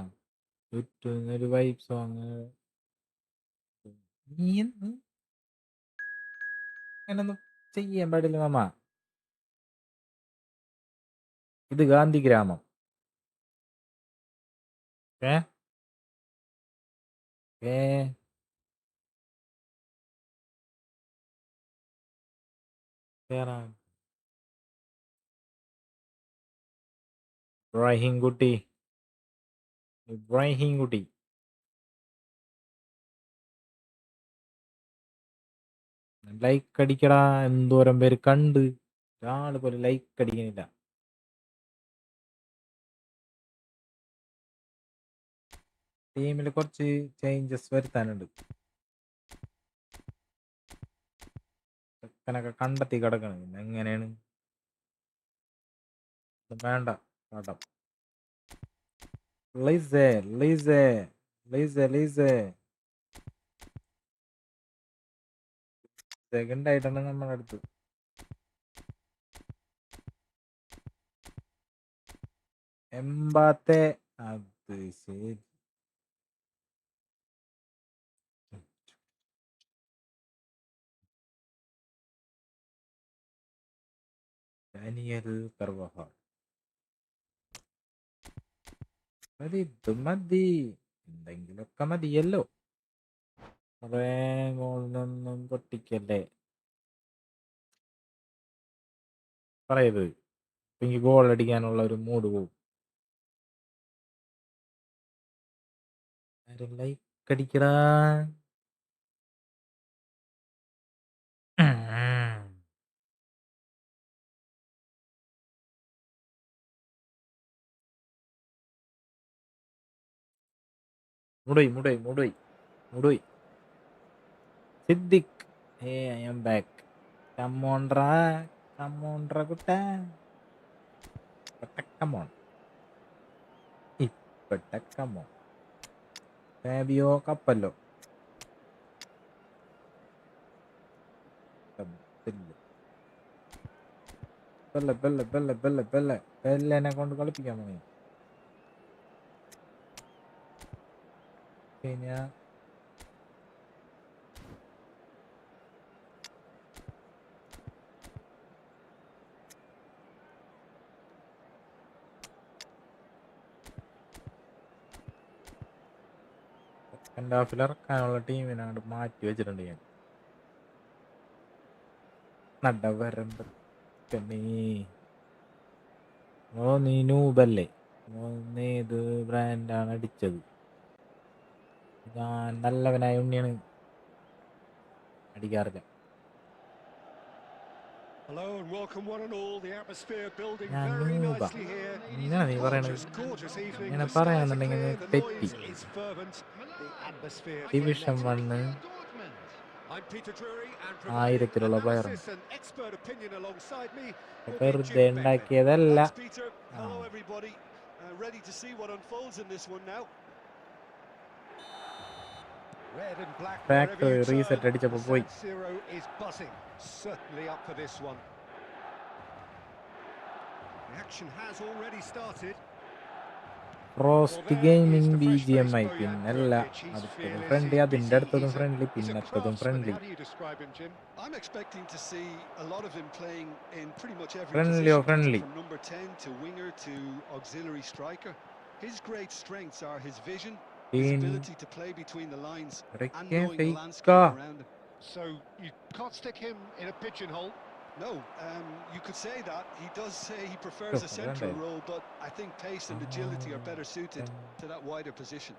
ചുറ്റുന്നൊരു വൈബ് സോങ്. നീ അങ്ങനൊന്നും ചെയ്യാൻ പാടില്ല മാമ. ഇത് ഗാന്ധി ഗ്രാമം. ഏ ഏ കേറാൻ. ഇബ്രാഹിം കുട്ടി ലൈക്ക് അടിക്കടാ. എന്തോരം പേര് കണ്ട്. ഒരാള് പോലും ലൈക്ക് അടിക്കുന്നില്ല. ടീമിൽ കുറച്ച് ചേഞ്ചസ് വരുത്താനുണ്ട്. ചെക്കനൊക്കെ കണ്ടെത്തി കിടക്കണം. പിന്നെ എങ്ങനെയാണ്? ഇത് വേണ്ട പാഠം. സെക്കൻഡ് ആയിട്ടാണ് നമ്മുടെ അടുത്ത്. എംബാത്തെ. അത് ശരി. ഡാനിയൽ കർവഹാൾ. മതി, ഇത് മതി, എന്തെങ്കിലുമൊക്കെ മതിയല്ലോ. കുറേ ഗോളിനൊന്നും പൊട്ടിക്കല്ലേ പറയത്. എനിക്ക് ഗോൾ അടിക്കാനുള്ള ഒരു മൂഡ് പോവും. ലൈക്ക് അടിക്കടാ. മുടോയ് സിദ്ദിഖ്. I am back. കമോൺട്രാ കുട്ട. Come on come on. Fabio Capello. ബെല്ലനെ കൊണ്ട് കളിപ്പിക്കാൻ തുടങ്ങി. പിന്നെ സെക്കൻഡ് ഹാഫിൽ ഇറക്കാനുള്ള ടീമിനാണ്ട് മാറ്റി വെച്ചിട്ടുണ്ട് ഞാൻ. നടവരമ്പ നീ നൂബല്ലേ? ഏത് ബ്രാൻഡാണ് അടിച്ചത്? ഞാൻ നല്ലവനായ ഉണ്ണിയാണ്, അടിക്കാറില്ല. Hello and welcome one and all. The atmosphere building ഞാൻ very നൂബ. nicely here. ഇങ്ങനെ നീ പറയണത്? Gorgeous evening. ഇങ്ങനെ The skies are പറയാന്നുണ്ടെങ്കിൽ clear, the തെറ്റി. noise is fervent. The atmosphere division frenetic. 1 I'm Peter Drury and ആയിരത്തിലുള്ള providing player analysis and expert opinion alongside me. വെറുതെ ഉണ്ടാക്കിയതല്ല. Thanks, Peter. Hello, everybody. Ready to see what unfolds in this one now. Red and black Factory wherever you reset turn. അടിച്ചപ്പോ The പോയി. San Siro is buzzing. Certainly up for this one. The action has already started. Roast gaming BGMI. പിന്നല്ല, അടുത്തതും friendly, അതിൻ്റെ അടുത്തതും friendly, പിന്നത്തതും friendly. I'm expecting to see a lot of him playing in pretty much every Friendly or position, friendly? from number 10 to winger to auxiliary striker. His great strengths are his vision, his ability to play between the lines, and knowing the landscape around him. So you can't stick him in a pigeonhole. No, you could say that. He does say he prefers a central role, but I think pace and agility are better suited to that wider position.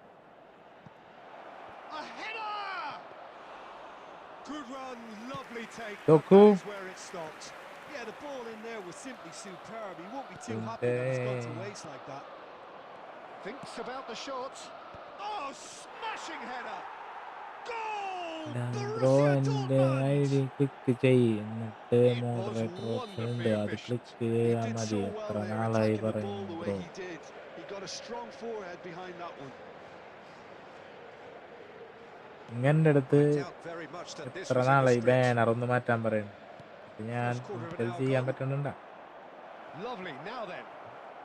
A header! Good run, lovely take. Doku. That is where it stopped. Yeah, the ball in there was simply superb. He won't be too happy that it's gone to waste like that. Thinks about the shot. Oh, smashing header! Goal! Bro എൻ്റെ ID click ചെയ്യ്, എന്നിട്ട് moderator option ഉണ്ട്, അത് click ചെയ്താൽ മതി. എത്ര നാളായി പറയുന്നു bro. He got a strong forehead behind that one. ഇങ്ങനെ അടുത്ത് എത്ര നാളായി ബാനർ ഒന്ന് മാറ്റാൻ പറയുന്നു. ഞാൻ ചെയ്യാൻ പറ്റുന്നുണ്ടാ? Lovely. Now then.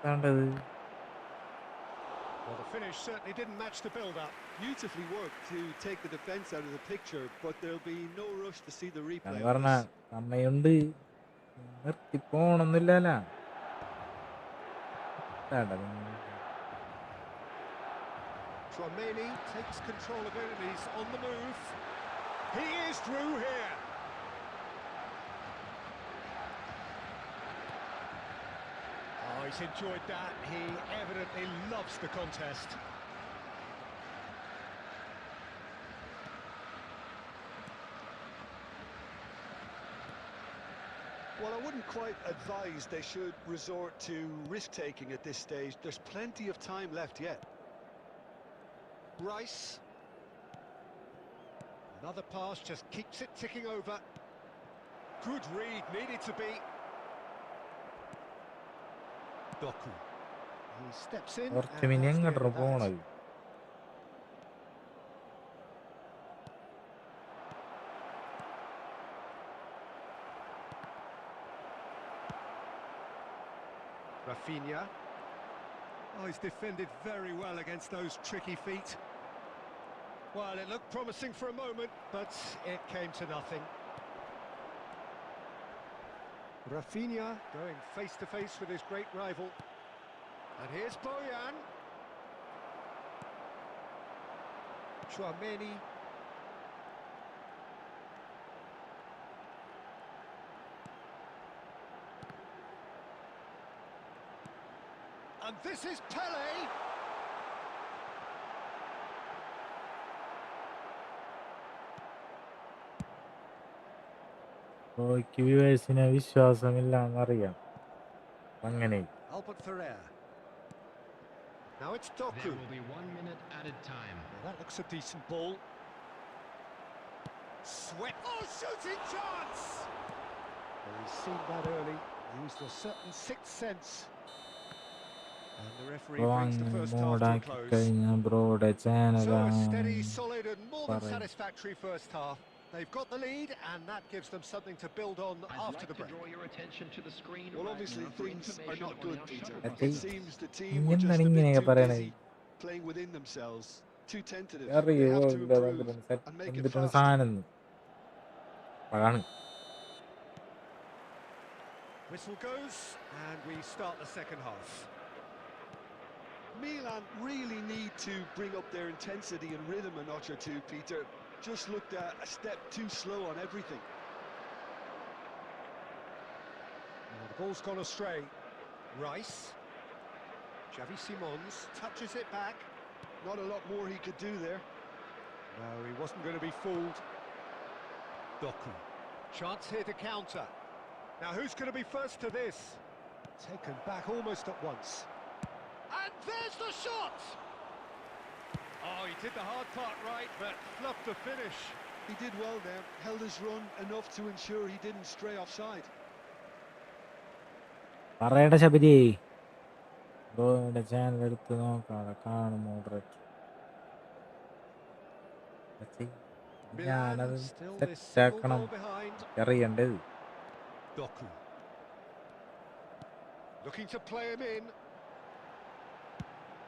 വേണ്ടത് Well, the finish certainly didn't match the build-up. Beautifully worked to take the defence out of the picture, but there'll be no rush to see the replay. ഞാൻ പറഞ്ഞ അമ്മയുണ്ട്, നിർത്തി പോണൊന്നുമില്ലല്ലോ. Tramini takes control of it and he's on the move. He is through here. Oh, he's enjoyed that. He evidently loves the contest. Well, I wouldn't quite advise they should resort to risk-taking at this stage. There's plenty of time left yet. Rice. Another pass just keeps it ticking over. Good read, needed to be. Doku. He steps in. കുറച്ച് mini എങ്ങോട്ട് പോണത്? Rafinha. Oh, he's defended very well against those tricky feet. Well, it looked promising for a moment, but it came to nothing. Rafinha going face to face with his great rival. And here's Boyan. Chouameni. And this is Pele. വ്യൂവേഴ്സിന് വിശ്വാസമില്ല എന്നറിയാം. അങ്ങനെ Albert Ferrer. Now it's There Doku. will be 1 minute added time. Well, that looks a decent ball. Sweat. Oh, shooting chance! Well, he's seen that early. Used a certain sixth sense. And the referee brings the first half to a മോഡാക്കി close. കഴിഞ്ഞ ബ്രോയുടെ So a ചാനലാണ് steady, solid and more than Parade. satisfactory first half. They've got the lead and that gives them something to build on I'd after like the to break. draw your attention to the screen Well, right obviously now for things are information not on good, our Peter. shuttle It bus. seems the team were just a എന്താണ് bit ഇങ്ങനെയൊക്കെ too പറയണേ? busy playing within themselves, too tentative. അറിയോ They have to improve and make it എന്തിട്ടാണ് faster. സാധനം അതാണ്. Whistle goes and we start the second half. Milan really need to bring up their intensity and rhythm a notch or two, Peter. Just looked a step too slow on everything. Well, the ball's gone astray. Rice. Xavi Simons touches it back. Not a lot more he could do there. No, he wasn't going to be fooled. Doku. Chance here to counter. Now who's going to be first to this? Taken back almost at once. And there's the shot! Oh, he did the hard part right, but fluffed the finish. He did well there, held his run enough to ensure he didn't stray offside. പറയട്ടെ ശബരി, ബ്രോയുടെ channel എടുത്ത് നോക്കാതെ കാണും moderator. Milan ഞാനത് still this single സെറ്റാക്കണം, goal behind. അറിയണ്ടത്. Doku. Looking to play him in.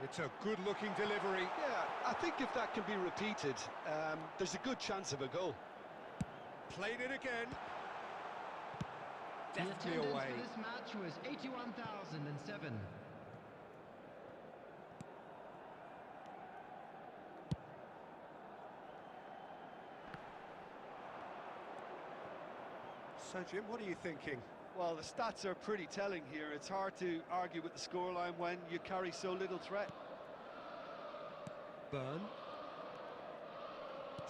It's a good-looking delivery. Yeah, I think if that can be repeated, there's a good chance of a goal. Played it again. The Deftly attendance away. for this match was 81,007. So, Jim, what are you thinking? Well, the stats are pretty telling here. It's hard to argue with the scoreline when you carry so little threat. Burn.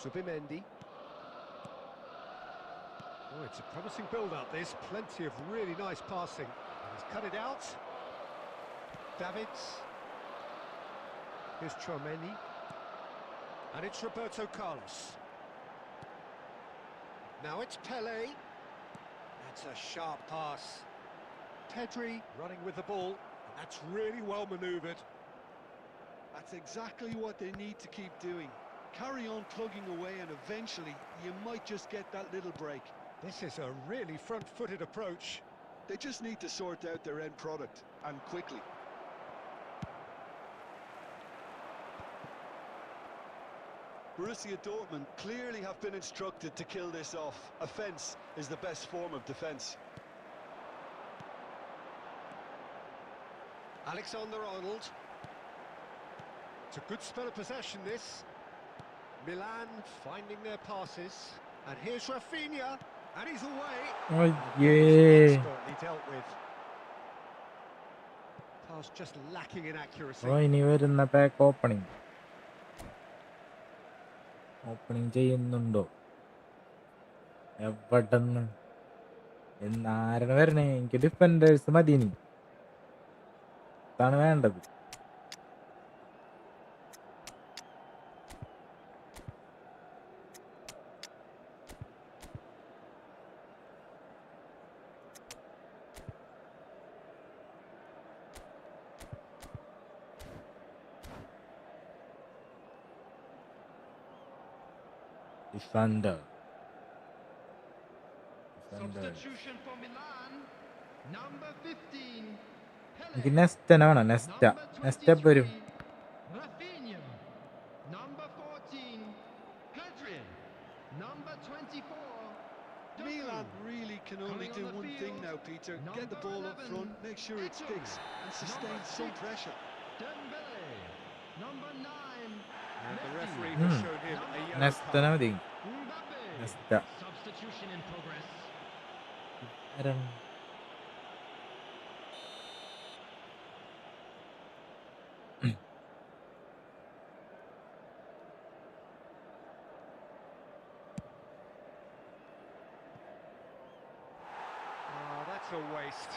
Subimendi. Oh, it's a promising build-up, this. Plenty of really nice passing. He's cut it out. Davids. Here's Chouameni. And it's Roberto Carlos. Now it's Pele. That's a sharp pass. Pedri running with the ball. And that's really well manoeuvred. That's exactly what they need to keep doing. Carry on plugging away and eventually you might just get that little break. This is a really front-footed approach. They just need to sort out their end product, and quickly. Borussia Dortmund clearly have been instructed to kill this off. Offence is the best form of defence. Alexander-Arnold. It's a good spell of possession, this. Milan finding their passes. And here's Rafinha. And he's away. Yeah. Expertly dealt with. Pass just lacking in accuracy. ഓ, ഇനി വരുന്ന pack opening ചെയ്യുന്നുണ്ടോ? എവിടെന്ന് ആരാണ് വരണേ? എനിക്ക് defenders മതി, ഇനി അതാണ് വേണ്ടത്. Defender. Substitution for Milan. Number 15. എനിക്ക് നെസ്റ്റ് തന്നെ വേണം. നെസ്റ്റ് വരും. Rafinha. Number 14. Pedri. Number 24. Milan really can only do one thing now, now, Peter. Get the ball up front, make sure it sticks, and sustain some pressure. Dembele. Number 9. And the Messi. referee has shown him a yellow നെസ്റ്റന card. മതി. Mbappe. നെസ്റ്റ. Substitution in progress. Oh, that's a waste.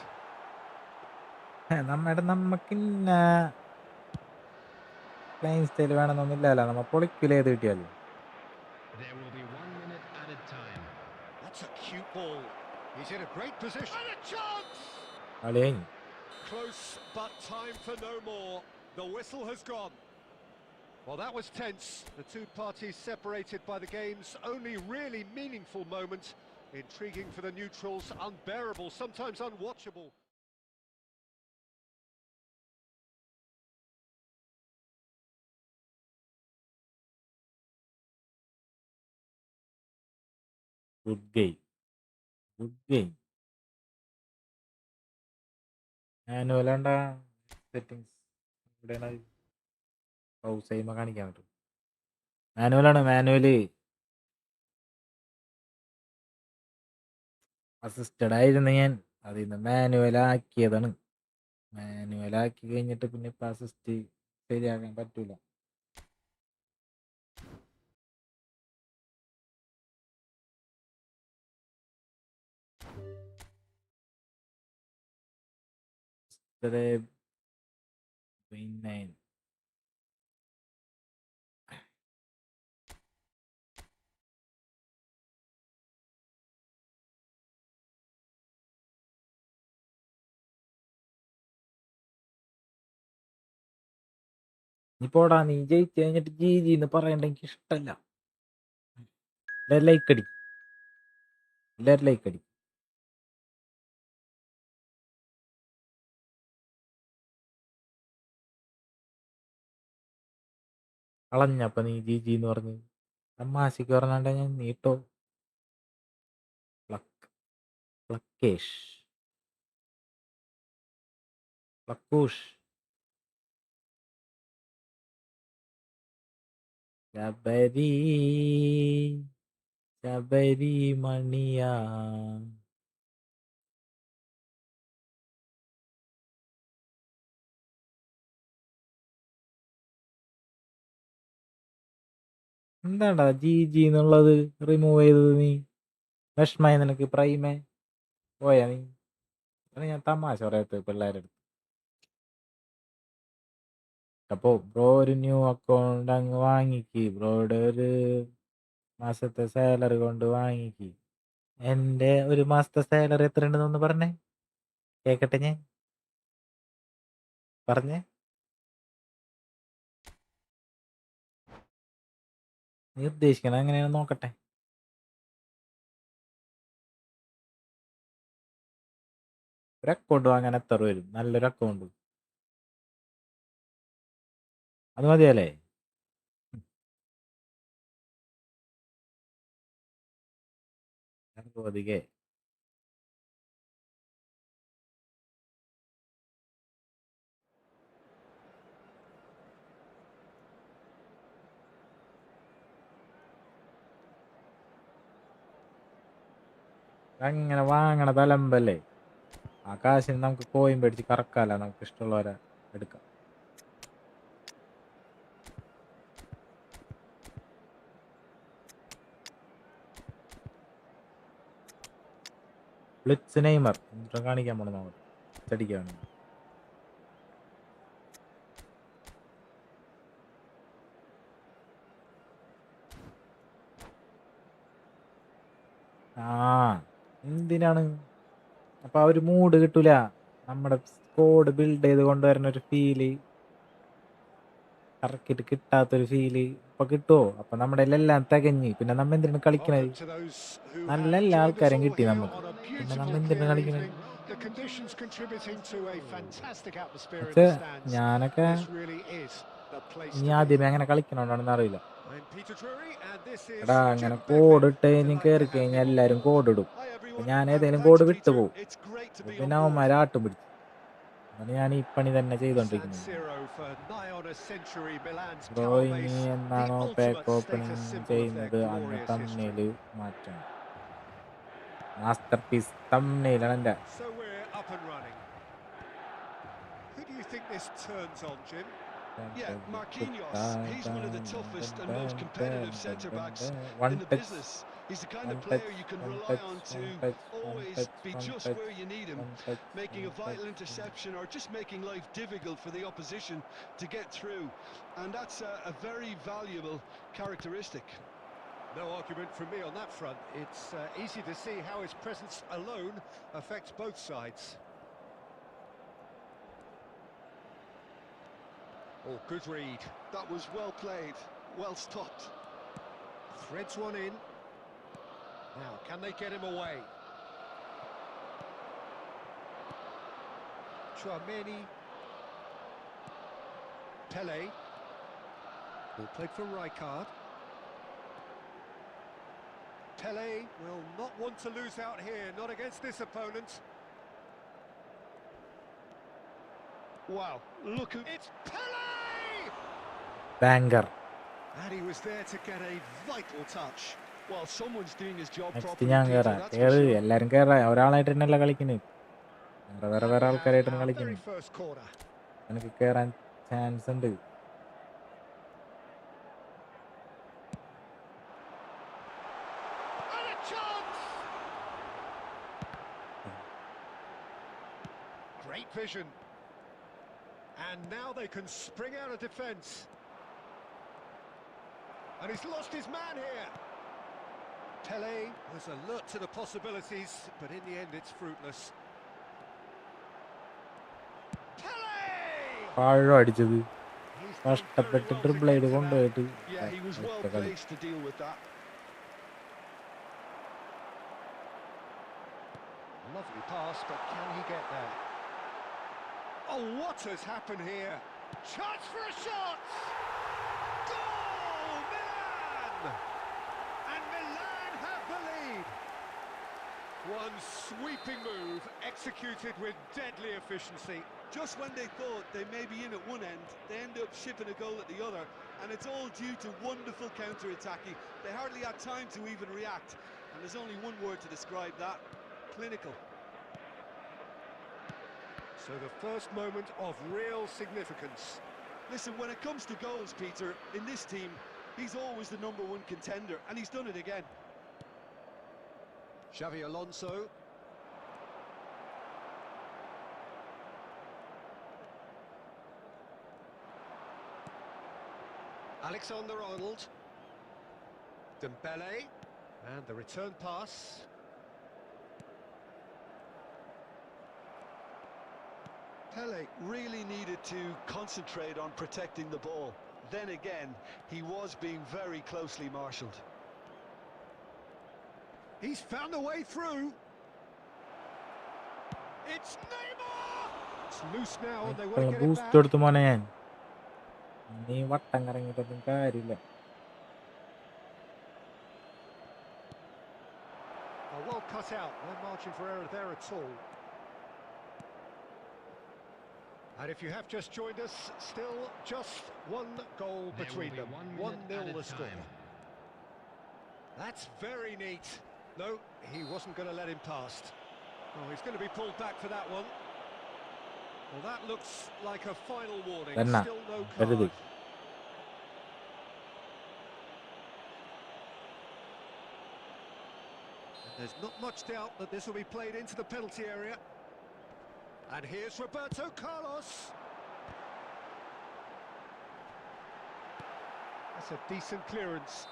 നമുക്കിന്ന playing style വേണമെന്നൊന്നുമില്ലല്ലോ. നമ്മ പൊളിക്കൂല ഏത് കിട്ടിയാലും. There will be 1 minute added time. That's a cute ball. He's in a great position. And a chance! കളി കഴിഞ്ഞു. Close, but time for no more. The whistle has gone. Well, that was tense. The two parties separated by the game's only really meaningful moment. Intriguing for the neutrals, unbearable, sometimes unwatchable. Good game. Good game. മാനുവലാണ്ട settings ഇവിടെയാണ് pause ചെയ്യുമ്പോൾ കാണിക്കാൻ പറ്റും. മാനുവലാണ്. Manual assisted ആയിരുന്നു ഞാൻ. അതിൽ നിന്ന് മാനുവലാക്കിയതാണ്. മാനുവലാക്കി കഴിഞ്ഞിട്ട് പിന്നെ ഇപ്പം അസിസ്റ്റ് ശരിയാക്കാൻ പറ്റൂല. പിന്നെ നീ പോടാ, നീ ജയിച്ച് കഴിഞ്ഞിട്ട് ജി ജി എന്ന് പറയണ്ട, എനിക്ക് ഇഷ്ടമല്ല. എല്ലാവരും ലൈക്ക് അടി, എല്ലാവരും ലൈക്ക് അടി. കളഞ്ഞപ്പ നീ ജി ജി എന്ന് പറഞ്ഞ് തമാശക്ക് പറഞ്ഞാണ്ട ഞാൻ നീട്ടോ. പ്ലക്കേഷ് പ്ലക്കൂഷ് ശബരി ശബരി മണിയാ. എന്താണ്ടാ ജി ജി എന്നുള്ളത് റിമൂവ് ചെയ്തത് നീ? വിഷമായി നിനക്ക്? പ്രൈമേ പോയാ നീ? ഞാൻ തമാശ പറയട്ടെ പിള്ളേരുടെ അടുത്ത്. അപ്പോൾ ബ്രോ ഒരു ന്യൂ അക്കൗണ്ട് അങ്ങ് വാങ്ങിക്ക്. ബ്രോയുടെ ഒരു മാസത്തെ സാലറി കൊണ്ട് വാങ്ങിക്ക്. എൻ്റെ ഒരു മാസത്തെ സാലറി എത്ര ഉണ്ടെന്നൊന്ന് പറഞ്ഞേ, കേക്കട്ടെ. ഞാൻ പറഞ്ഞേ, നീ ഉദ്ദേശിക്കണം എങ്ങനെയാണ് നോക്കട്ടെ. ഒരു അക്കൗണ്ട് വാങ്ങാൻ എത്ര വരും? നല്ലൊരു അക്കൗണ്ട് അത് മതിയല്ലേ? അധികേ അങ്ങനെ വാങ്ങണ തലമ്പല്ലേ. ആ കാശിന് നമുക്ക് കോയിൻ പേടിച്ച് കറക്കാല്ല, നമുക്ക് ഇഷ്ടമുള്ളവരെ എടുക്കാം. ബ്ലിറ്റ്സ് നെയ്മർ എന്നിട്ട് കാണിക്കാൻ പോണം നമുക്ക് ചടിക്കാണ്. ആ എന്തിനാണ് അപ്പൊ ആ ഒരു മൂഡ് കിട്ടൂല. നമ്മുടെ സ്കോഡ് ബിൽഡ് ചെയ്ത് കൊണ്ടുവരുന്ന ഒരു ഫീല് കറക്കിട്ട് കിട്ടാത്തൊരു ഫീല് ഇപ്പൊ കിട്ടുമോ? അപ്പൊ നമ്മുടെ എല്ലാം തികഞ്ഞ് പിന്നെ നമ്മ എന്തിനാണ് കളിക്കണത്? നല്ല എല്ലാ ആൾക്കാരെയും കിട്ടി നമുക്ക്, പിന്നെ നമ്മ എന്തിനാണ് കളിക്കണത്? പക്ഷേ ഞാനൊക്കെ ഇനി ആദ്യമേ അങ്ങനെ കളിക്കണോണ്ടാണെന്ന് അറിയില്ല. I'm Peter Drury, and this is എടാ അങ്ങനെ Jim കോഡ് Beglin. ഇട്ട് കഴിഞ്ഞ് Delight കയറി to have കഴിഞ്ഞാൽ you on എല്ലാവരും board. കോഡ് ഇടും. Hi അപ്പം everyone, ഞാൻ and ഏതെങ്കിലും thanks കോഡ് വിട്ടു Peter. പോകും. It's great to അപ്പം be on പിന്നെ board. അവന്മാരാട്ടും പിടിച്ചു. അങ്ങനെ ഞാൻ ഈ പണി തന്നെ San ചെയ്തോണ്ടിരിക്കുന്നത്. Siro for nigh on a century, Milan's bro power ഇനി base, the എന്നാണോ ultimate പാക്ക് status opening symbol of their ചെയ്യുന്നത് അന്ന് glorious തമ്മിൽ history. മാറ്റണം. മാസ്റ്റർ പീസ് തമ്മിലാണ് എൻ്റെ. So we're up and running. Who do you think this turns on, Jim? Yeah, Marquinhos, he's one of the toughest and most competitive centre-backs One in the touch, business. He's the kind one of player touch, you can one rely touch, on to one touch, one always touch, be one just touch, where you need him, one touch, making a one vital touch. interception or just making life difficult for the opposition to get through. And that's a very valuable characteristic. No argument from me on that front. It's easy to see how his presence alone affects both sides. Oh, good read. That was well played, well stopped. Threads one in. Now, can they get him away? Chouameni. Pele. Ball played for Rijkaard. Pele will not want to lose out here, not against this opponent. Wow, look at It's Pele! Banker. And he was there to get a vital touch. well, someone's doing his job next properly, ഞാൻ Peter, കയറാം. that's for കയറ്, sure. എല്ലാവരും കയറാം. ഒരാളായിട്ട് തന്നെയല്ല കളിക്കുന്നത്. വേറെ And വേറെ we have ആൾക്കാരായിട്ടാണ് our very കളിക്കുന്നത്. first corner. എനിക്ക് കയറാൻ ചാൻസ് ഉണ്ട്. And a chance! Great vision. And now they can spring out of defence. And he's lost his man here. Pele was alert to the possibilities, but in the end it's fruitless. Pele! പാഴം അടിച്ചത്. He's done very കഷ്ടപ്പെട്ട് well to dribble get ചെയ്ത് to that. കൊണ്ടുപോയിട്ട് Yeah, he was well അടുത്ത കളി. placed to deal with that. Lovely pass, but can he get there? Oh, what has happened here? Chance for a shot! Goal! Milan! And Milan have the lead. One sweeping move, executed with deadly efficiency. Just when they thought they may be in at one end, they end up shipping a goal at the other, and it's all due to wonderful counter-attacking. They hardly had time to even react, and there's only one word to describe that: clinical. So the first moment of real significance. Listen, when it comes to goals, Peter, in this team, he's always the number one contender, and he's done it again. Xavi Alonso. Alexander-Arnold. Dembele. And the return pass. Pele really needed to concentrate on protecting the ball. Then again, he was being very closely marshalled. He's found a way through. It's Neymar! It's loose now and they want to get it boost back. കൊടുത്തു മോനെ ഞാൻ. നീ വട്ടം കറങ്ങിയിട്ടൊന്നും കാര്യമില്ല. Well cut out, no margin for error there at all. And if you have just joined us, still just one goal There between will them. be 1 minute 1-0 at the a score. time. That's very neat. No, he wasn't going to let him past. Oh, he's going to be pulled back for that one. Well, that looks like a final warning. Then Still no very card. good. There's not much doubt that this will be played into the penalty area. And here's Roberto Carlos. That's a decent clearance.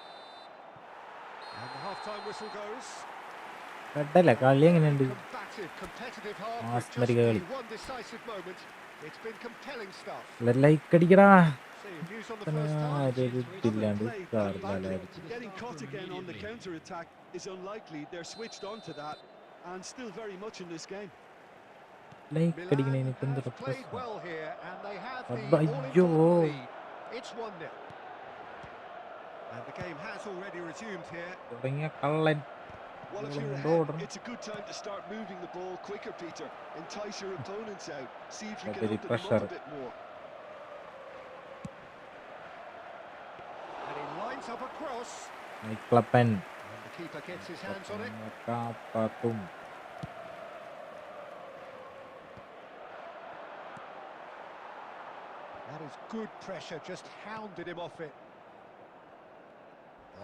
And the half-time whistle goes. കണ്ടല്ലേ കളി എങ്ങനെയുണ്ട്? Combative, competitive half with മാസ്മരിക just കളി. the one decisive moment. It's been compelling stuff. Like അടിക്കടാ. See, views on the first half. ഇല്ലാണ്ട് Played that badly. Getting caught again on the counter-attack is unlikely. They're switched on to that and still very much in this game. Like അടിക്കണേന് Milan ഇപ്പം എന്താ have played പ്രശ്നം? well here and they have the Abba, all-important yo. lead. It's 1-0. And the game has already resumed here. തുടങ്ങിയ കള്ളൻ. Well, if you're ahead, it's a good time to start moving the ball quicker, Peter. Entice your opponents out. See if you can Very open them up pressure. a bit more. And he lines up a cross. മൈക്ലപ്പൻ. And the keeper gets his hands on it. കാപ്പാത്തും. That is good pressure, just hounded him off it.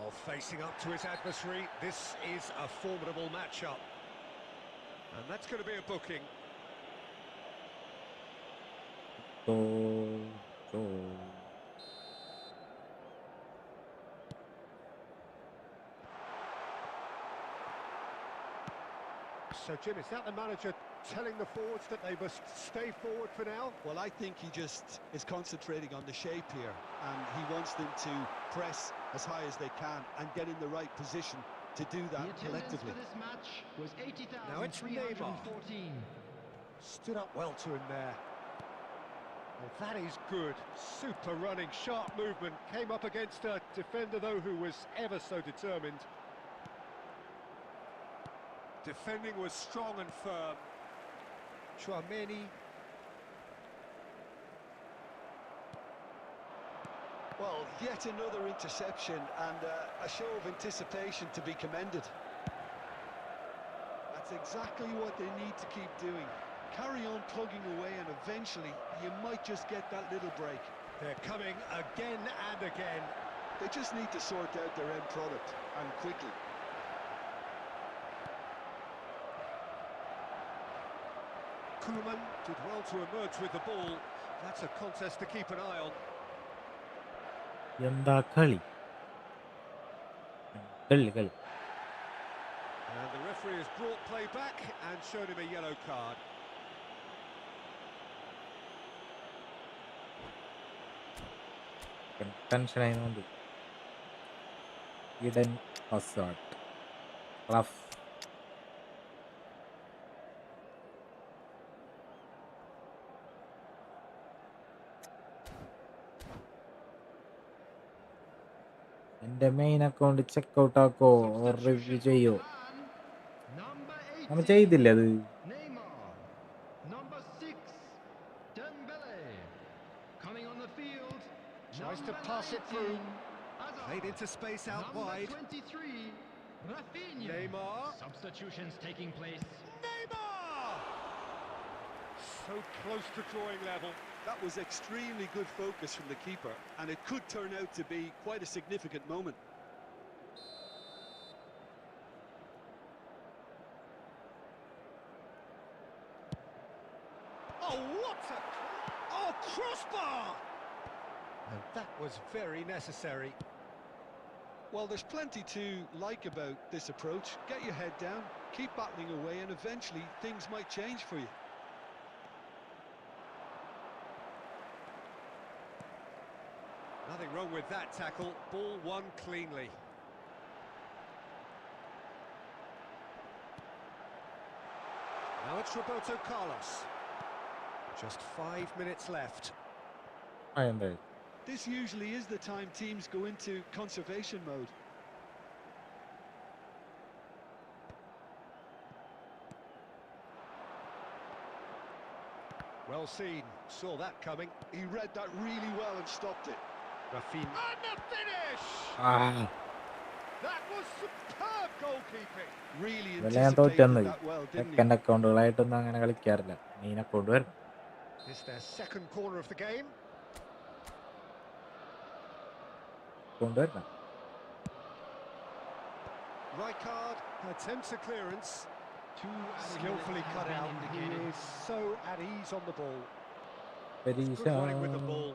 Oh, facing up to his adversary, this is a formidable matchup. And that's going to be a booking. Goal. So, Jim, is that the manager telling the forwards that they must stay forward for now? Well, I think he just is concentrating on the shape here, and he wants them to press as high as they can and get in the right position to do that The attendance collectively. for this match was Now it's 80,314. Stood up well to him there. Well, that is good. Super running, sharp movement. Came up against a defender, though, who was ever so determined. Defending was strong and firm. Chouameni. Well, yet another interception and a show of anticipation to be commended. That's exactly what they need to keep doing. Carry on plugging away and eventually you might just get that little break. They're coming again and again. They just need to sort out their end product, and quickly. Koeman did well to emerge with the ball. That's a contest to keep an eye on. എന്താ കളി. And the referee has brought play back and shown him a yellow card. ടെൻഷനായതുകൊണ്ട് Eden Hazard. Rough. എൻ്റെ main account check out ആക്കോ review ചെയ്യോ? Number 80, നമ്മൾ ചെയ്തില്ല അത്. Neymar. Number 6, Dembele. Coming on the field, Tries to number pass it 19, through. Hazard. Played into space out Number wide. 23, Rafinha. Neymar. Substitutions taking place. Neymar! So close to drawing level. That was extremely good focus from the keeper, and it could turn out to be quite a significant moment. Oh, what a... Oh, crossbar! And that was very necessary. Well, there's plenty to like about this approach. Get your head down, keep battling away, and eventually things might change for you. Nothing wrong with that tackle. Ball won cleanly. Now it's Roberto Carlos. Just 5 minutes left. എന്തായി? This usually is the time teams go into conservation mode. Well seen. Saw that coming. He read that really well and stopped it. Rafinha. And the finish! ആ That was superb goalkeeping. Really ഇതെല്ലാം ഞാൻ anticipated തോറ്റെന്ന്. that well, didn't he? Second അക്കൗണ്ടുകളായിട്ടൊന്നും അങ്ങനെ കളിക്കാറില്ല. Main account വരണം. It's their second corner of the game. Account വരണം. Rijkaard attempts a clearance. Two added Skillfully minutes cut have out. been He indicated. is so at ease on the ball. പരീക്ഷ. Good running with the ball.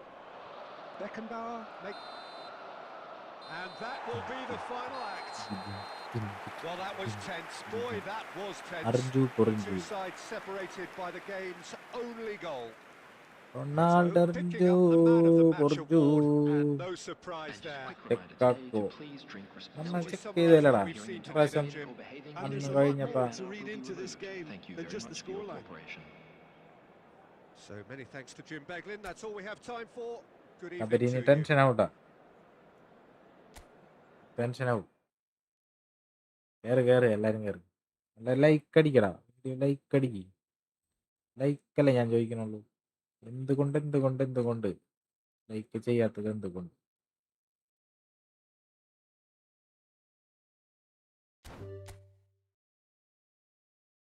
Beckenbauer make... And that will be the final act. Well, that was tense. Boy, that was tense. Arju Kurinju. Two sides separated by the game's only goal. Ronaldo So, picking up the man of the match Kurinju. award, and no surprise there. Tekako. Please drink നമ്മൾ responsibly. Check ചെയ്തല്ലടാ. We've seen today, പ്രാവശ്യം Jim. And അന്ന് there's a lot കഴിഞ്ഞപ്പോ more to read into this game Thank you than very just the much for your scoreline. cooperation. So many thanks to Jim Beglin. That's all we have time for. Good evening അപ്പരിന് to you. Tension ആവട്ടാ. ടെൻഷനാവും. കേറ് എല്ലാരും കേറ്. Like അടിക്കടാ, like അടിക്ക്. ലൈക്കല്ലേ ഞാൻ ചോദിക്കണുള്ളൂ. എന്തുകൊണ്ട് ലൈക്ക് ചെയ്യാത്തത് എന്തുകൊണ്ട്?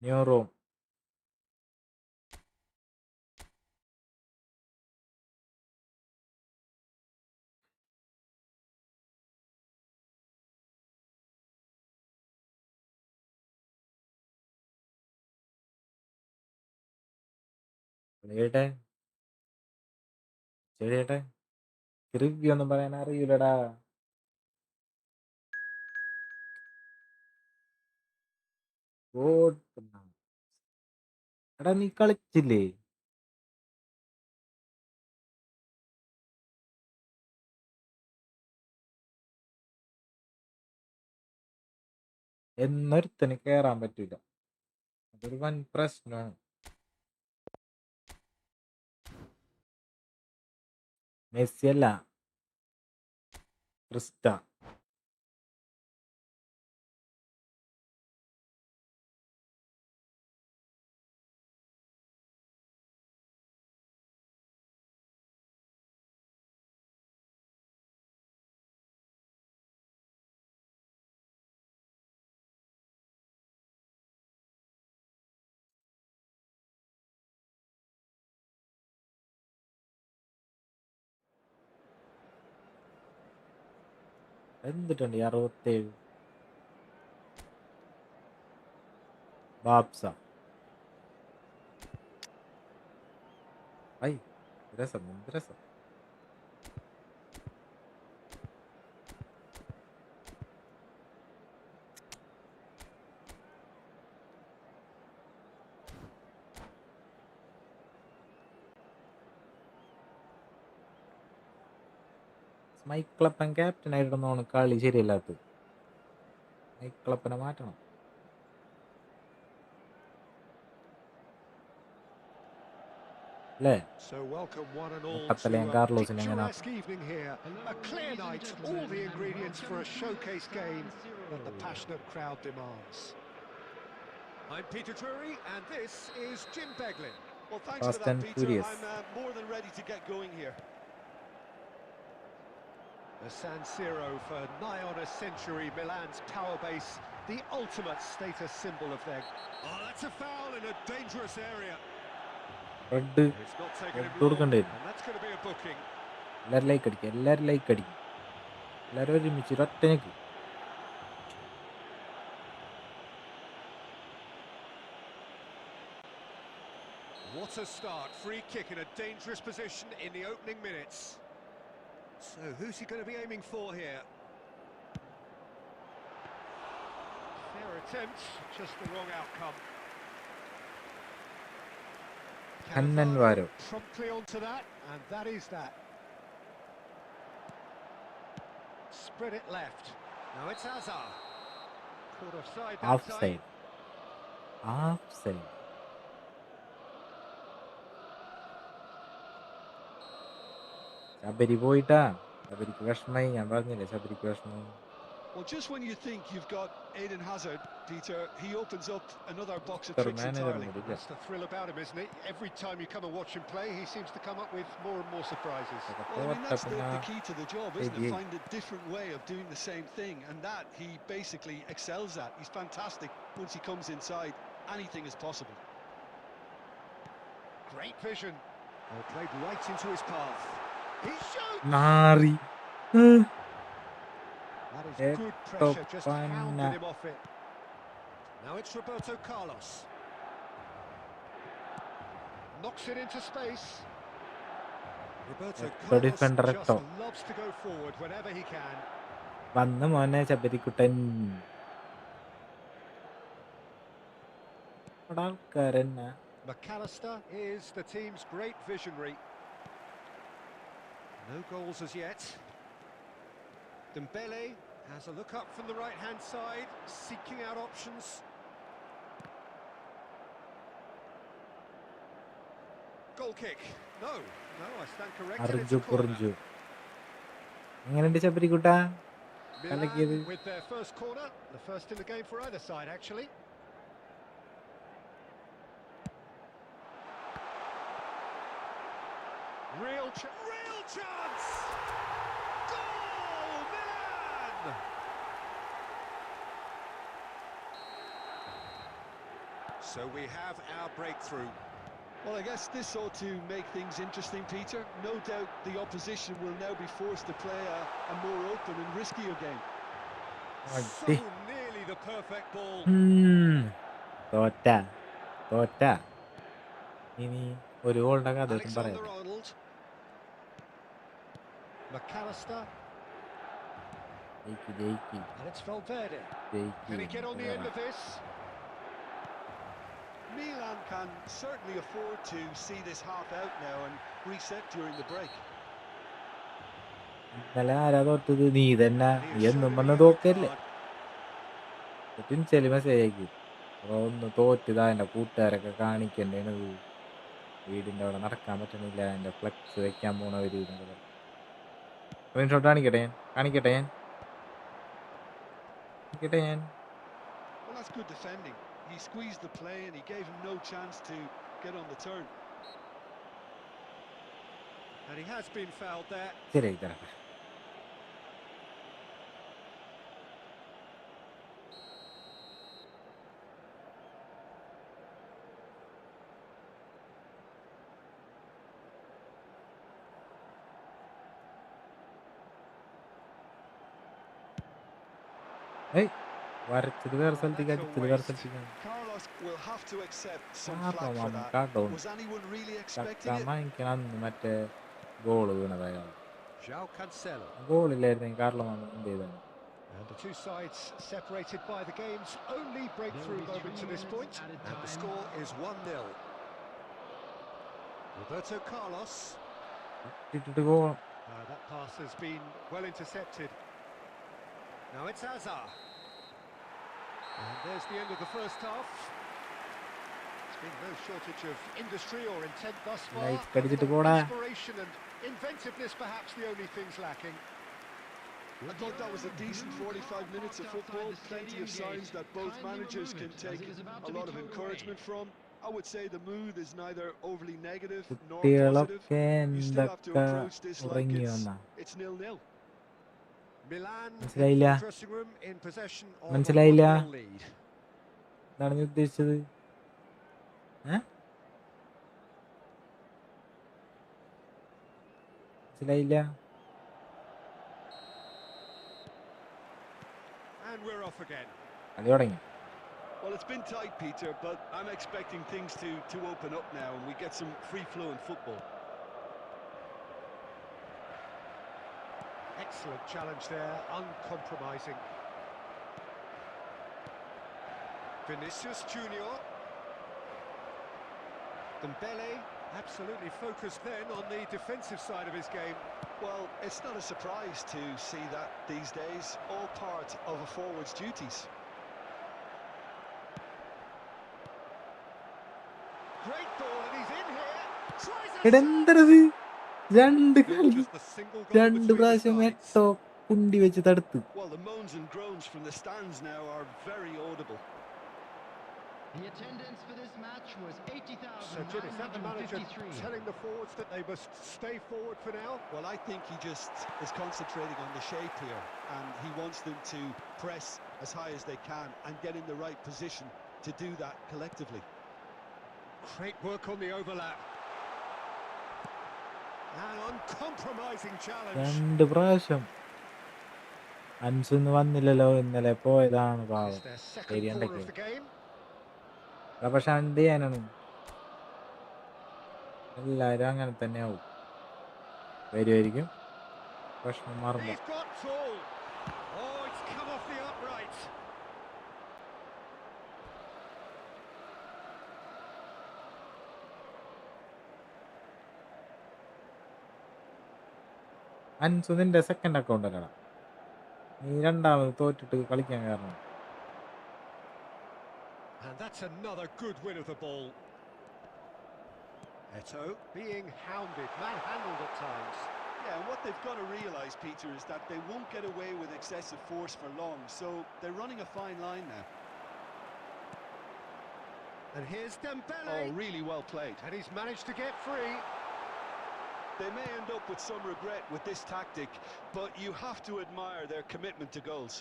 New room. ചെറിയേട്ടെ റിവ്യൂ ഒന്നും പറയാൻ അറിയില്ലടാ. എടാ നീ കളിച്ചില്ലേ? എന്നൊരുത്തന് കേറാൻ പറ്റൂല, അതൊരു വൻ പ്രശ്നമാണ്. മെസ്സി അല്ല, ക്രിസ്റ്റ. എന്തിട്ടുണ്ട് 67 ബാപ്സ. ഐ രസം, എന്ത് രസം. മൈക്കിളപ്പൻ ക്യാപ്റ്റൻ ആയിട്ടൊന്നാണ് കളി ശരിയല്ലാത്തത്. മൈക്കിളപ്പനെ മാറ്റണം. അല്ലേ? So welcome one and all to മുട്ടത്തലയും a കാർലോസിനെ എങ്ങനെ picturesque evening here. A clear night, all the ingredients for a showcase game that the passionate crowd demands. I'm Peter Drury and this is Jim Beglin. Well, thanks Fast for that, and Peter. furious. I'm more than ready to get going here. The San Siro for nigh on a century, Milan's power base, the ultimate status symbol of their... Oh, that's a foul in a dangerous area. Red It's not taken him long, കൊടുക്കണ്ടേ? and that's going to be a booking. എല്ലാരും like അടിക്കുക, എല്ലാരും ഒരുമിച്ച് ഒറ്റയ്ക്ക്. What a start, free kick in a dangerous position in the opening minutes. So who's he going to be aiming for here? Fair attempt, just the wrong outcome. Cannavaro promptly onto that, and that is that. Spread it left. Now it's Hazard. Caught offside that of time. Side. Sabari പോയിട്ടാ. ശബരിക്ക് വിഷമായി, ഞാൻ പറഞ്ഞില്ലേ ശബരിക്ക് വിഷമം. Well, just when you think you've got Eden Hazard, Peter, he opens up another box of Manager tricks entirely. കൂടി ഇല്ല. That's the thrill about him, isn't it? Every time you come and watch him play, he seems to come up with more and more surprises. Well, I mean, that's the key to the job, isn't it? Maybe. Find a different way of doing the same thing, and that he basically excels at. He's fantastic. Once he comes inside, anything is possible. Great vision. Oh, played right into his path. He shoots! നാറി. That is good pressure, just hounded him off it. Now it's Roberto Carlos. Knocks it into space. Roberto Carlos defender just ട്ടോ. loves to go forward whenever he can. വന്ന് മോനെ ശബരിക്കുട്ടൻ. ആൾക്കാരെന്നാ McAllister is the team's great visionary. No goals as yet. Dembele has a look up from the right-hand side, seeking out options. Goal kick. No, I stand corrected. It's Arju a corner. കുറിഞ്ചു. എങ്ങനെയുണ്ട് ശബരിക്കുട്ട? Milan with their first corner, the first in the game for either side, actually. Real chance! Goal, Milan! So we have our breakthrough. Well, I guess this ought to make things interesting, Peter. No doubt the opposition will now be forced to play a more open and riskier game. So nearly the perfect ball. തോറ്റ ഇനി ഒരു ഗോളിന്റെ കഥ പറയാം. Alexander-Arnold. McAllister. ജയിക്ക് And it's Valverde. Can he get on the end of this? Milan can certainly afford to see this half out now and reset during the break. ഇന്നലെ ആരാ തോറ്റത്? നീ തന്നെ. നീ എന്നും വന്ന് തോക്കല്ലേ? ചെലി മെസ്സേജ് അയക്കും. ഒന്ന് തോറ്റതാ, എൻ്റെ കൂട്ടുകാരൊക്കെ കാണിക്കണ്ടേണത്. വീടിൻ്റെ അവിടെ നടക്കാൻ പറ്റണില്ല, എൻ്റെ ഫ്ലെക്സ് വെക്കാൻ പോണവര്. സ്ക്രീൻഷോട്ട് കാണിക്കട്ടെ ഞാൻ. Well, that's good defending. He squeezed the play and he gave him no chance to get on the turn. And he has been fouled there. ശരിയായി തരാം. വരച്ചത് വേറെ സ്ഥലത്തേക്ക്, അടിച്ചത് വേറെ സ്ഥലത്തേക്ക്. Carlos will have to accept some flack for that. Was anyone really expecting it? അന്ന് മറ്റേ ഗോള് വീണതായ João Cancelo. ഗോളില്ലായിരുന്നെങ്കിൽ കാർലോ എന്ത് ചെയ്താണ്? And the two sides separated by the game's only breakthrough moment to this point. And the score is 1-0. Roberto Carlos. That pass has been well intercepted. Now it's Hazard. And there's the end of the first half. There's been no shortage of industry or intent thus far. Inspiration and inventiveness perhaps the only things lacking. I thought that was a decent 45 minutes of football. Plenty of signs that both managers can take a lot of encouragement from. I would say the mood is neither overly negative nor positive. You still have to approach this like it's 0-0. Milan dressing room in possession of a lead. എന്താണ് നീ ഉദ്ദേശിച്ചത്? മനസ്സിലായില്ല. And we're off again. കളി തുടങ്ങി. Well, it's been tight, Peter, but I'm expecting things to open up now and we get some free-flowing football. Excellent challenge there, uncompromising. Vinicius Junior. Dembele, absolutely focused then on the defensive side of his game. Well, it's not a surprise to see that these days, all part of a forward's duties. Great ball and he's in here. എന്തരത്? രണ്ട് പ്രാവശ്യം എട്ടോ കുണ്ടി വെച്ച് തടുത്തു. Well, the moans and groans from the stands now are very audible. The attendance for this match was 80,953. So, Jim, is that the manager telling the forwards that they must stay forward for now? Well, I think he just is concentrating on the shape here, and he wants them to press as high as they can and get in the right position to do that collectively. Great work on the overlap. An uncompromising challenge. രണ്ട് പ്രാവശ്യം അൻസൊന്നും വന്നില്ലല്ലോ, ഇന്നലെ പോയതാണ് പാവം. ശരിയുണ്ടെങ്കിൽ പക്ഷെ എന്ത് ചെയ്യാനാണ്, എല്ലാരും അങ്ങനെ തന്നെ ആവും. വരുമായിരിക്കും പ്രശ്നം മാറുമ്പോ. അൻസു നിന്റെ സെക്കൻഡ് അക്കൗണ്ട് അല്ലടാ, നീ രണ്ടാമത് തോറ്റിട്ട് കളിക്കാൻ കാരണം. And that's another good win of the ball. Eto being hounded, manhandled at times. Yeah, and what they've got to realise, Peter, is that they won't get away with excessive force for long, so they're running a fine line now. And here's Dembele. Oh, really well played. And he's managed to get free. They may end up with some regret with this tactic, but you have to admire their commitment to goals.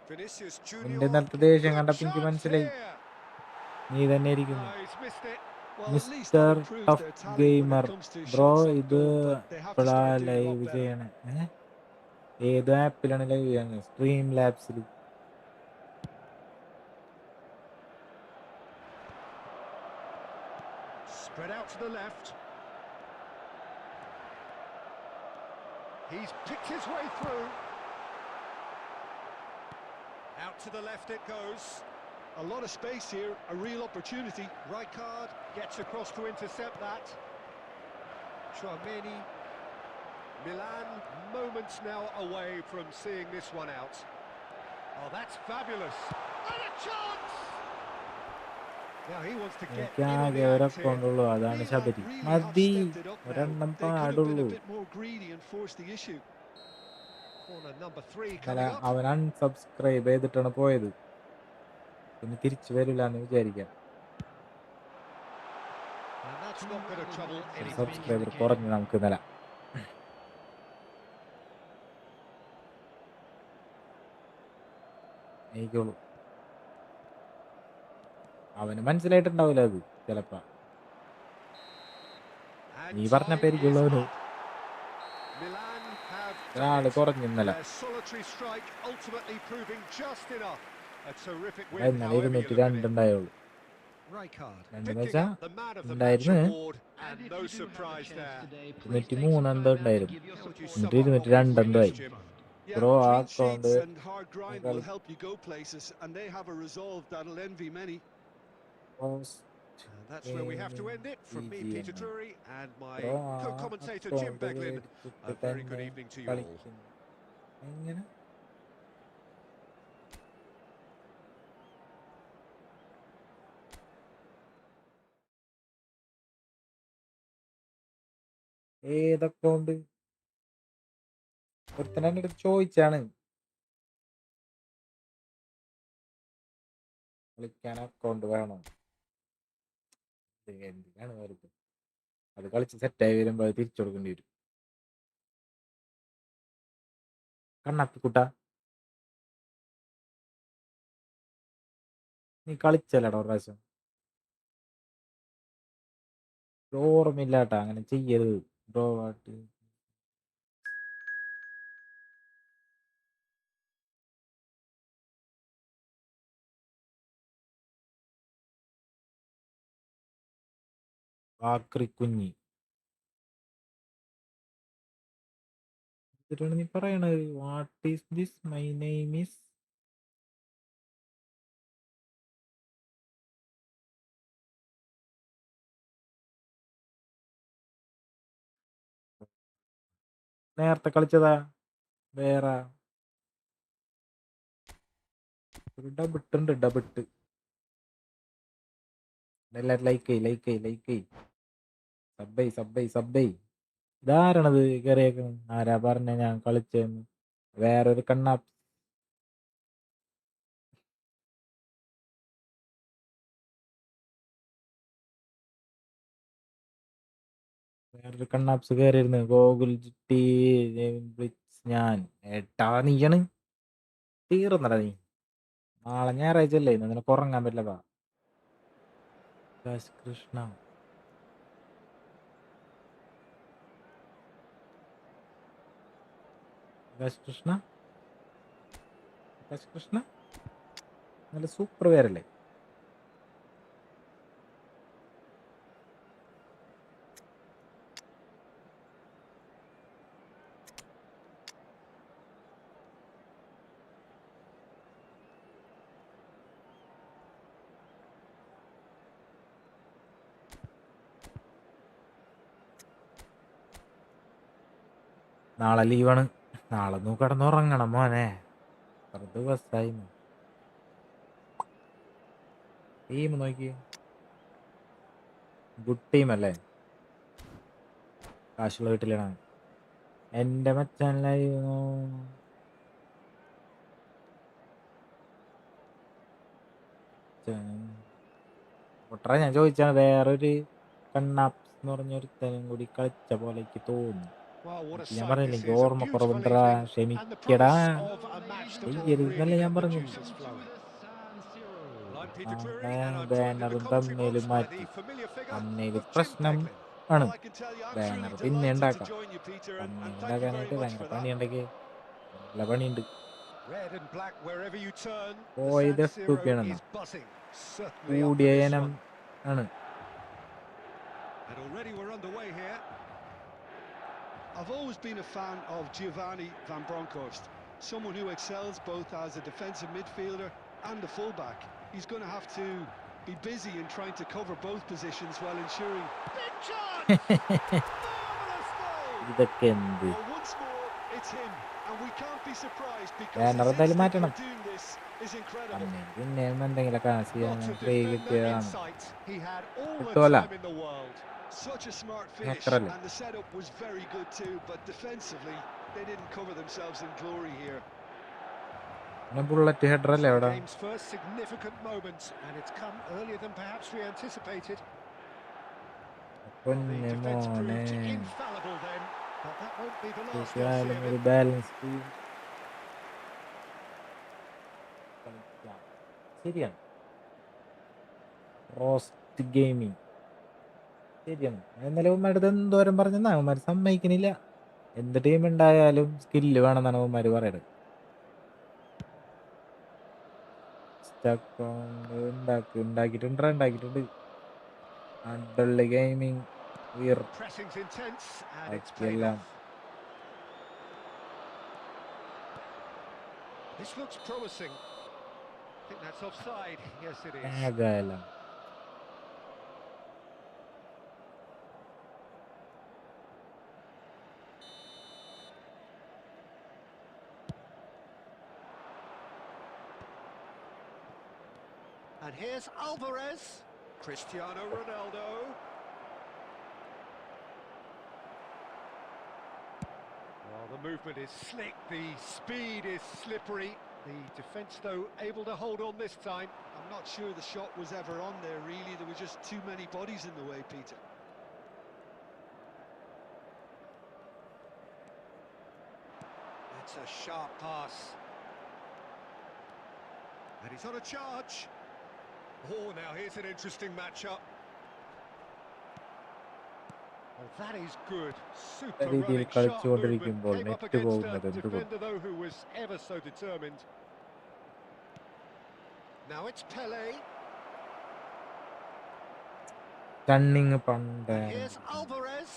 Vinicius നിന്റെ Junior. ഇന്നലത്തെ ദേഷ്യം Good കണ്ടപ്പോ എനിക്ക് chance മനസ്സിലായി here. നീ തന്നെ ഇരിക്കുന്നു. Oh, he's missed it. Well, at least mister that proves tough their talent when gamer it comes to bro, shots on ഇത് goal, but they have to ഇപ്പോഴാ start doing a live lot better. ചെയ്യണേ? ഏത് ആപ്പിലാണ് live ചെയ്യണത്? Stream ലാബ്സിൽ. Spread out to the left. He's picked his way through. Out to the left it goes. A lot of space here, a real opportunity. Rijkaard gets across to intercept that. Tchouaméni. Milan moments now away from seeing this one out. Oh, that's fabulous. And a chance! Now he wants to get എനിക്ക് in on ആകെ the act ഒരൊക്കെ here. ഉള്ളൂ, അതാണ് Milan Sabari. really have മതി, stepped it up now. ഒരെണ്ണം They could have been പാടുള്ളൂ. a bit more greedy and forced the issue. Corner number 3 അല്ല, coming up. അവൻ unsubscribe ചെയ്തിട്ടാണ് പോയത്. പിന്നെ തിരിച്ചു വരില്ല എന്ന് വിചാരിക്കാം. And that's not going to trouble any. Subscriber കുറഞ്ഞു നമുക്ക് ഇന്നലെ. എനിക്കുള്ളൂ. അവന് മനസ്സിലായിട്ടുണ്ടാവില്ല അത് ചിലപ്പോ. And നീ പറഞ്ഞ time പേരിക്കുള്ളൂ is അവന്. up. Milan have ഒരാള് done it. കുറഞ്ഞു ഇന്നലെ. Their solitary strike ultimately proving just enough. A terrific win, ഇന്നലെ however you look at 202 it. ഉണ്ടായുള്ളൂ. Rijkaard രണ്ടെന്ന് picking വെച്ചാ up the man of the match ഉണ്ടായിരുന്നു award, and no surprise there. 203 എന്തോ ഉണ്ടായിരുന്നു. How would you എന്നിട്ട് sum up what 202 we've എന്തായി. witnessed, Jim? Yeah, Bro, clean account sheets and hard grind will കളി- help you go places, and they have a resolve that'll envy many. And that's where we have to end it. From me, Peter Drury, and my Bro, co-commentator Jim account Beglin. A very good തന്നെ evening to you all. കളിക്കുന്നു. എങ്ങനെ? ഏതൊക്കെ ഉണ്ട്? ഒരുത്തനെ എൻ്റെ അടുത്ത് ചോദിച്ചാണ് കളിക്കാൻ അക്കൗണ്ട് വേണോ. എന്തിനാണ് വെറുതെ അത് കളിച്ച് സെറ്റായി വരുമ്പോൾ അത് തിരിച്ചു കൊടുക്കേണ്ടി വരും. കണ്ണാപ്പിക്കുട്ട, നീ കളിച്ചല്ലടാ ഒരു പ്രാവശ്യം. ഓർമ്മയില്ലാട്ടാ, അങ്ങനെ ചെയ്യരുത് ബ്രോ. ആട്ട് ആക്രി കുഞ്ഞി എന്നിട്ടാണ് നീ പറയണത്. What is this, my name is. നേരത്തെ കളിച്ചതാ വേറെ ഒരു ഡബിട്ടുണ്ട്. ഡബിട്ട് എല്ലാരും ലൈക്ക് സബ്ബൈ. ഇതാരണത് കയറിയേക്കണ്? ആരാ പറഞ്ഞ ഞാൻ കളിച്ചെന്ന്? വേറൊരു കണ്ണാപ്പി. വേറൊരു കണ്ണാപ്സ് കയറിയിരുന്നു. ഗോകുൽ ജിറ്റി ഞാൻ ഏട്ടാ നീയാണ് തീർന്നടാ നീ. നാളെ ഞായറാഴ്ച അല്ലേ, നിനക്ക് ഉറങ്ങാൻ പറ്റില്ലതാ. കൃഷ്ണ കൃഷ്ണ കൃഷ്ണ നല്ല സൂപ്പർ പേരല്ലേ. നാളെ ലീവാണ്. നാളെ ഒന്ന് കിടന്നുറങ്ങണം മോനെ. ഒരു ദിവസമായി ടീം നോക്കി. ഗുഡ് ടീം അല്ലേ? കാശുള്ള വീട്ടിലാണ്. എൻ്റെ മച്ചാനായിരുന്നു. ഒട്ടറ ഞാൻ ചോദിച്ചാണ്, വേറൊരു കണ്ണാപ്സ് എന്ന് പറഞ്ഞൊരുത്തനും കൂടി കളിച്ച പോലെ എനിക്ക് തോന്നി. Well, what a ഞാൻ sight പറഞ്ഞില്ല, this എനിക്ക് is. A beautiful ഓർമ്മക്കുറവുണ്ടടാ, evening and the ക്ഷമിക്കടാ. promise of a match that will ചെയ്യരുതെന്നല്ലേ really ഞാൻ get the പറഞ്ഞത്. juices flowing. San Siro. Well, I'm Peter Cleary അങ്ങനെ and I'm joined in the ബാനറും commentary തമ്മിൽ box by മാറ്റി. the familiar figure തമ്മിൽ of Jim പ്രശ്നം Peglin. ആണ്. Well, I can tell you, I'm banner truly പിന്നെ delighted to ഉണ്ടാക്കാം. join you, Peter, and തമ്മിൽ thank you very ഉണ്ടാക്കാനായിട്ട് much ഭയങ്കര for that. പണിയുണ്ടെങ്കിൽ നല്ല പണിയുണ്ട്. Red and black wherever you turn. The പോയത് San Siro എഫ്പിയാണെന്നോ? is buzzing. Certainly കൂടിയ after this ഇനം one. ആണ്. And already we're underway here. I've always been a fan of Giovanni Van Bronckhorst, someone who excels both as a defensive midfielder and a fullback. He's going to have to be busy in trying to cover both positions while ensuring... Big chance! Marvellous goal! ഇതൊക്കെ എന്ത്? Well, once more, it's him, and we can't be surprised because banner his എന്തായാലും instinct for മാറ്റണം. doing this is incredible. തമ്മിൽ പിന്നെ എന്തെങ്കിലും കാശ് ചെയ്യാൻ Not a free defender കിട്ടിയതാണ്. in sight. He had all the കിട്ടുമല്ലോ. time in the world. Such a smart finish, Naturally. and the setup was very good too, but defensively, they didn't cover themselves in glory here. പിന്നെ bullet header അല്ലേ The അവിടെ? game's first significant moment, and it's come earlier than perhaps we anticipated. The പൊന്നെ defence മോനെ, proved infallible then, but that won't be the last we'll see തീർച്ചയായും of ഒരു it. Balance ശരിയാണ്. Roast gaming ശരിയാണ്. എന്നാലും അവന്മാരുടെ അടുത്ത് എന്തോരം പറഞ്ഞെന്നാ അവന്മാർ സമ്മതിക്കണില്ല. എന്ത് ടീം ഉണ്ടായാലും സ്കില്ല് വേണമെന്നാണ് അവന്മാർ പറയുന്നത്. ഉണ്ടാക്കിയിട്ടുണ്ട്. അഡള്ളി gaming Pressing's intense, and it's paid ബാക്കിയെല്ലാം off. This looks promising. I think that's offside. Yes, it is. ആകാലം. And here's Alvarez. Cristiano Ronaldo. Well, the movement is slick, the speed is slippery. The defence, though, able to hold on this time. I'm not sure the shot was ever on there, really. There were just too many bodies in the way, Peter. It's a sharp pass. And he's on a charge. Oh, now here's an interesting matchup. Well, that is good. Super രീതിയിൽ running, sharp movement. കളിച്ചുകൊണ്ടിരിക്കുമ്പോൾ Came up net against പോകുന്നത് a എന്തുകൊണ്ട്? defender, though, who was ever so determined. Now it's Pele. Cunning പണ്ട് And here's Alvarez.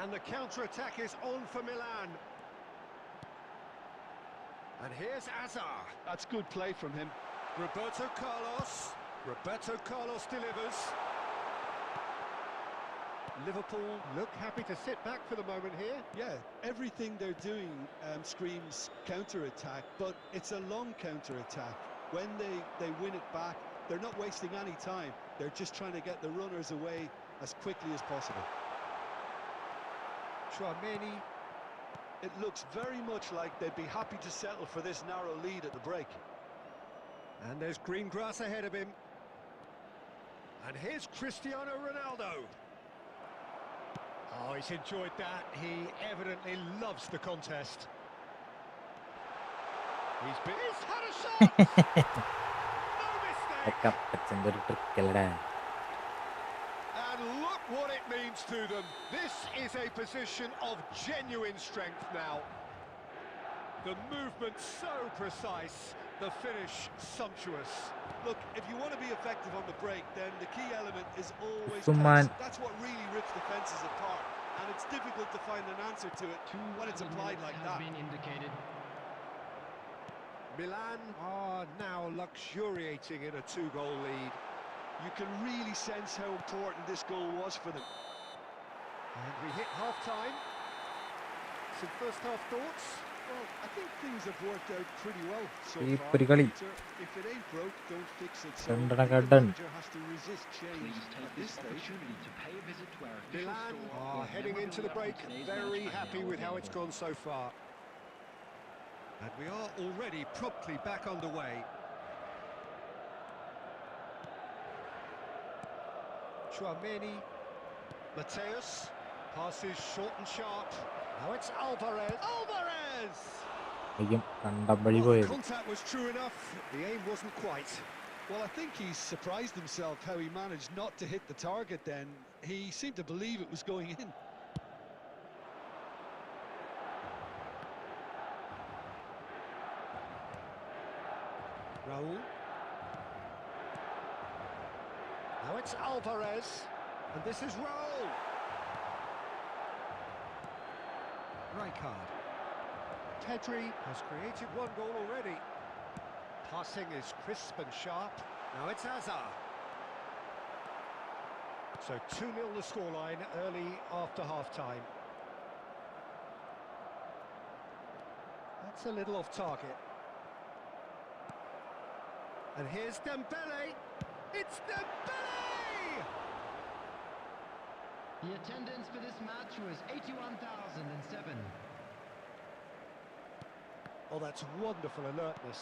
And the counter-attack is on for Milan. And here's Azar. That's good play from him. Roberto Carlos. Roberto Carlos delivers. Liverpool look happy to sit back for the moment here. Yeah, everything they're doing screams counter-attack, but it's a long counter-attack. When they win it back, they're not wasting any time. They're just trying to get the runners away as quickly as possible. Tchouameni. It looks very much like they'd be happy to settle for this narrow lead at the break. And there's green grass ahead of him. And here's Cristiano Ronaldo. Oh, he's enjoyed that. He evidently loves the contest. He's had a shot! No mistake! കപ്പച്ചൻ്റെ ഒരു ട്രിക്കല്ലടാ. And look what it means to them. This is a position of genuine strength now. The movement so precise, the finish sumptuous. Look, if you want to be effective on the break, then the key element is always Usman. pace. That's what really rips defences apart, and it's difficult to find an answer to it when it's applied like has that. been indicated. Milan are now luxuriating in a 2-goal lead. You can really sense how important this goal was for them. And we hit half-time. Some first-half thoughts? Well, I think things have worked out pretty well so ഈ far, ഒരു കളി Peter. If it ain't broke, don't fix it. So I രണ്ടര think the കടൻ manager has to resist change Please take at this this stage. opportunity to pay a visit to our official Milan store. are heading into the break, very happy with how it's gone so far. And we are already promptly back underway. Chouameni, Mateus, passes short and sharp. Now it's Alvarez. Alvarez! അയ്യം കണ്ടം വഴി Well, the പോയത്. contact was true enough, the aim wasn't quite. Well, I think he surprised himself how he managed not to hit the target then. He seemed to believe it was going in. Raul. Now it's Alvarez, and this is Raul. Rijkaard. Pedri has created one goal already. Passing is crisp and sharp. Now it's Hazard. So 2-0 the scoreline early after half-time. That's a little off target. And here's Dembele. It's Dembele! The attendance for this match was 81,007. Oh, that's wonderful alertness.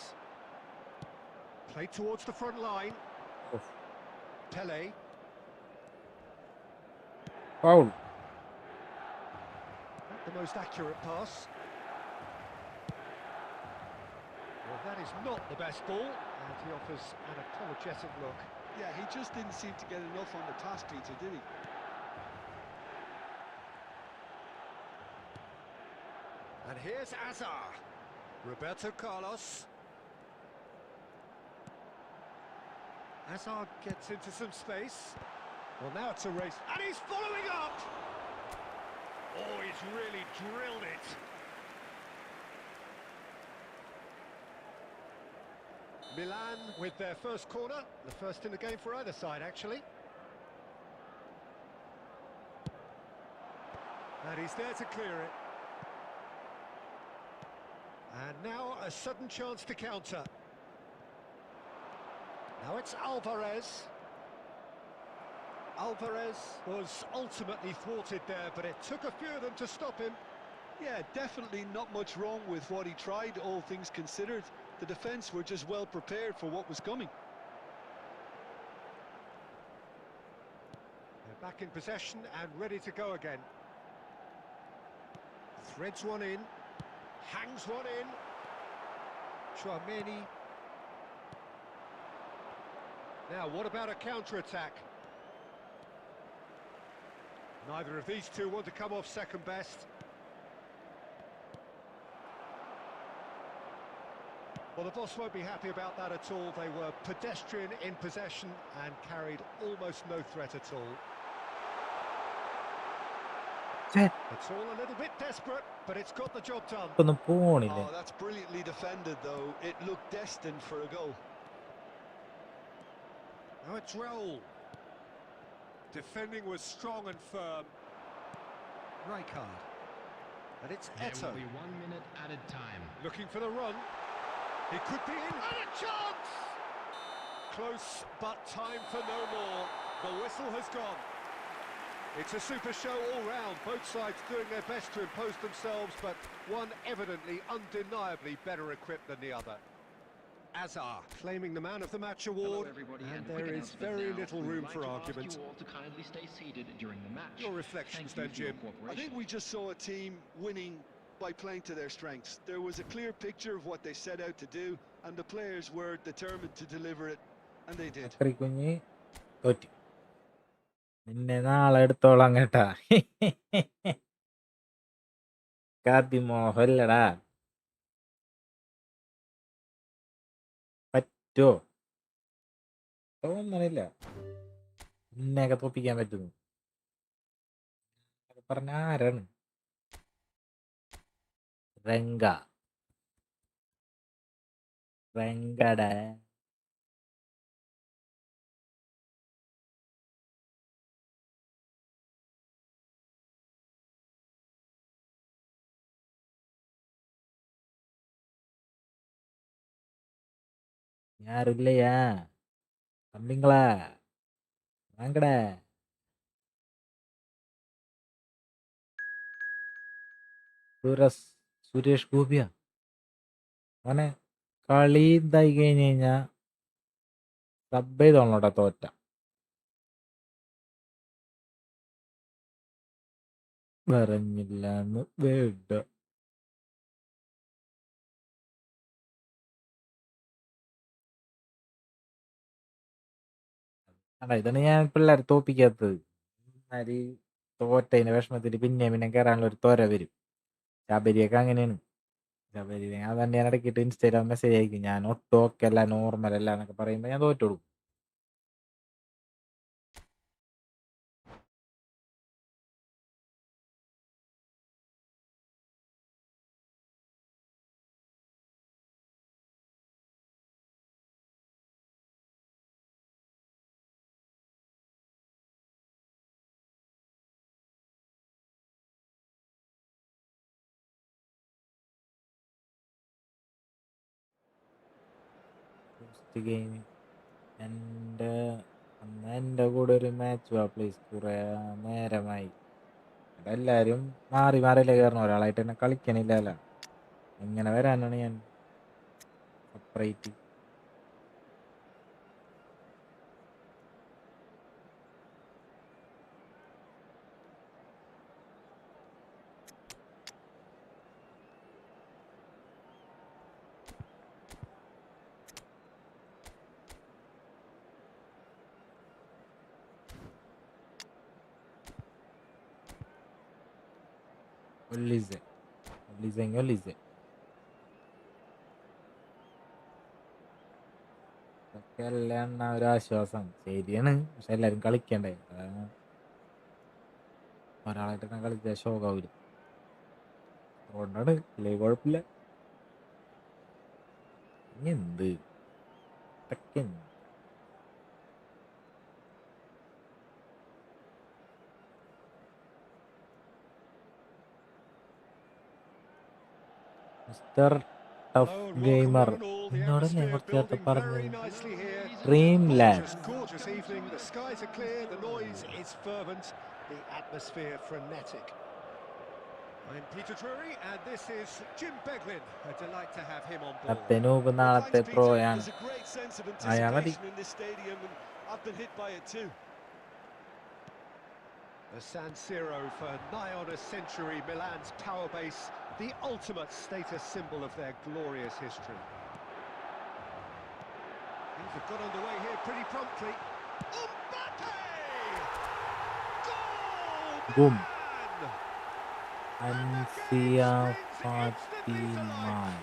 Play towards the front line. Oof. Pele. Foul. Not the most accurate pass. Well, that is not the best ball, and he offers an apologetic look. Yeah, he just didn't seem to get enough on the task, Peter, did he? And here's Hazard. Roberto Carlos. Hazard gets into some space. Well, now it's a race, and he's following up! Oh, he's really drilled it. Milan with their first corner, the first in the game for either side, actually. And he's there to clear it. And now a sudden chance to counter. Now it's Alvarez. Alvarez was ultimately thwarted there, but it took a few of them to stop him. Yeah, definitely not much wrong with what he tried, all things considered. The defence were just well prepared for what was coming. They're back in possession and ready to go again. Threads one in, hangs one in. Chouameni. Now, what about a counter-attack? Neither of these two want to come off second best. Well, the boss won't be happy about that at all. They were pedestrian in possession and carried almost no threat at all. It's all a little bit desperate, but it's got the job done. ഒന്നും പോണില്ലേ? Oh, that's brilliantly defended, though. It looked destined for a goal. Now it's Raul. Defending was strong and firm. Rijkaard. And it's There Eto'o. will be 1 minute added time. Looking for the run. He could be in. And a chance! Close, but time for no more. The whistle has gone. It's a super show all round. Both sides doing their best to impose themselves, but one evidently, undeniably better equipped than the other. Hazard claiming the man of the match Hello, award, everybody, and quick there is announcement very now. little We would room like for to argument. Ask you all to kindly stay seated during the match. Your reflections Thank then, you for your Jim. I cooperation. think we just saw a team winning by playing to their strengths. There was a clear picture of what they set out to do, and the players were determined to deliver it, and they did. കുഞ്ഞ് തോറ്റു. നിന്നെ നാളെ എടുത്തോളാം കേട്ടാ. മോഹല്ലടാ പറ്റോ തോന്നണില്ല നിന്നെയൊക്കെ തോപ്പിക്കാൻ പറ്റുന്നു പറഞ്ഞ ആരാണ് രംഗട யாரும் இல்லையா தம்பிங்களா வாங்கடா സുരേഷ് ഗോപിയാ അവനെ കളി ഇതായി കഴിഞ്ഞ് കഴിഞ്ഞാ സബ് ചെയ്തോളൂടാ തോറ്റ പറഞ്ഞില്ലാന്ന് വേണ്ട അല്ല ഇതാണ് ഞാൻ പിള്ളേരെ തോപ്പിക്കാത്തത് അരി തോറ്റതിന്റെ വിഷമത്തിൽ പിന്നെ കയറാനുള്ള ഒരു ത്വര വരും ശബരിയൊക്കെ അങ്ങനെയാണ് ശബരി ഞാൻ തന്നെ ഞാൻ ഇടയ്ക്കിട്ട് ഇൻസ്റ്റാഗ്രാം മെസ്സേജ് അയക്കും ഞാൻ ഒട്ടും ഒക്കെ അല്ല നോർമൽ അല്ല എന്നൊക്കെ പറയുമ്പോൾ ഞാൻ തോറ്റു കൊടുക്കും ഫസ്റ്റ് ഗെയിം എൻ്റെ എൻ്റെ കൂടെ ഒരു മാച്ച് വാ പ്ലീസ് കുറേ നേരമായി ഇവിടെ എല്ലാവരും മാറി മാറിയല്ലേ കയറണം ഒരാളായിട്ട് തന്നെ കളിക്കണില്ലല്ലോ എങ്ങനെ വരാനാണ് ഞാൻ സെപ്പറേറ്റ് ഒല്ലിസെ ഒല്ലിസെ ഇതൊക്കെ എല്ലാം ഒരു ആശ്വാസം ശരിയാണ് പക്ഷെ എല്ലാരും കളിക്കണ്ടേ അതാണ് ഒരാളായിട്ട് തന്നെ കളിച്ച ശോകാവൂല അതുകൊണ്ടാണ് ഇല്ലേ കുഴപ്പമില്ല ഇനി എന്ത് ഇതൊക്കെ എന്ത്? Mister tough Oh, and welcome gamer one and all. The എന്നോടല്ലേ atmosphere കുറച്ച് നേരത്തെ building പറഞ്ഞത് very nicely here. Dream Gorgeous, labs gorgeous evening. The skies are clear, the noise is fervent, the atmosphere frenetic. I'm Peter Drury, and this is Jim Beglin. A delight to have him on board. അത്തനൂപ് Well, നാളത്തെ thanks, pro Peter. ആണ് There's a great sense of ആയാ മതി anticipation in this stadium, and I've been hit by it too. The San Siro for nigh on a century, Milan's power base, the ultimate status symbol of their glorious history. Things have got underway here pretty promptly. Mbappe! Goal! Boom Man! Ansiya ഫാത്തിമാൻ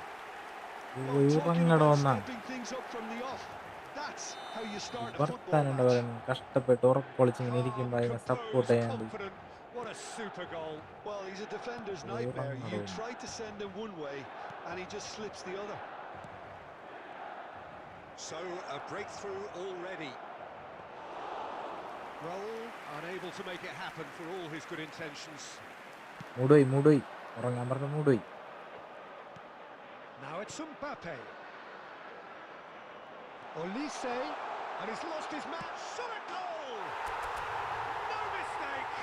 Well, talking ഉറങ്ങടോ about എന്നാ stepping things up from the off, that's how you start a football വർത്താനുണ്ട് match. പറയുന്നത് കഷ്ടപ്പെട്ട് ഉറക്കൊളിച്ചിങ്ങനെ ഇരിക്കുമ്പോ Calm, അതിനെ support composed, ചെയ്യാണ്ട് confident. What a super goal. Well, he's a defender's nightmare. You ഉറങ്ങടോ try to send him one way, and he just slips the other. So, a breakthrough already. Raul unable to make it happen for all his good intentions. മൂടുപോയി ഉറങ്ങാൻ പറഞ്ഞ മൂടുപോയി Now it's Mbappe. Olise, and he's lost his match. Shot a goal! No mistake!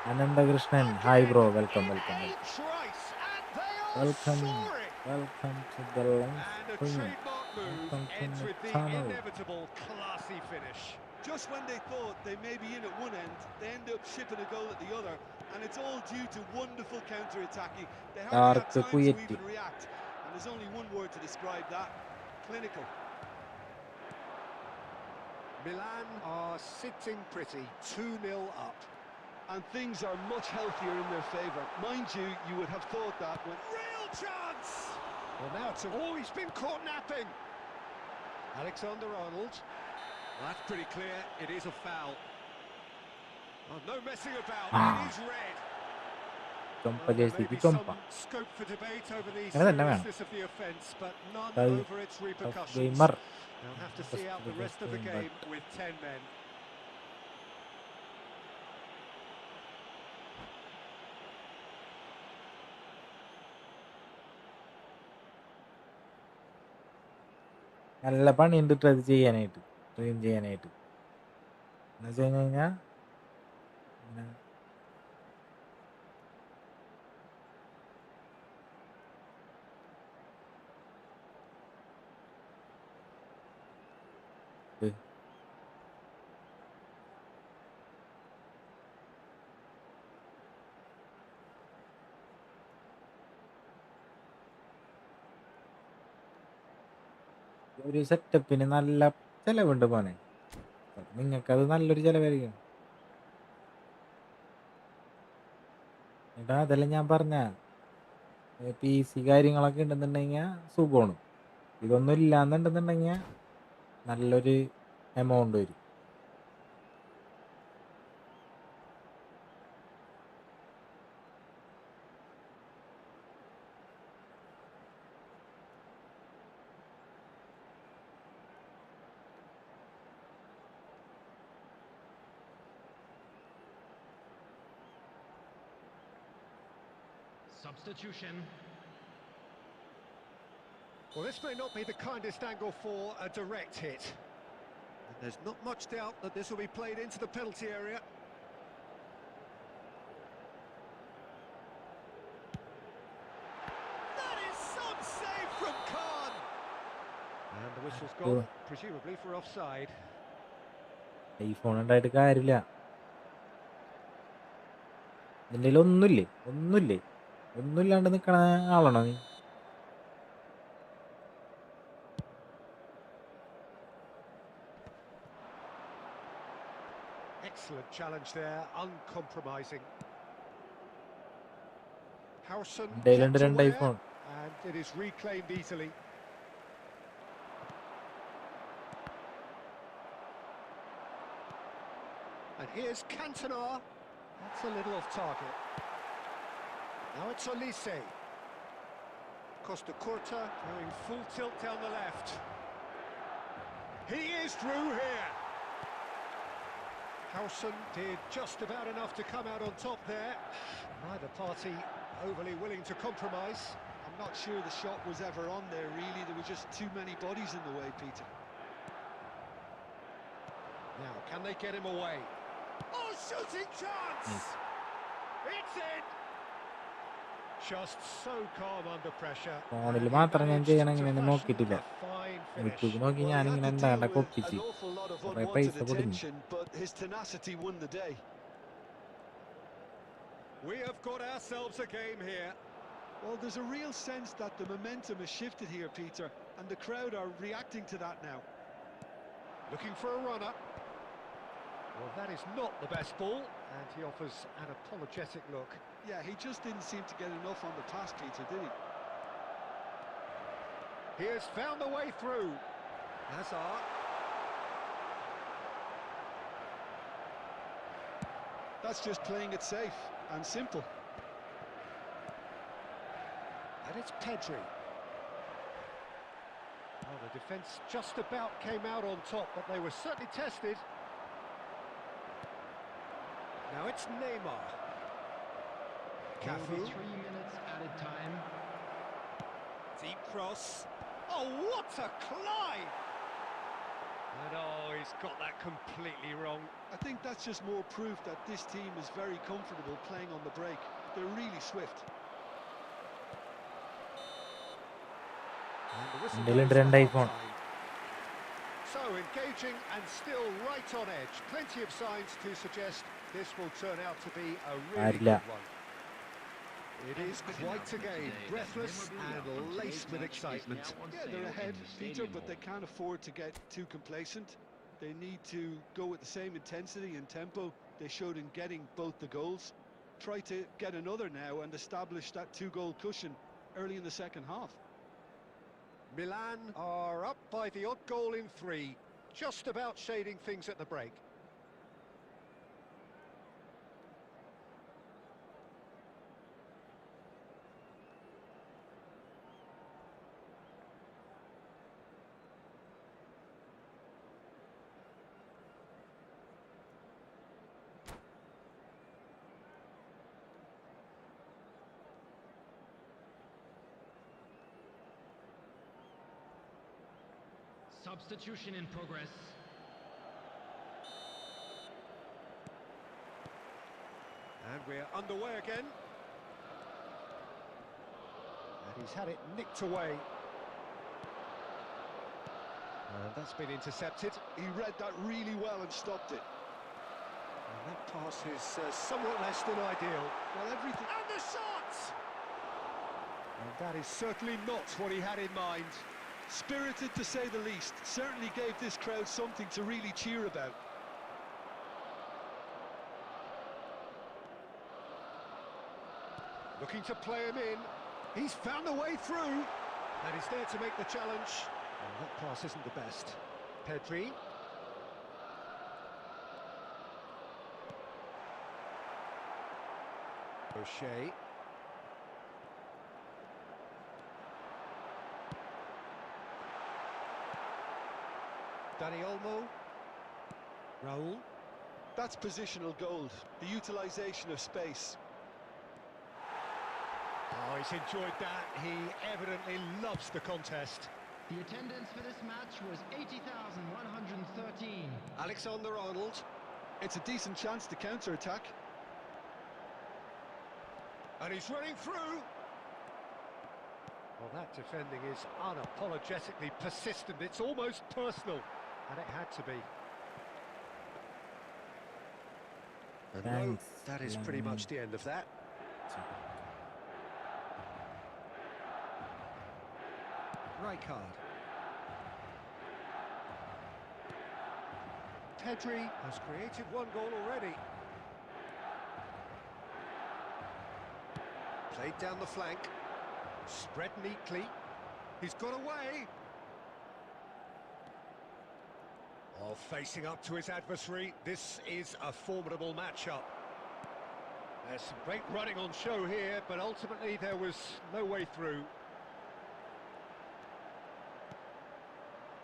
Ananthakrishnan hi bro welcome In welcome a welcome trice, and they are welcome soaring! Welcome to the live And a stream trademark move welcome to ends my with the channel inevitable classy finish. Just when they thought they may be in at one end, they end up shipping a goal at the other, and it's all due to wonderful counter-attacking. They hardly have dark time to കുയറ്റി even react, and there's only one word to describe that: clinical. Milan are sitting pretty, 2-0 up. And things are much healthier in their favour. Mind you, you would have thought that when... Real chance! Well, now it's oh, he's been caught napping. Alexander-Arnold. Well, that's pretty clear. It is a foul. Oh, no messing about. It is red. ചൊമ്പ Well, there may ജേഴ്സിക്ക് be ചൊമ്പ some scope for debate over the അങ്ങനെ തന്നെ വേണം seriousness of the offence, but none tough over its repercussions. Gamer They'll have to see out the rest of the game with 10 men. നല്ല പണിയുണ്ട് ട്ടോ അത് ചെയ്യാനായിട്ട്, train ചെയ്യാനായിട്ട്. എന്ന് വെച്ച് കഴിഞ്ഞ് കഴിഞ്ഞാൽ പിന്നെ ഇത് ഒരു സെറ്റപ്പിന് നല്ല ചിലവുണ്ട് മോനെ. നിങ്ങൾക്കത് നല്ലൊരു ചിലവായിരിക്കും. എടാ അതെല്ലാം ഞാൻ പറഞ്ഞ PC കാര്യങ്ങളൊക്കെ ഉണ്ടെന്നുണ്ടെങ്കിൽ സുഖമാണ്. ഇതൊന്നും ഇല്ലാന്നുണ്ടെന്നുണ്ടെങ്കിൽ നല്ലൊരു എമൗണ്ട് വരും. Substitution. Well, this may not be the kindest angle for a direct hit. And there's not much doubt that this will be played into the penalty area. That is some save from Khan. And the whistle's gone, presumably for offside. ഈ phone ഉണ്ടായിട്ട് കാര്യമില്ല. നിന്റെ കയ്യിൽ ഒന്നുമില്ലാണ്ട് നിൽക്കണ ആളാണോ നീ? Excellent challenge there, uncompromising. Harrison എൻ്റെ kept രണ്ട് aware, iPhone. and it is reclaimed easily. And here's Cantona. That's a little off target. Now it's Olise. Costa Curta going full tilt down the left. He is through here. Howson did just about enough to come out on top there. Neither party overly willing to compromise. I'm not sure the shot was ever on there, really. There were just too many bodies in the way, Peter. Now, can they get him away? Oh, shooting chance! Yes. It's in! Just so calm under pressure. ഫോണിൽ മാത്രം ഞാൻ ചെയ്യണം, ഇങ്ങനെ നോക്കിയിട്ടില്ല. Fine YouTube finish. നോക്കി Well, he ഞാനിങ്ങനെ had to എന്താണ്ട deal with കൊപ്പിച്ച് an awful lot of കുറേ unwanted പൈസ പൊടിഞ്ഞു. attention, but his tenacity won the day. We have got ourselves a game here. Well, there's a real sense that the momentum has shifted here, Peter, and the crowd are reacting to that now. Looking for a runner. Well, that is not the best ball, and he offers an apologetic look. Yeah, he just didn't seem to get enough on the pass, Peter, did he? He has found the way through. Hazard. That's just playing it safe and simple. And it's Pedri. Oh, the defence just about came out on top, but they were certainly tested. Now it's Neymar. Cafu. 3 minutes added time. Deep cross. Oh, what a climb! And oh, he's got that completely wrong. I think that's just more proof that this team is very comfortable playing on the break. They're really swift. And the whistle എൻ്റെ goes രണ്ട് for iPhone. half-time. So engaging and still right on edge. Plenty of signs to suggest this will turn out to be a really Ariല്ല. good one. It is quite a game, breathless and laced with excitement. Yeah, they're ahead, Peter, but they can't afford to get too complacent. They need to go with the same intensity and tempo they showed in getting both the goals. Try to get another now and establish that 2-goal cushion early in the second half. Milan are up by the odd goal in 3, just about shading things at the break. Substitution in progress. And we're underway again. And he's had it nicked away. And that's been intercepted. He read that really well and stopped it. And that pass is somewhat less than ideal. Well, everything... And the shot! And that is certainly not what he had in mind. Spirited, to say the least. Certainly gave this crowd something to really cheer about. Looking to play him in. He's found a way through. And he's there to make the challenge. And that pass isn't the best. Pedri. O'Shea. Dani Olmo. Raul. That's positional gold. The utilisation of space. Oh, he's enjoyed that. He evidently loves the contest. The attendance for this match was 80,113. Alexander-Arnold. It's a decent chance to counter-attack. And he's running through. Well, that defending is unapologetically persistent. It's almost personal. And it had to be. And no, Thanks, that is pretty much the end of that. Rijkaard. Pedri has created one goal already. Played down the flank. Spread neatly. He's got away. Oh, facing up to his adversary. This is a formidable matchup. There's some great running on show here, but ultimately there was no way through.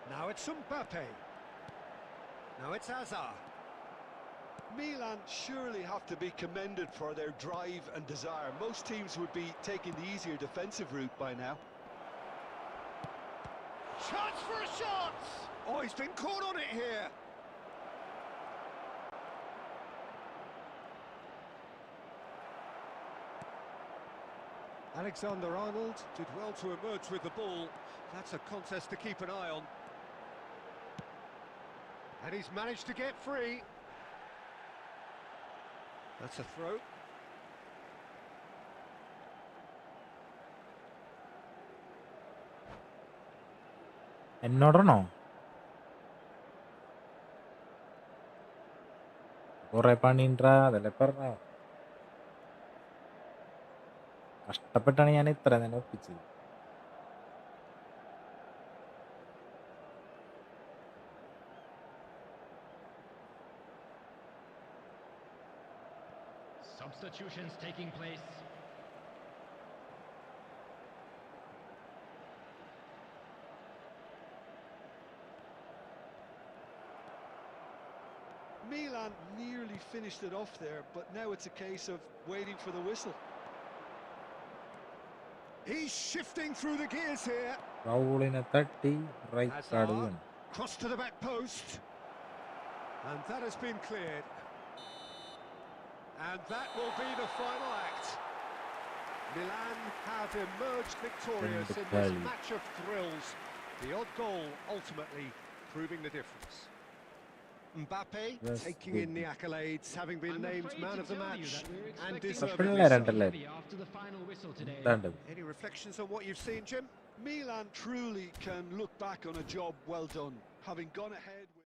Now it's Mbappe. Now it's Hazard. Milan surely have to be commended for their drive and desire. Most teams would be taking the easier defensive route by now. Chance for a shot! Oh, he's been caught on it here. Alexander-Arnold did well to emerge with the ball. That's a contest to keep an eye on. And he's managed to get free. That's a throw. എന്നോടാണോ കുറെ പണിണ്ടാ അതല്ലേ പറഞ്ഞ കഷ്ടപ്പെട്ടാണ് ഞാൻ ഇത്ര നേരം ഒപ്പിച്ചത്. Substitutions taking place. Milan nearly finished it off there, but now it's a case of waiting for the whistle. He's shifting through the gears here. റൗളിനെ തട്ടി Rijkaard വീണു. Cross to the back post. And that has been cleared. And that will be the final act. Milan have emerged victorious in this match of thrills. The odd goal ultimately proving the difference. Mbappe taking in the accolades, having been named man of the match and deservedly so. After the final whistle today. Any reflections on what you've seen, Jim? Milan truly can look back on a job well done, having gone ahead with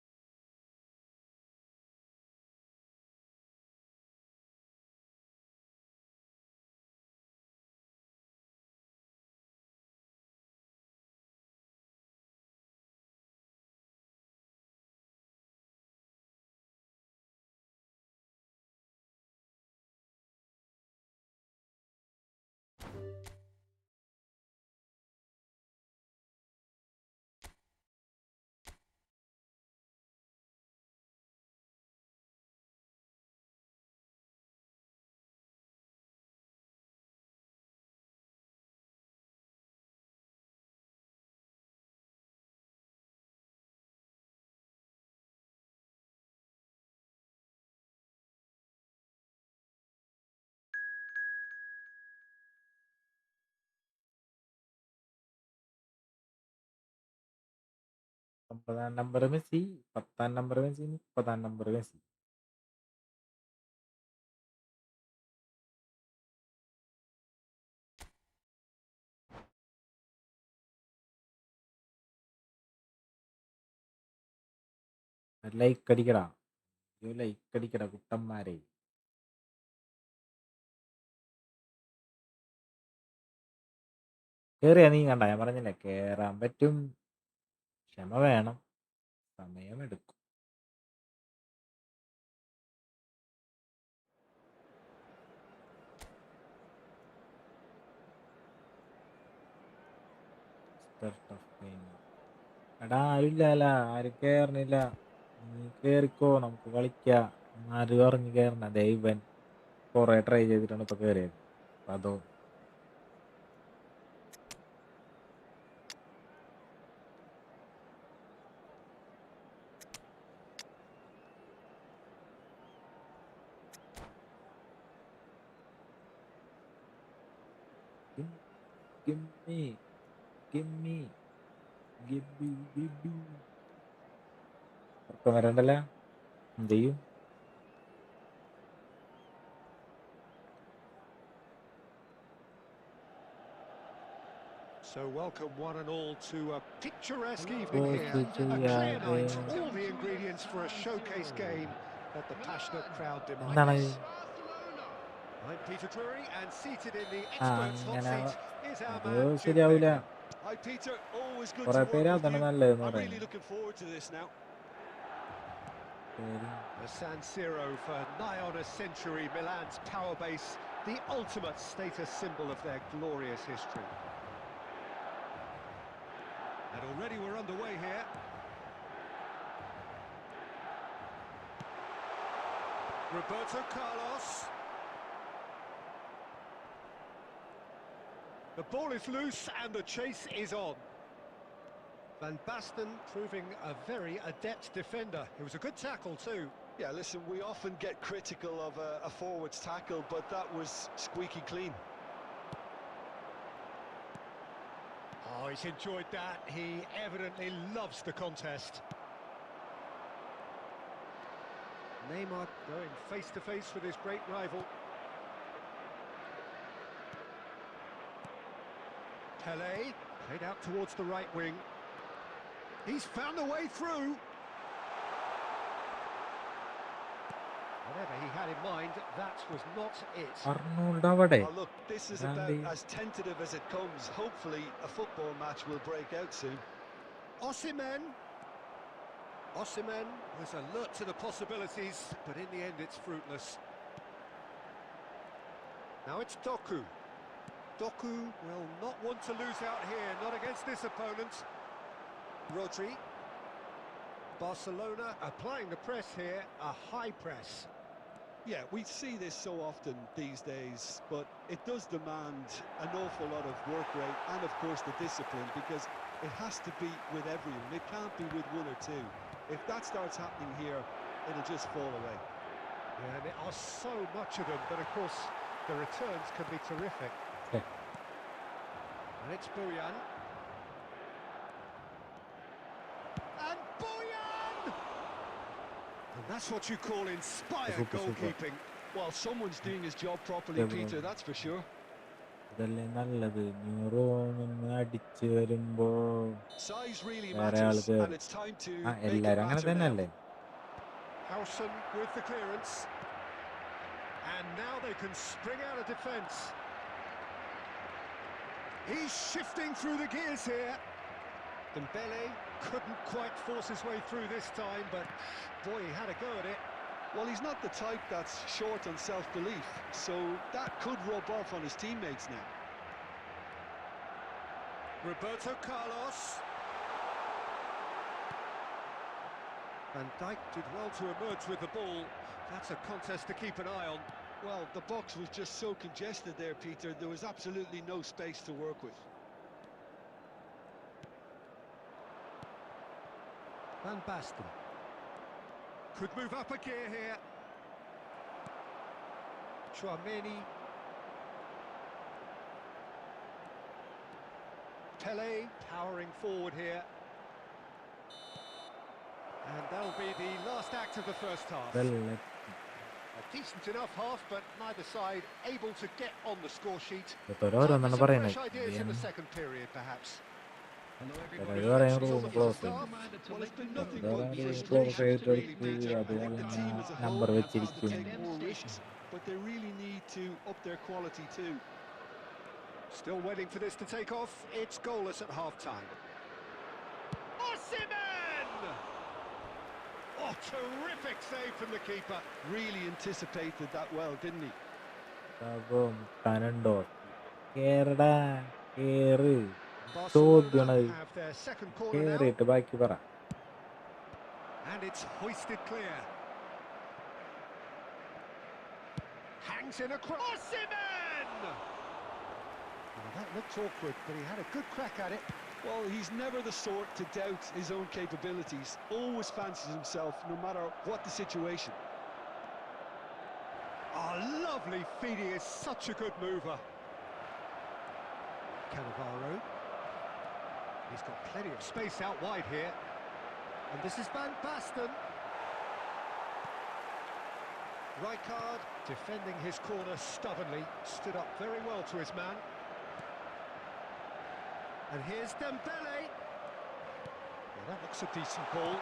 19 number Messi, 10 number Messi, 30 number Messi. Like അടിക്കടാ, like അടിക്കടാ കുട്ടന്മാരെ. കേറിയാ നീ കണ്ട, ഞാൻ പറഞ്ഞില്ലേ കേറാൻ പറ്റും, ക്ഷമ വേണം, സമയമെടുക്കും. എടാ ആരുമില്ല, ആരും കേറണില്ല. നീ കേറിക്കോ, നമുക്ക് കളിക്കാം. ആരും അറിഞ്ഞ് കേറണ ദൈവൻ കൊറേ ട്രൈ ചെയ്തിട്ടാണ് ഇപ്പൊ കേറിയത്. അതോ ഗിമ്മി ഗിമ്മി ഗിബി ഗിബി ഉറക്കം വരണ്ടല്ല, എന്ത് ചെയ്യും? So welcome one and all to a picturesque evening here. A clear night, all the ingredients for a showcase game that the passionate crowd demands. I'm Peter Drury, and seated in the experts' hot seat is our അത് man Jim ശരിയാവൂല. Begley. Hi Peter, always good കൊറേ to പേര് work with അതാണ് you. നല്ലതെന്ന് I'm really പറയുന്നത്. looking forward to this now. The San Siro for nigh on a century, Milan's power base, the ultimate status symbol of their glorious history. And already we're underway here. Roberto Carlos. The ball is loose and the chase is on. Van Basten proving a very adept defender. It was a good tackle too. Yeah, listen, we often get critical of a forward's tackle, but that was squeaky clean. Oh, he's enjoyed that. He evidently loves the contest. Neymar going face to face with his great rival. Pelé played out towards the right wing. He's found a way through. Whatever he had in mind, that was not it. Arnold അവിടെ. Oh, look, this is about as tentative as it comes. Hopefully a football match will break out soon. Osimhen was alert to the possibilities, but in the end it's fruitless. Now it's Doku. Doku will not want to lose out here, not against this opponent. Rodri. Barcelona applying the press here, a high press. Yeah, we see this so often these days, but it does demand an awful lot of work rate and, of course, the discipline, because it has to be with everyone. It can't be with one or two. If that starts happening here, it'll just fall away. Yeah, and there are so much of them, but of course the returns can be terrific. And it's Bojan. And Bojan! And that's what you call inspired goalkeeping. Well, someone's doing his job properly, Peter, that's for sure. ഇതല്ലേ നല്ലത്. ന്യൂറോണൊന്ന് അടിച്ച് വരുമ്പോ Size really വേറെ ആള് matters, and കേറും. it's time to ആ make it എല്ലാരും അങ്ങനെ matter തന്നെ now. അല്ലേ? Howson with the clearance. And now they can spring out of defence. He's shifting through the gears here. Dembele couldn't quite force his way through this time, but boy, he had a go at it. Well, he's not the type that's short on self-belief, so that could rub off on his teammates now. Roberto Carlos. Van Dijk did well to emerge with the ball. That's a contest to keep an eye on. Well, the box was just so congested there, Peter. There was absolutely no space to work with. Van Basten. Could move up a gear here. Chouameni. Pelé powering forward here. And that'll be the last act of the first half. Well, A decent enough half, but neither side able to get on the score sheet. ഓരോന്നാണ് Some പറയുന്നത്. fresh ideas in the second period, perhaps. Although ഇത് everybody പറയാൻ Still room the close first ചെയ്യും. half. reminded to Well, it's lift been the nothing mood. but close frustration, really, ചെയ്തെടുത്ത് Peter. I think അതുപോലെ the team as a number whole has to വെച്ചിരിക്കും. take more risks, but they really need to up their quality too. Still waiting for this to take off. It's goalless at half-time. Osimhen! Oh, terrific save from the keeper. Really anticipated that well, didn't he? അപ്പം കനണ്ടോ കേറടാ കേറ് Barcelona ചോദ്യണത് have their second corner now, കേറിയിട്ട് ബാക്കി പറ. and it's hoisted clear. Hangs in across. Osimhen! Well, that looked awkward, but he had a good crack at it. Well, he's never the sort to doubt his own capabilities. Always fancies himself, no matter what the situation. Oh, lovely feed. He is such a good mover. Cannavaro. He's got plenty of space out wide here. And this is Van Basten. Rijkaard defending his corner stubbornly. Stood up very well to his man. And here's Dembele. Well, that looks a decent ball.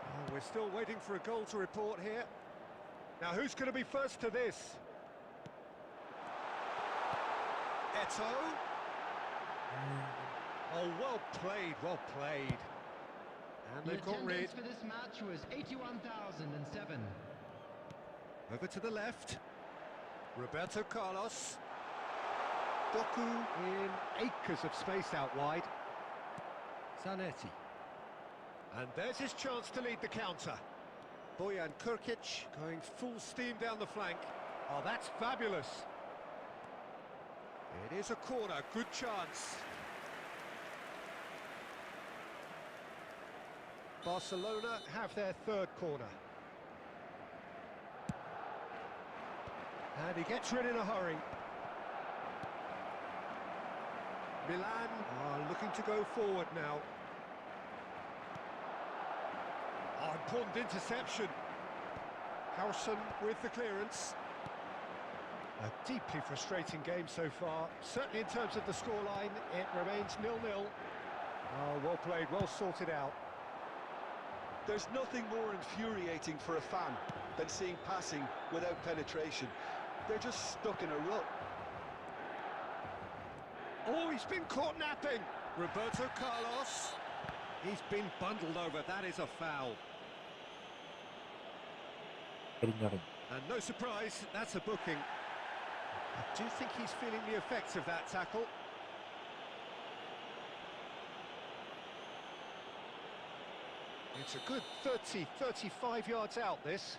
Oh, we're still waiting for a goal to report here. Now, who's going to be first to this? Eto'o. Oh, well played, well played. And The they've got rid. attendance for this match was 81,007. Over to the left. Roberto Carlos. Doku in acres of space out wide. Zanetti. And there's his chance to lead the counter. Bojan Kurkic going full steam down the flank. Oh, that's fabulous. It is a corner, good chance. Barcelona have their third corner. And he gets rid in a hurry. Milan are looking to go forward now. Oh, important interception. Howson with the clearance. A deeply frustrating game so far. Certainly in terms of the scoreline, it remains 0-0. Oh, well played, well sorted out. There's nothing more infuriating for a fan than seeing passing without penetration. They're just stuck in a rut. Oh, he's been caught napping. Roberto Carlos. He's been bundled over. That is a foul. എരിഞ്ഞറിഞ്ഞു. And no surprise, that's a booking. I do think he's feeling the effects of that tackle. It's a good 30, 35 yards out, this.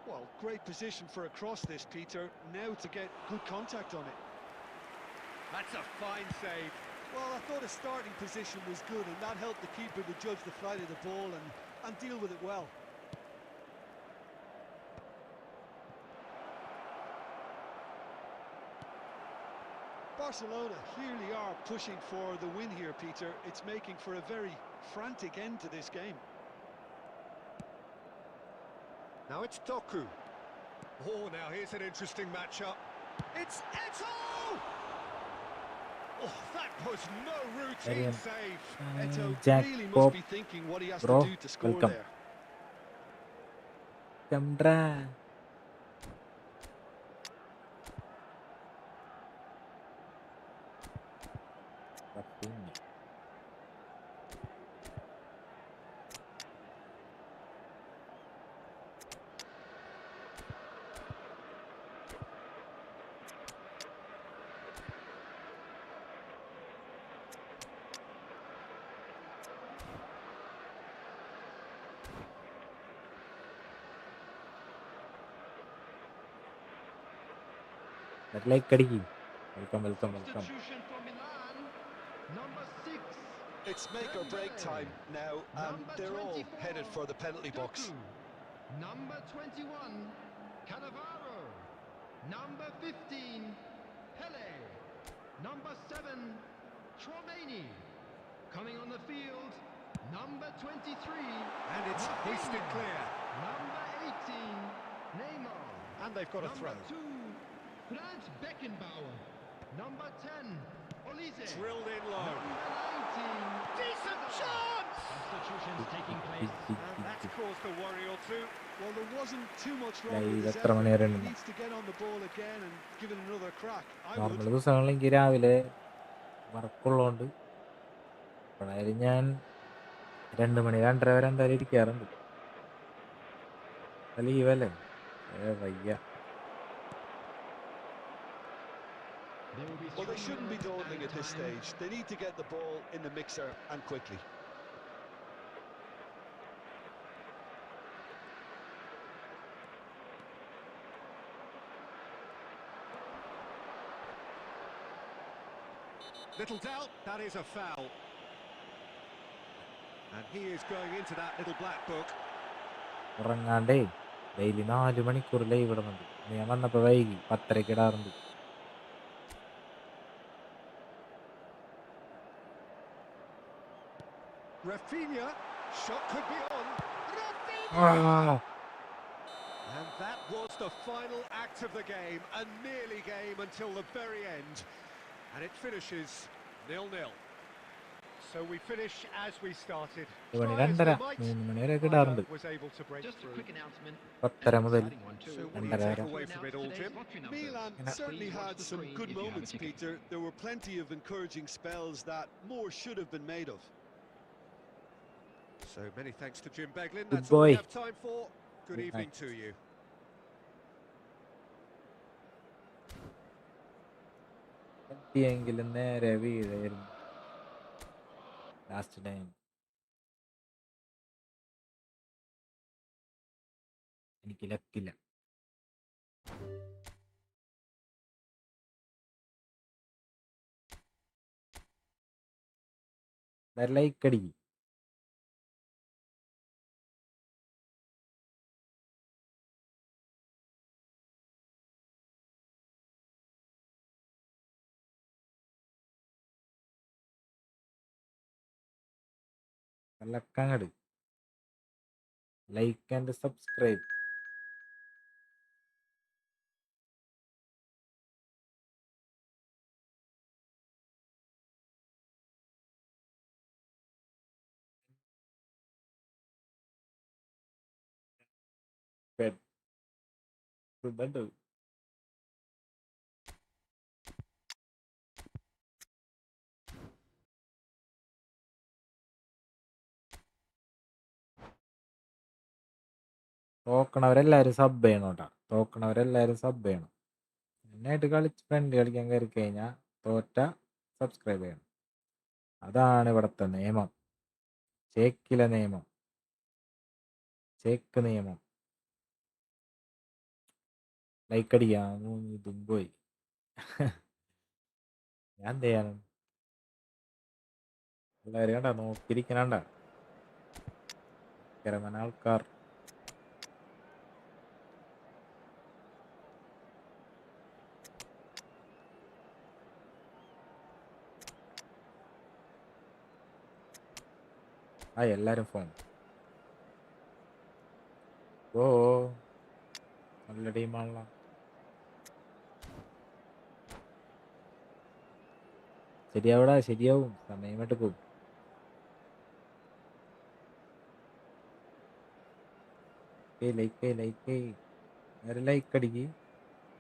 Well, great position for a cross this, Peter. Now to get good contact on it. That's a fine save. Well, I thought his starting position was good, and that helped the keeper to judge the flight of the ball and deal with it well. Barcelona clearly are pushing for the win here, Peter. It's making for a very frantic end to this game. Now it's Doku. Oh, now here's an interesting matchup. It's Eto'o! Oh, that was no routine Arian. save. Eto'o Jack really Pop. must be thinking what he has Bro, to do to score welcome. there. ചമ്പ്രാ. പിന്നെ. Like അടിക്കും. Welcome welcome welcome. Substitution for Milan, number 6. It's make or break time now, and Number they're all 24, headed for the penalty box. Doku. Number 21, Cannavaro. Number 15, Pele. Number 7, Chouameni. Coming on the field, number 23. And it's hoisted clear. Number 18, Neymar. And they've got a throw. Number 2, Franz Beckenbauer. Number 10, Olise. Drilled in low. Number 19. Decent chance! Substitutions taking place. And that's caused a worry or two. Well, there wasn't too much wrong Yeah, with his that's what I'm effort. hearing. He needs to get on the ball again and give it another crack. I would. Normal ദിവസങ്ങളിൽ എനിക്ക് രാവിലെ വർക്കുള്ളതുകൊണ്ട് ഇപ്പോഴായാലും ഞാൻ 2 മണി 2:30 വരെ എന്തായാലും ഇരിക്കാറുണ്ട്. ലീവല്ലേ വയ്യ. Well, they shouldn't be dawdling at this stage. They need to get the ball in the mixer and quickly. Little doubt, that is a foul. And he is going into that little black book. ഉറങ്ങാണ്ടേ daily 4 മണിക്കൂർ live ഇടുന്നുണ്ട്. ഞാൻ വന്നപ്പോൾ വൈകി 10:30 ഇടാറുണ്ട്. Rafinha, shot could be on. Rafinha! And that was the final act of the game, a nearly game until the very end. And it finishes 0-0. So we finish as we started. 2 മണി 2:30 3 മണി വരെ ഇടാറുണ്ട്. Was able to break Just a through. quick announcement. 10:30 മുതൽ Exciting one too. So what do you 2:30 take വരെ. away from it all, Jim? Milan certainly Please watch had the some screen good if you have a moments, ticket. Peter. There were plenty of encouraging spells that more should have been made of. So many thanks to Jim Beglin. Good That's all we boy. have time for. Good evening to you. എത്തിയെങ്കിലും നേരെ വീഴായിരുന്നു last time. എനിക്ക് ലക്കില്ല. Like അടിക്കും. ലക്കങ്ങട് like and subscribe. സുഖണ്ട്. തോക്കണവരെല്ലാവരും sub ചെയ്യണം കേട്ടോ. തോക്കണവരെല്ലാവരും sub ചെയ്യണം. നന്നായിട്ട് കളിച്ച് front കളിക്കാൻ കയറി കഴിഞ്ഞാൽ തോറ്റ സബ്സ്ക്രൈബ് ചെയ്യണം. അതാണ് ഇവിടുത്തെ നിയമം. ചേക്കിലെ നിയമം. ചേക്ക് നിയമം. ലൈക്ക് അടിക്കാം. ഇതും പോയി. ഞാൻ എന്ത് ചെയ്യാനും എല്ലാവരും കണ്ട നോക്കിയിരിക്കണണ്ട കിരമന ആൾക്കാർ. എല്ലാരും ഫോൺ. ഓ നല്ല ടീമാണല്ലോ. ശരിയാവടാ, ശരിയാവും. സമയമെടുക്കും. ലൈക്ക് ഒരു ലൈക്ക് അടിക്ക്.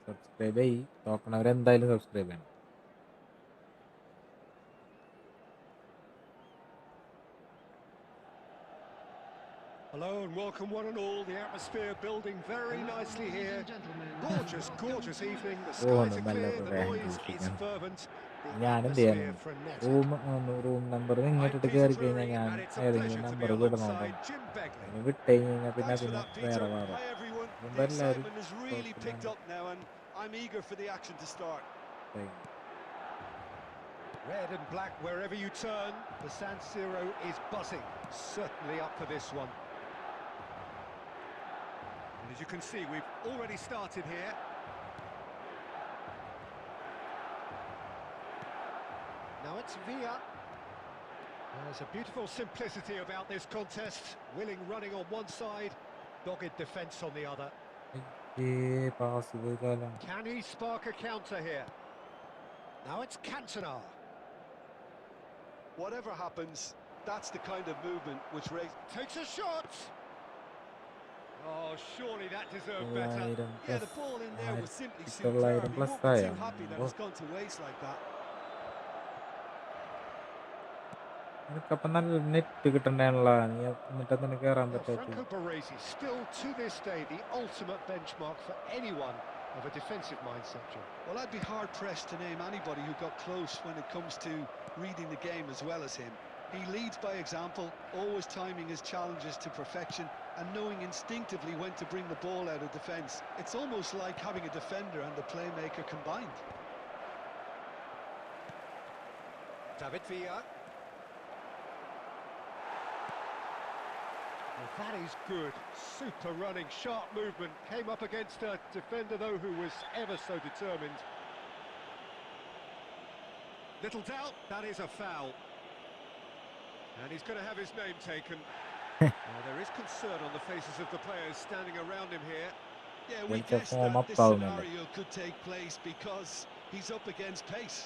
സബ്സ്ക്രൈബ് ചെയ്യ്. നോക്കണവരെന്തായാലും സബ്സ്ക്രൈബ് ചെയ്യണം. Hello and welcome one and all. The atmosphere building very nicely here. Gorgeous, gorgeous evening. The skies are clear, the noise is fervent. ഞാൻ എന്ത് ചെയ്യാനും റൂം നമ്പർ ഇങ്ങോട്ടിട്ട് കയറി കഴിഞ്ഞാൽ ഞാൻ ഏതെങ്കിലും നമ്പർ വിടണോണ്ടാണ്. വിട്ട് കഴിഞ്ഞാൽ പിന്നെ അതിന് വേറെ വേറെ മുമ്പ് എല്ലാവരും red and black wherever you turn. The San Siro is buzzing. Certainly up for this one. And as you can see, we've already started here. Now it's Villa. There's a beautiful simplicity about this contest. Willing running on one side, dogged defence on the other. Pass ചെയ്താലോ? Can he spark a counter here? Now it's Cantona. Whatever happens, that's the kind of movement which Takes a shot. Oh, surely that deserved better. 9,000 Yeah, the plus ball in there was simply 9,000 superb. He plus won't be ആയോ? too happy that it's gone to waste like that. നിനക്കപ്പം നല്ല net കിട്ടണ്ടാണല്ലോ, നീ എന്നിട്ട് കയറാൻ Well, പറ്റാത്ത. Franco Baresi still to this day the ultimate benchmark for anyone of a defensive mindset, Jim. Well, I'd be hard-pressed to name anybody who got close when it comes to reading the game as well as him. He leads by example, always timing his challenges to perfection and knowing instinctively when to bring the ball out of defence. It's almost like having a defender and a playmaker combined. David Villa. Well, that is good. Super running, sharp movement. Came up against a defender, though, who was ever so determined. Little doubt, that is a foul. And he's going to have his name taken. There is concern on the faces of the players standing around him here. Yeah, we It's a guessed form that up this foul, scenario could take place because he's up against pace.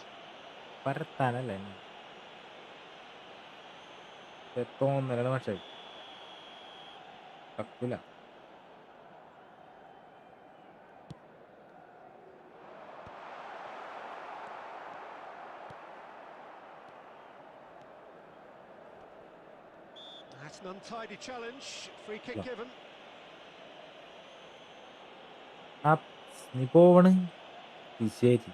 പരത്താനല്ലേ തോന്നലാണ്, പക്ഷേ തപ്പില്ല. That's an untidy challenge. Free kick Yeah. given. നീ പോവണ് ശരി.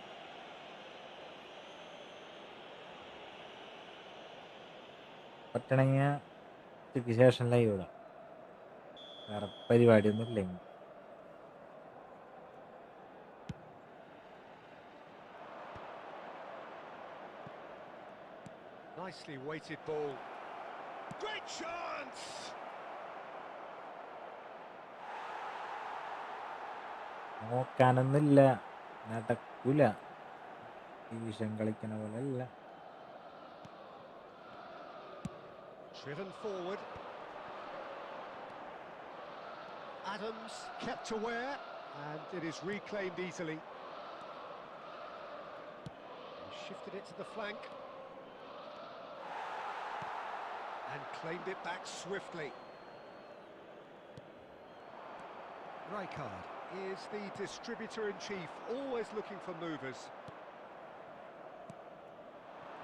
പറ്റണമെങ്കിൽ ഉച്ചയ്ക്ക് ശേഷം live ഇടാം, വേറെ പരിപാടിയൊന്നും ഇല്ലെങ്കിൽ. Nicely weighted ball. Great chance! നോക്കാനൊന്നുമില്ല, നടക്കൂല. ഡിവിഷൻ കളിക്കണ പോലെ അല്ല. Driven forward. Adams kept aware, and it is reclaimed easily. He shifted it to the flank. And claimed it back swiftly. Rijkaard is the distributor-in-chief, always looking for movers.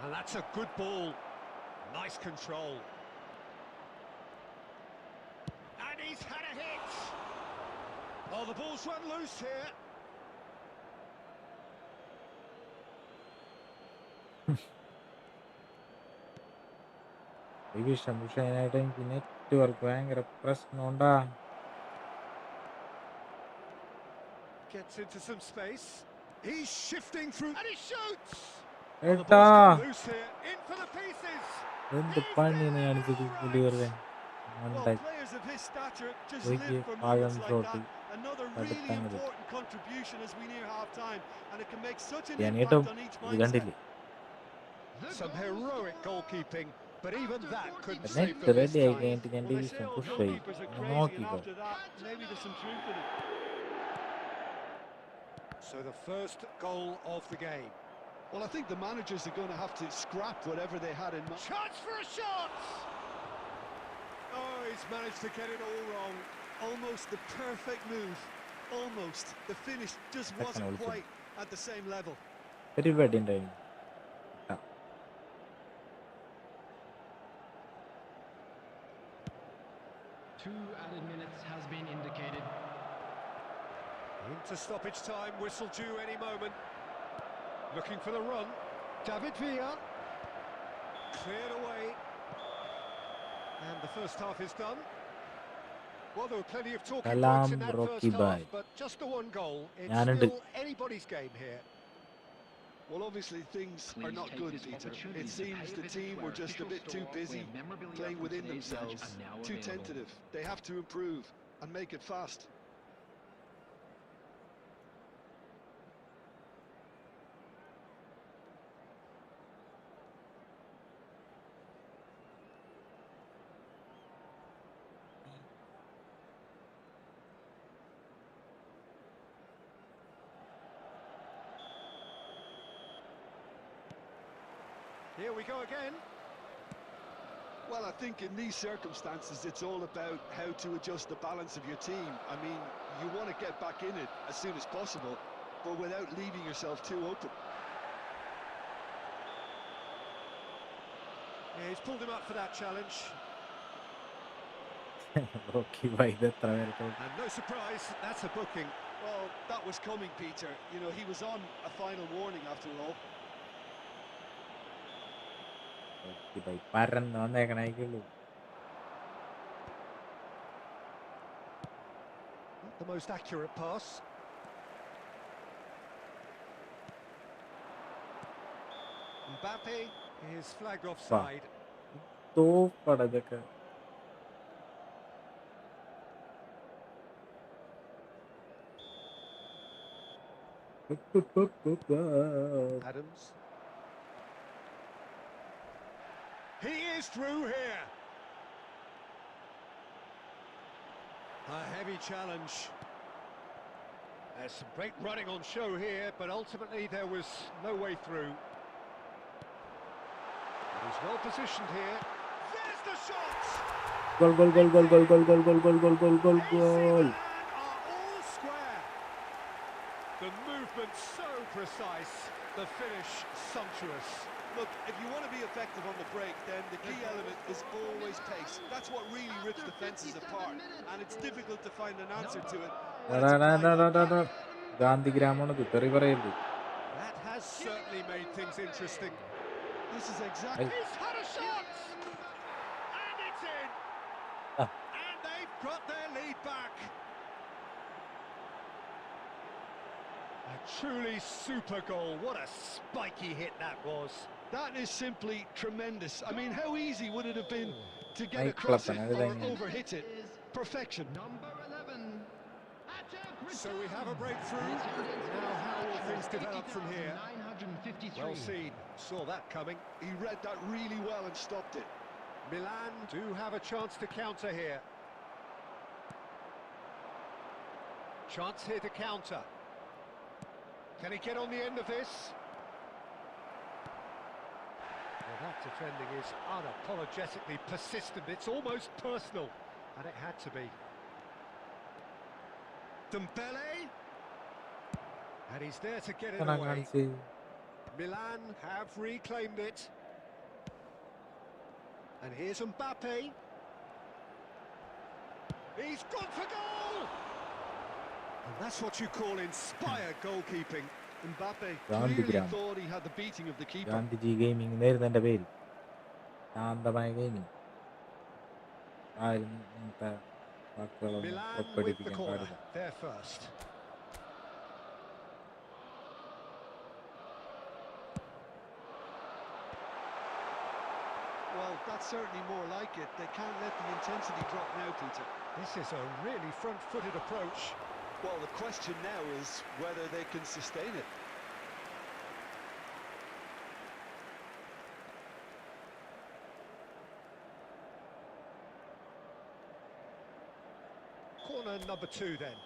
And that's a good ball. Nice control. And he's had a hit. Oh, the ball's run loose here. Division പുഷാനായിട്ട് എനിക്ക് network ഭയങ്കര പ്രശ്നമുണ്ടാ. Gets into some space. He's shifting through and he shoots. ഏട്ടാ Loose here, in for the pieces. എന്ത് പണിയാണ് കാണിച്ചത് പുള്ളി വെറുതെ. Well, players of his stature just Wait, live for Iron moments like Trophy. that. Another But the really thing is it- important contribution as we near half-time, and it can make such an ഞാൻ impact കേട്ടോ on each ഇത് mindset. കണ്ടില്ലേ, Some heroic goalkeeping, but even that couldn't save net them this ready ആയി time. കഴിഞ്ഞിട്ട് ഞാൻ Well, they say division all push ചെയ്യും. goalkeepers are ഒന്ന് crazy, and നോക്കിക്കോ. after that, maybe there's some truth in it. So the first goal of the game. Well, I think the managers are going to have to scrap whatever they had in mind. Chance for a shot! Oh, he's managed to get it all wrong. Almost the perfect move. Almost. The finish just wasn't also. quite at the same level. പരിപാടി ഉണ്ടായിരുന്നു. Two added minutes has been indicated. Into stoppage time, whistle due any moment. Looking for the run. David Villa. Cleared away. And the first half is done. Well, there were plenty of talking points in that Rocky first half, Bhai. but just the one goal. It's ഞാനുണ്ട്. still anybody's game here. Well, obviously things are not good, Peter. It seems the team were just a bit too busy playing within themselves, too tentative. They have to improve and make it fast. Here we go again. Well, I think in these circumstances, it's all about how to adjust the balance of your team. I mean, you want to get back in it as soon as possible, but without leaving yourself too open. Yeah, he's pulled him up for that challenge. Okay ഇത് എത്ര പേർക്ക് And no surprise, that's a booking. Well, that was coming, Peter. You know, he was on a final warning after all. Okay bye പരന്ന് വന്നേക്കണേക്കുള്ളൂ. Not the most accurate pass. Mbappe is flagged offside. തോപ്പട ഇതൊക്കെ. Adams. He is through here. A heavy challenge. There's some great running on show here, but ultimately there was no way through. He's well positioned here. There's the shot! Goal, goal, goal, goal, goal, goal, goal, goal, goal, goal, goal, goal, goal. Are all square. The movement so precise, the finish sumptuous. Look, if you want to be effective on the break, then the key element is always pace. That's what really rips defenses apart, and it's difficult to find an answer to it. Gandhi ഗ്രാമമാണ് തെറി പറയരുത്. That has certainly made things interesting. This is exactly... He's had a shot! And it's in! And they've got their lead back. A truly super goal. What a spiky hit that was. That is simply tremendous. I mean, how easy would it have been to get across it or overhit it? Perfection. Number 11. So we have a breakthrough. Now how will things develop from here? 953. Well seen. Saw that coming. He read that really well and stopped it. Milan do have a chance to counter here. Chance here to counter. Can he get on the end of this? Well, that defending is unapologetically persistent. It's almost personal, and it had to be. Dembele, and he's there to get it away. Milan have reclaimed it, and here's Mbappe. He's gone for goal, and that's what you call inspired goalkeeping. Mbappe Gandhi clearly Gram. thought he had the beating of the keeper. Gandhiji gaming എന്നായിരുന്നു എൻ്റെ പേര്. ശാന്തമായ gaming. ആരും ഇങ്ങനത്തെ വാക്കുകളൊന്നും Milan with the പുറപ്പെടുവിക്കാൻ corner, പാടില്ല. there first. Well, that's certainly more like it. They can't let the intensity drop now, Peter. This is a really front-footed approach. Well, the question now is whether they can sustain it. Corner number 2 then.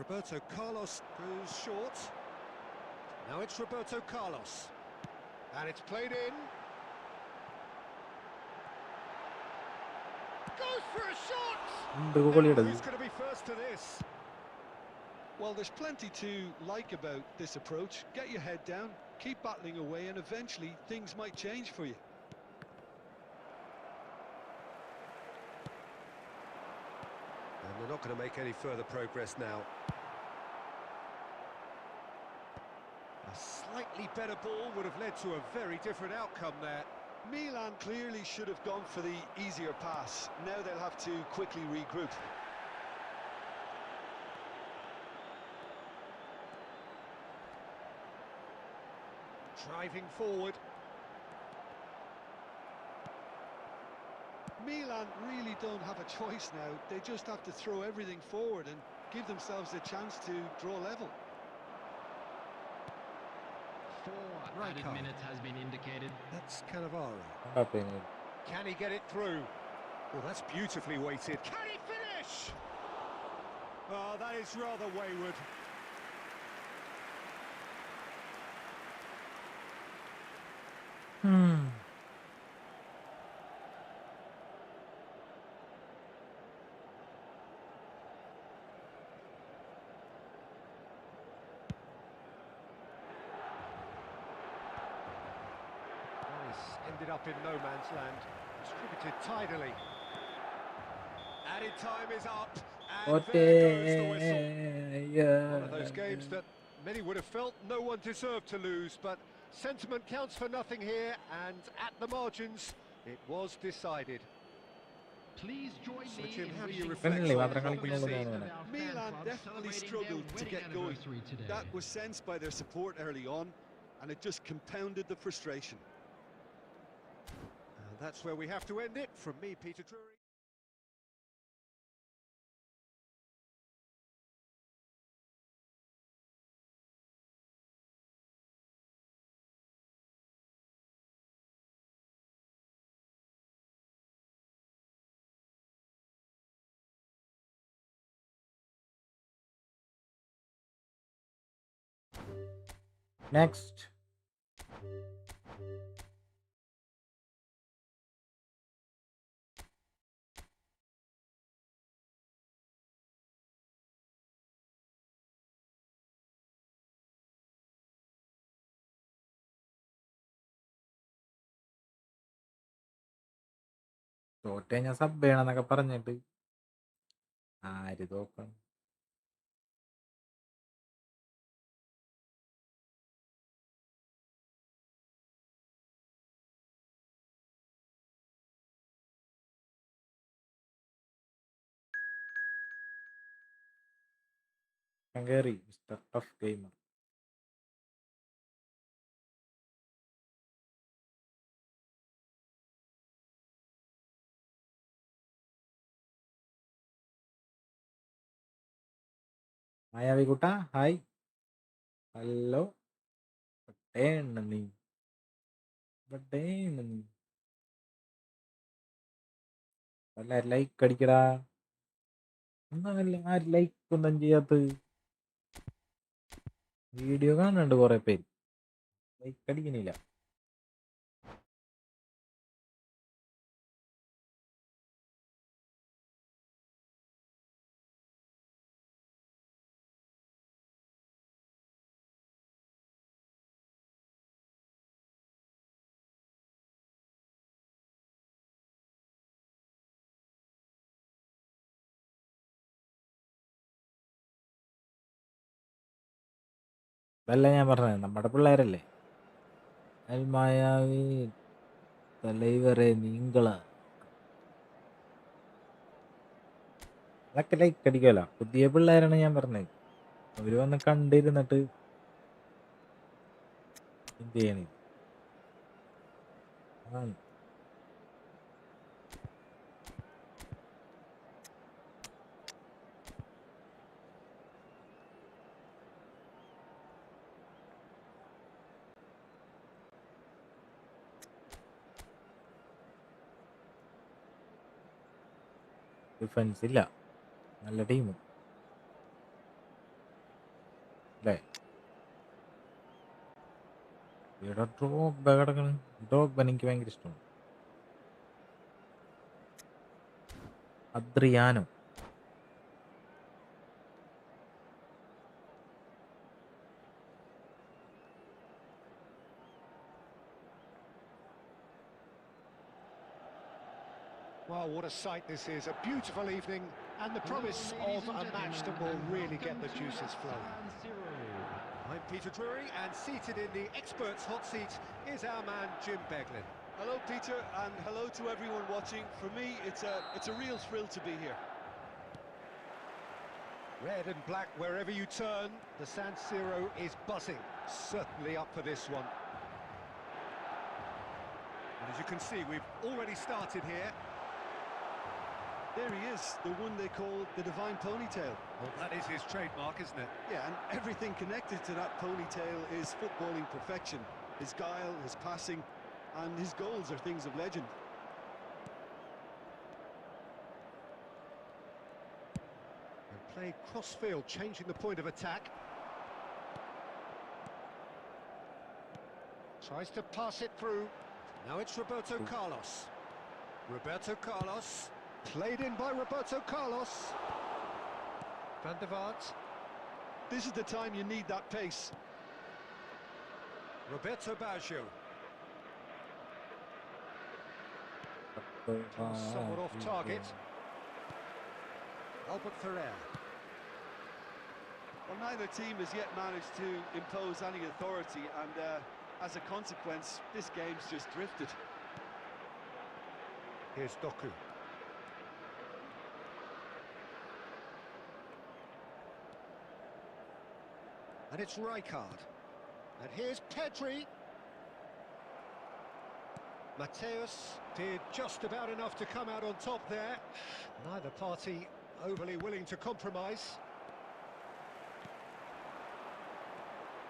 Roberto Carlos goes short. Now it's Roberto Carlos. And it's played in. Goes for a shot! എന്ത് ഗോളിയുടെ Who's going to be first to this? Well, there's plenty to like about this approach. Get your head down, keep battling away, and eventually things might change for you. And they're not going to make any further progress now. A slightly better ball would have led to a very different outcome there. Milan clearly should have gone for the easier pass. Now they'll have to quickly regroup. Driving forward. Milan really don't have a choice now. They just have to throw everything forward and give themselves a chance to draw level. 4 Right added card. minutes has been indicated. That's Cannavaro. Mbappe. Can he get it through? Well, that's beautifully weighted. Can he finish? Oh, that is rather wayward. This ended up in no man's land, distributed tidily. Added time is up, and there goes the whistle. One of those games that many would have felt no one deserved to lose, but sentiment counts for nothing here, and at the margins, it was decided. Please join So, me Jim, in how do you wishing reflect Friendly, on മാത്രം what we've കളിക്കുന്നുള്ളൂ seen? തോന്നുന്നു. Milan definitely struggled to get going. That was sensed by their support early on, and it just compounded the frustration. And that's where we have to end it. From me, Peter Drury. Next. തോറ്റ ഞാൻ sub ചെയ്യണമെന്നൊക്കെ പറഞ്ഞിട്ട് ആര് തോക്കണം? കേറി mister tough gamer. മായാവിക്കുട്ട hi. Hello. ബട്ടേണ് നീ ബട്ടേണ് നീ എല്ലാരും ലൈക്ക് അടിക്കടാ. ഒന്നല്ല ആര് ലൈക്ക് ഒന്നും ചെയ്യാത്ത? വീഡിയോ കാണുന്നുണ്ട് കുറെ പേര്, ലൈക്ക് അടിക്കണില്ല. അതല്ല ഞാൻ പറഞ്ഞത്, നമ്മുടെ പിള്ളേരല്ലേ. മായാവി തലൈവരെ നീങ്കള അതൊക്കെ ലൈക്ക് അടിക്കുമല്ലോ. പുതിയ പിള്ളേരാണ് ഞാൻ പറഞ്ഞത്. അവര് വന്ന് കണ്ടിരുന്നിട്ട് എന്ത് ചെയ്യണ? ഡിഫൻസ് ഇല്ല, നല്ല ടീം അല്ലേ. ഇവിടെ ഡ്രോഗ്ബ കിടക്കണ്. ഡ്രോഗ്ബ എനിക്ക് ഭയങ്കര ഇഷ്ടമാണ്. അദ്രിയാനോ Well, what a sight this is. A beautiful evening and the promise of a match that will really get the juices flowing. I'm Peter Drury, and seated in the experts' hot seat is our man Jim Beglin. Hello, Peter, and hello to everyone watching. For me, it's a real thrill to be here. Red and black wherever you turn, the San Siro is buzzing. Certainly up for this one. And as you can see, we've already started here. There he is, the one they call the Divine Ponytail. Well, that is his trademark, isn't it? Yeah, and everything connected to that ponytail is footballing perfection. His guile, his passing, and his goals are things of legend. And play cross-field, changing the point of attack. Tries to pass it through. Now it's Roberto Carlos. Roberto Carlos. Played in by Roberto Carlos. Van der Vaart. This is the time you need that pace. Roberto Baggio. Somewhat off target. Albert Ferrer. Well, neither team has yet managed to impose any authority, and as a consequence, this game's just drifted. Here's Doku. And it's Rijkaard. And here's Pedri. Mateus did just about enough to come out on top there. Neither party overly willing to compromise.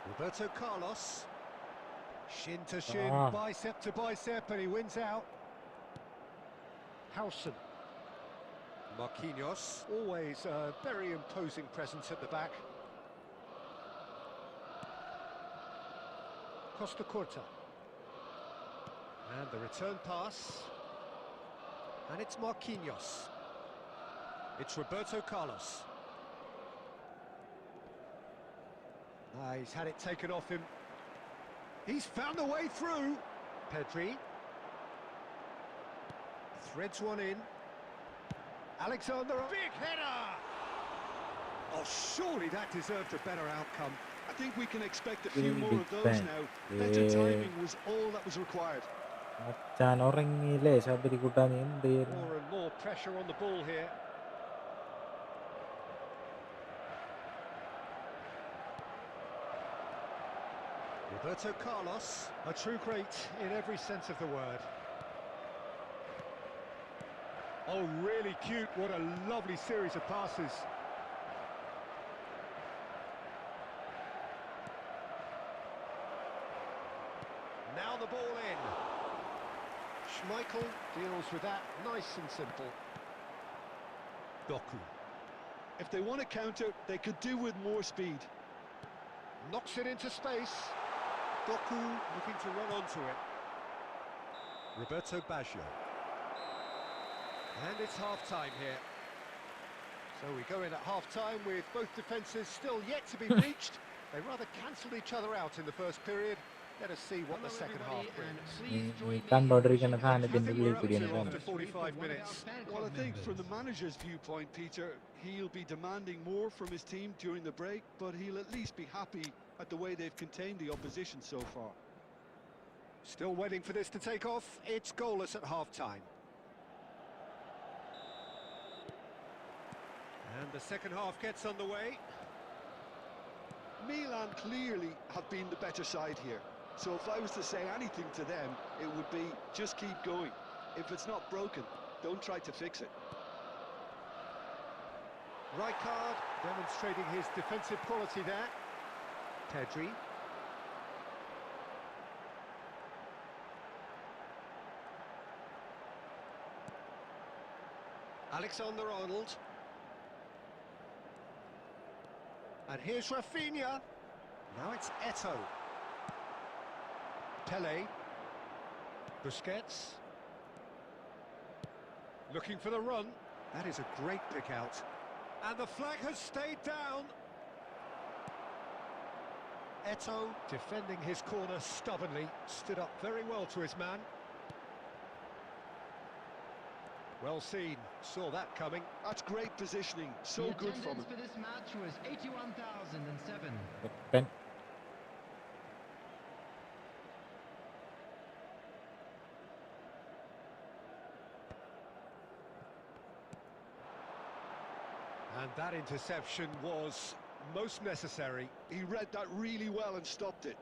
Roberto Carlos. Shin to shin, bicep to bicep, and he wins out. Howson. Marquinhos. Always a very imposing presence at the back. Costa Curta. And the return pass. And it's Marquinhos. It's Roberto Carlos. He's had it taken off him. He's found a way through. Pedri. Threads one in. Alexander. Big header! Oh, surely that deserved a better outcome. I think we can expect a few more of those now. Better timing was all that was required. More and more pressure on the ball here. Roberto Carlos, a true great in every sense of the word. Oh, really cute. What a lovely series of passes. Now the ball in. Schmeichel deals with that nice and simple. Doku. If they want to counter, they could do with more speed. Knocks it into space. Doku looking to run onto it. Roberto Baggio. And it's half-time here. So we go in at half-time with both defences still yet to be reached. They rather cancelled each other out in the first period. Let us see what the second half brings. After 45 minutes. Well, I think from the manager's viewpoint, Peter, he'll be demanding more from his team during the break, but he'll at least be happy at the way they've contained the opposition so far. Still waiting for this to take off. It's goalless at half-time. And the second half gets underway. Milan clearly have been the better side here. So if I was to say anything to them, it would be just keep going. If it's not broken, don't try to fix it. Rijkaard demonstrating his defensive quality there. Pedri. Alexander-Arnold. And here's Rafinha. Now it's Eto'o. Pele. Busquets. Looking for the run. That is a great pick out. And the flag has stayed down. Eto'o defending his corner stubbornly. Stood up very well to his man. Well seen. Saw that coming. That's great positioning. So good from him. For this match was 81,007. And that interception was most necessary. He read that really well and stopped it.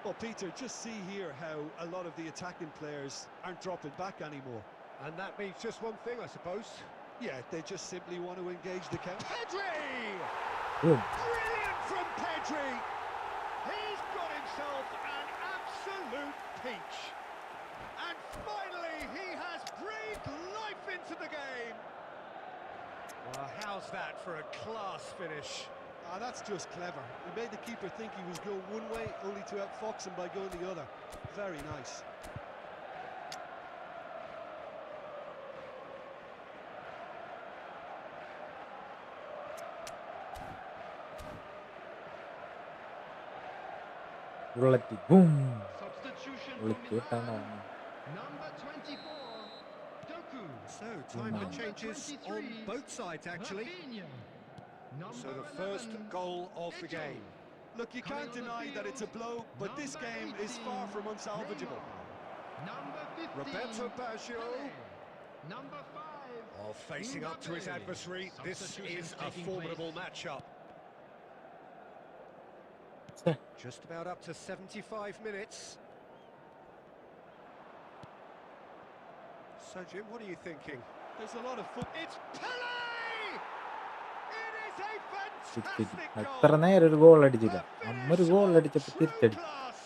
Well, Peter, just see here how a lot of the attacking players aren't dropping back anymore. And that means just one thing, I suppose. Yeah, they just simply want to engage the counter. Pedri! Brilliant from Pedri! He's got himself an absolute peach. And finally, he has breathed life into the game. Well, how's that for a class finish? Ah, that's just clever. He made the keeper think he was going one way, only to outfox him by going the other. Very nice. ഉള്ളറ്റി boom Substitution for ഉള്ളിക്ക് വിട്ടാണ് Milan. Number 24, Doku. So, time for Number changes on 23, both sides, actually. Rafinha. So, Number the first 11, goal of the Eto. game. Look, you can't deny that it's a blow, but this game is far from unsalvageable. Neymar. Number 15, Roberto Baggio. Pele. Number 5, Oh, facing up to his Mbappe. adversary, this Substitutions is a taking formidable place. matchup. Just about up to 75 minutes. So, Jim, what are you thinking? There's a lot of football. It's Pele! It is a fantastic എത്ര goal! നേരം ഒരു goal അടിച്ചില്ല The അമ്മൊരു finish goal of അടിച്ചപ്പോ true തിരിച്ചടിച്ചു class.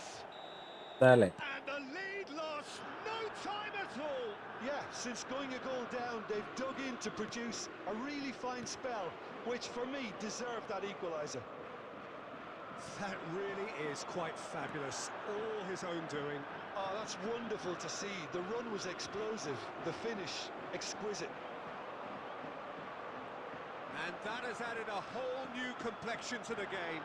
താലേ And the lead lost no time at all. Yeah, since going a goal down, they've dug in to produce a really fine spell, which for me deserved that equaliser. That really is quite fabulous. All his own doing. Oh, that's wonderful to see. The run was explosive, the finish exquisite. And that has added a whole new complexion to the game.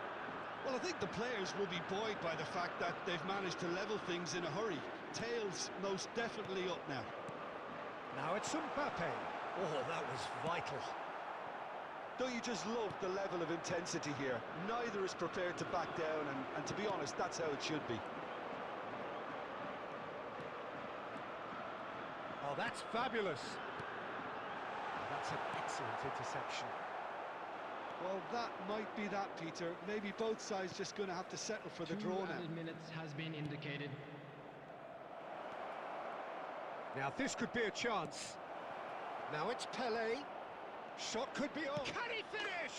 Well, I think the players will be buoyed by the fact that they've managed to level things in a hurry. Tails most definitely up now. Now it's Mbappe. Oh, that was vital. Don't you just love the level of intensity here? Neither is prepared to back down, and to be honest, that's how it should be. Oh, that's fabulous. That's an excellent interception. Well, that might be that, Peter. Maybe both sides just going to have to settle for the 2 draw now. added minutes has been indicated. Now this could be a chance. Now it's Pele. Shot could be on. Can he finish?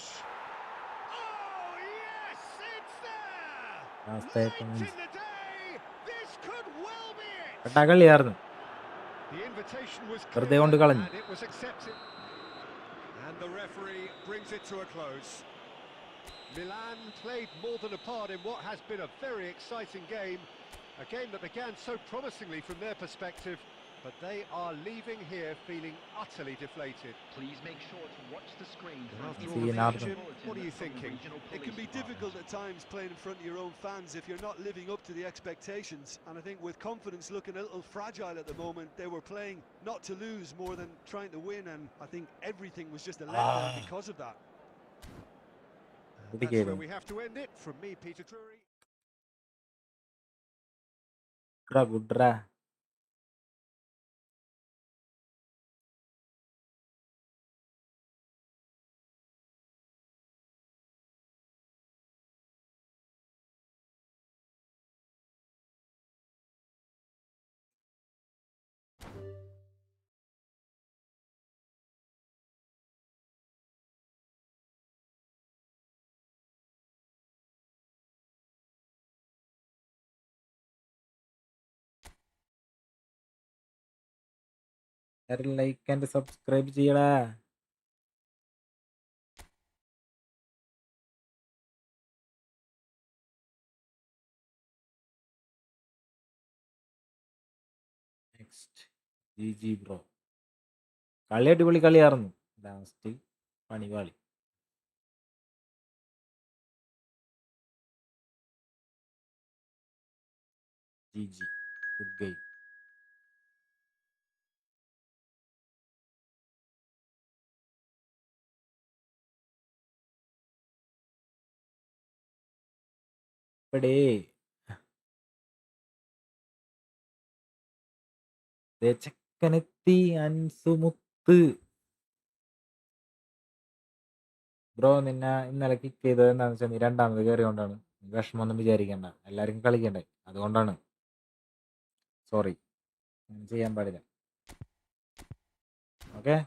Oh, yes, it's there! Late in the day, this could well be it! കട്ടാ കളിയായിരുന്നു The invitation was വെറുതെ clear കൊണ്ട് കളഞ്ഞു and it was accepted. And the referee brings it to a close. Milan played more than a part in what has been a very exciting game. A game that began so promisingly from their perspective, but they are leaving here feeling utterly deflated. Please make sure to watch the screen for an After See all, you the now. action, what are you thinking? It can be difficult at times playing in front of your own fans if you're not living up to the expectations. And I think with confidence looking a little fragile at the moment, they were playing not to lose more than trying to win. And I think everything was just a letdown because of that. That's where we have to end it. From me, Peter Drury. ഗുഡ്രാ like and subscribe ചെയ്യടാ next ജി bro കളി അടിപൊളി കളിയായിരുന്നു last പണിപാളി ജി good game ഇപ്പടേ ചെക്കനെത്തി അൻസുമുത്ത് ബ്രോ നിന്നെ ഇന്നലെ കിക്ക് ചെയ്തത് എന്താണെന്ന് വെച്ചാൽ നീ രണ്ടാമത് കയറിയോണ്ടാണ് വിഷമമൊന്നും വിചാരിക്കണ്ട എല്ലാവർക്കും കളിക്കണ്ടേ അതുകൊണ്ടാണ് സോറി ചെയ്യാൻ പാടില്ല ഓക്കെ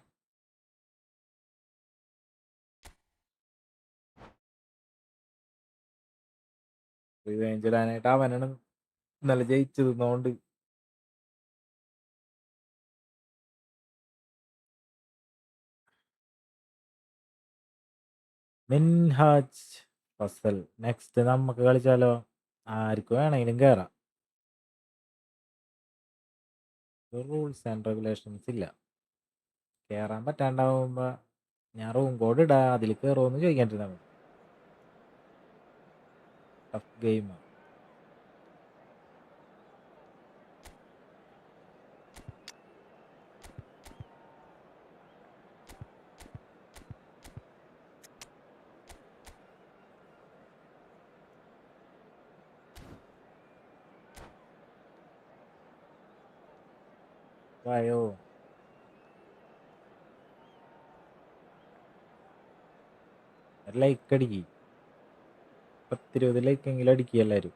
റിവെഞ്ച് ഇടാനായിട്ട് അവനാണ് ഇന്നലെ ജയിച്ചത് മിൻഹാജ് ഫസൽ. നെക്സ്റ്റ് നമുക്ക് കളിച്ചാലോ? ആർക്ക് വേണമെങ്കിലും കയറാം. റൂൾസ് ആൻഡ് റെഗുലേഷൻസ് ഇല്ല. കയറാൻ പറ്റാണ്ടാവുമ്പോൾ ഞാൻ റൂം കോഡ് ഇടാം, അതിൽ കയറുമെന്ന് ചോദിക്കാണ്ടിരുന്നാ മതി. Tough game. വായോ. ലൈക്ക് അടിക്കി. 10-20 ലൈക്കെങ്കിലും അടിക്കുക എല്ലാവരും.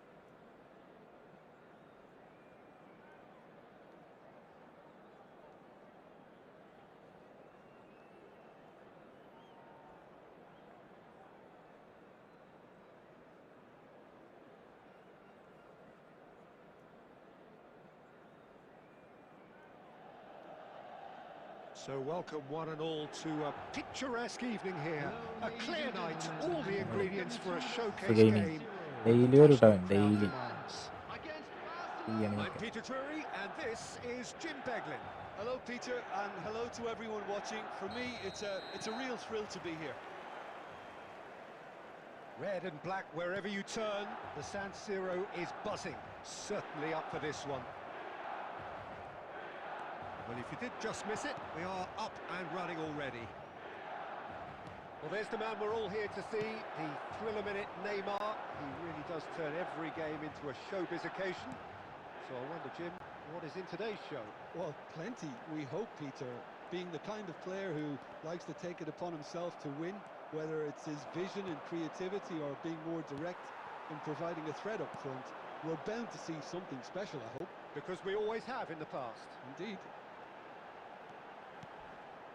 So welcome one and all to a picturesque evening here. A clear night, all the ingredients for a showcase game. Daily ഒരു time daily. I'm Peter Drury and this is Jim Beglin. Hello, Peter, and hello to everyone watching. For me, it's a real thrill to be here. Red and black wherever you turn, the San Siro is buzzing. Certainly up for this one. Well, if you did just miss it, we are up and running already. Well, there's the man we're all here to see, the thriller-minute Neymar. He really does turn every game into a showbiz occasion. So I wonder, Jim, what is in today's show? Well, plenty, we hope, Peter. Being the kind of player who likes to take it upon himself to win, whether it's his vision and creativity or being more direct in providing a threat up front, we're bound to see something special, I hope. Because we always have in the past. Indeed.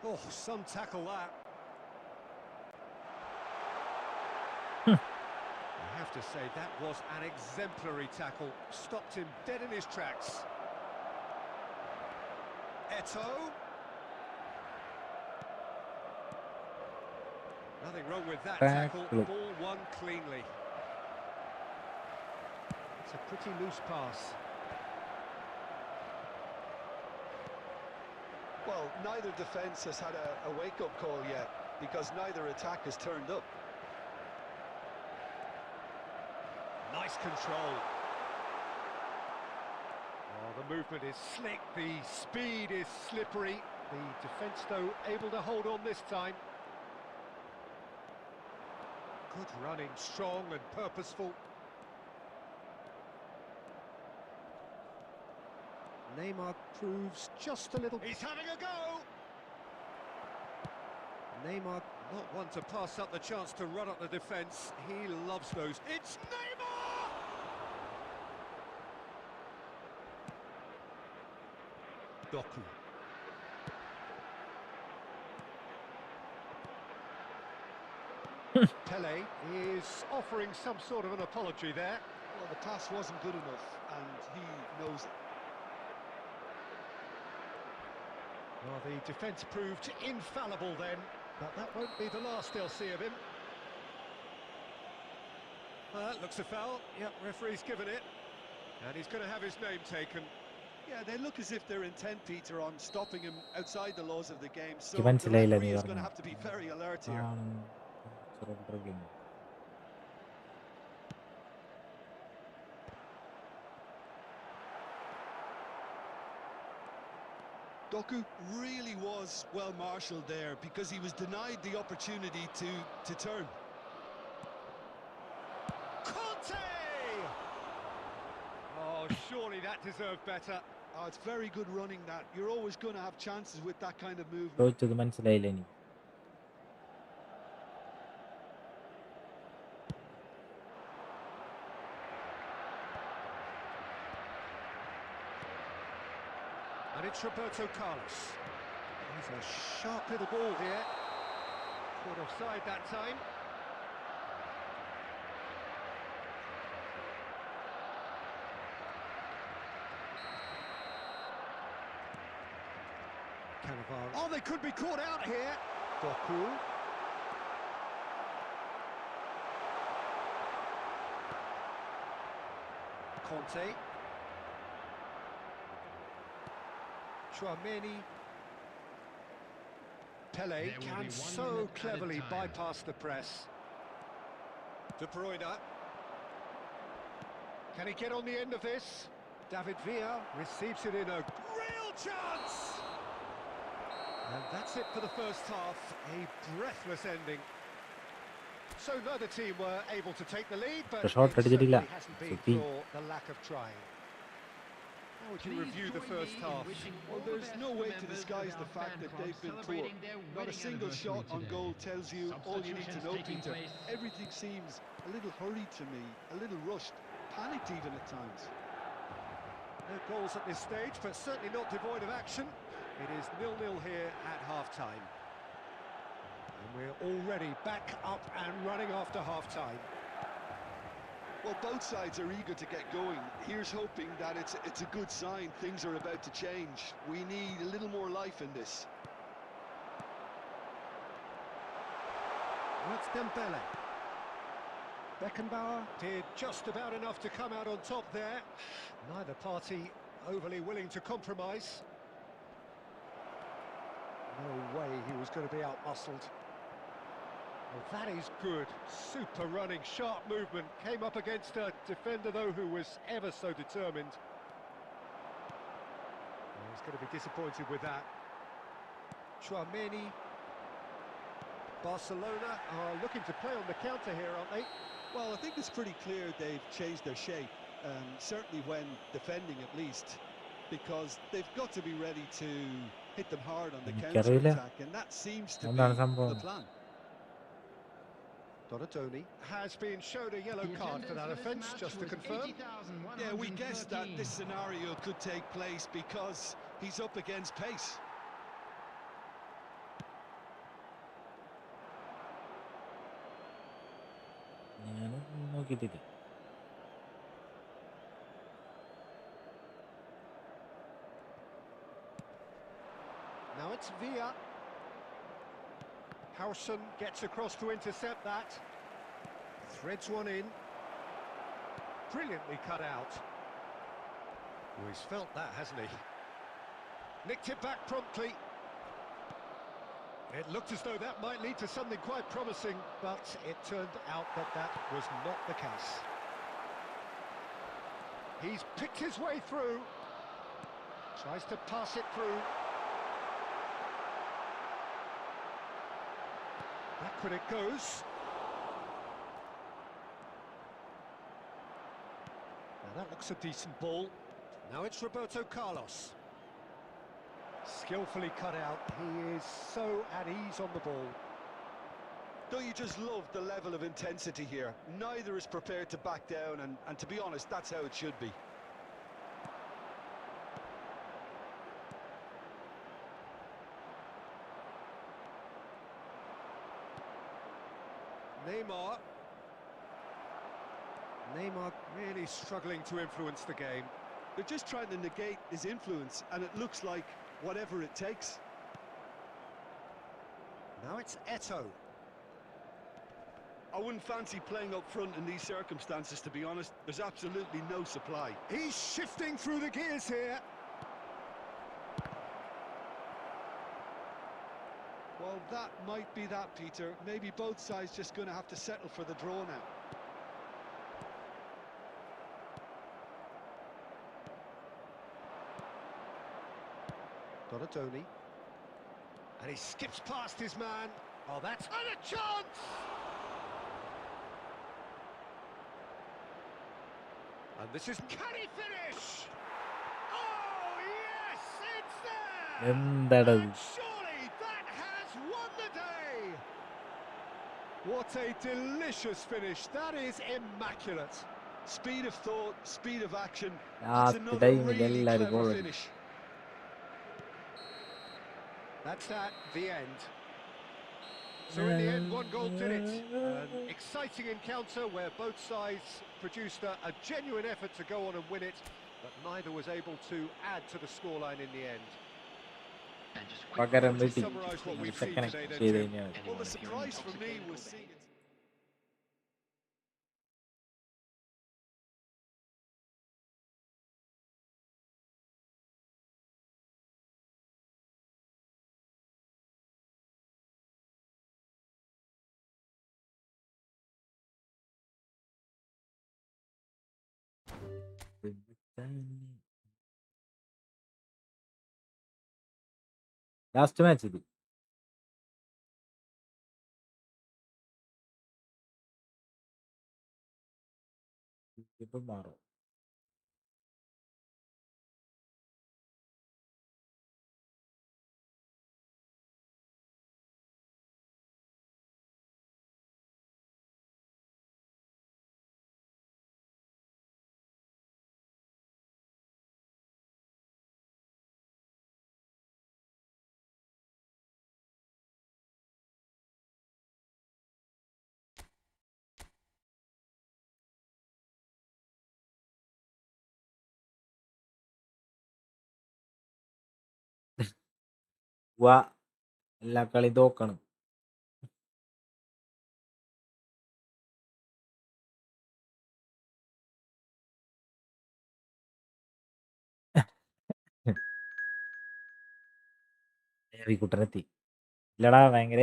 Oh, some tackle that. I have to say, that was an exemplary tackle. Stopped him dead in his tracks. Eto'o. Nothing wrong with that tackle. Ball won cleanly. It's a pretty loose pass. Well, neither defence has had a wake-up call yet, because neither attack has turned up. Nice control. Oh, the movement is slick, the speed is slippery. The defence, though, able to hold on this time. Good running, strong and purposeful. Neymar proves just a little... He's having a go! Neymar, not one to pass up the chance to run up the defence. He loves those. It's Neymar! Doku. Pele is offering some sort of an apology there. Well, the pass wasn't good enough, and he knows it. Well, the defence proved infallible then, but that won't be the last they'll see of him. Well, that looks a foul. Yep, referee's given it. And he's going to have his name taken. Yeah, they look as if they're intent, Peter, on stopping him outside the laws of the game. So Given the Leila referee is Nivarna. going to have to be very alert here. Doku really was well marshalled there because he was denied the opportunity to turn. Conte! Oh, surely that deserved better. Oh, it's very good running that. You're always going to have chances with that kind of movement. ചോദിച്ചത് മനസ്സിലായില്ല ഇനി. And it's Roberto Carlos. He's a sharp little ball here. Caught offside that time. Cannavaro. Oh, they could be caught out here. Doku. Conte. Chouameni. Pele There will can be 1 so minute cleverly added time. bypass the press. De Bruyne. Can he get on the end of this? David Villa receives it in a real chance! And that's it for the first half, a breathless ending. So neither team were able to take the lead, but it shot certainly അടിച്ചിട്ടില്ല. hasn't been സുത്തി. for the lack of trying. How would you Please review the join first me in half? wishing all Well, the there's best no to way to members disguise of the our fact fan that club they've been poor. celebrating their Not a wedding single anniversary shot on today. goal tells you all you need to know, Substitutions Peter. taking place. Everything seems a little hurried to me, a little rushed, panicked even at times. No goals at this stage, but certainly not devoid of action. It is 0-0 here at half-time. And we're already back up and running after half-time. Well, both sides are eager to get going. Here's hoping that it's a good sign. Things are about to change. We need a little more life in this. That's Dembele. Beckenbauer did just about enough to come out on top there. Neither party overly willing to compromise. No way he was going to be out-muscled. Well, that is good. Super running, sharp movement. Came up against a defender, though, who was ever so determined. He's going to be disappointed with that. Chouameni. Barcelona are looking to play on the counter here, aren't they? Well, I think it's pretty clear they've changed their shape, certainly when defending at least, because they've got to be ready to hit them hard on the എനിക്കറിയില്ല. counter-attack, and that seems to be എന്താണ് സംഭവം? the plan. Donatoni has been shown a yellow The card for attendance that for this offence, match just to was confirm. 80,113. Yeah, we guessed that this scenario could take place because he's up against pace. ഞാൻ നോക്കിയിട്ടില്ല. Now it's Villa. Howson gets across to intercept that. Threads one in. Brilliantly cut out. Oh, he's felt that, hasn't he? Nicked it back promptly. It looked as though that might lead to something quite promising, but it turned out that that was not the case. He's picked his way through. Tries to pass it through. Backward it goes. Now that looks a decent ball. Now it's Roberto Carlos. Skillfully cut out. He is so at ease on the ball. Don't you just love the level of intensity here? Neither is prepared to back down, and to be honest, that's how it should be. Neymar really struggling to influence the game. They're just trying to negate his influence, and it looks like whatever it takes. Now it's Eto'o. I wouldn't fancy playing up front in these circumstances, to be honest. There's absolutely no supply. He's shifting through the gears here. Well, that might be that, Peter. Maybe both sides just going to have to settle for the draw now. Donatoni. And he skips past his man. Oh, that's... And a chance! And this is... Can he finish? Oh, yes! It's there! എന്താടത്? And surely that has won the day! What a delicious finish. That is immaculate. Speed of thought, speed of action. Ah, That's another today really എല്ലാവരും clever goal finish. That's at the end. So in the end, one goal did it. An exciting encounter where both sides produced a genuine effort to go on and win it, but neither was able to add to the scoreline in the end. And just പകരം To വീട്ടിൽ summarise what we've seen second today then, ചെയ്ത് Tim. കഴിഞ്ഞാൽ Well, the surprise for me was seeing it. Last match ഇത്. ഇപ്പം മാറും. വാ, എല്ലാ കളി തോക്കണം. കുട്ടനെത്തി ഇല്ലടാ, ഭയങ്കര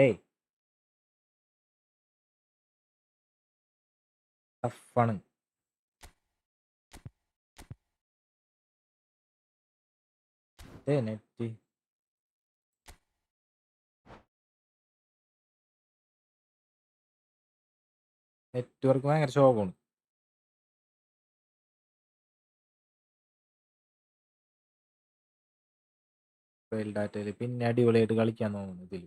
ടഫാണ്. നെറ്റ് നെറ്റ്വർക്ക് ഭയങ്കര ശോകമാണ്. ഡാറ്റയിൽ പിന്നെ അടിപൊളിയായിട്ട് കളിക്കാൻ തോന്നുന്നു ഇതിൽ.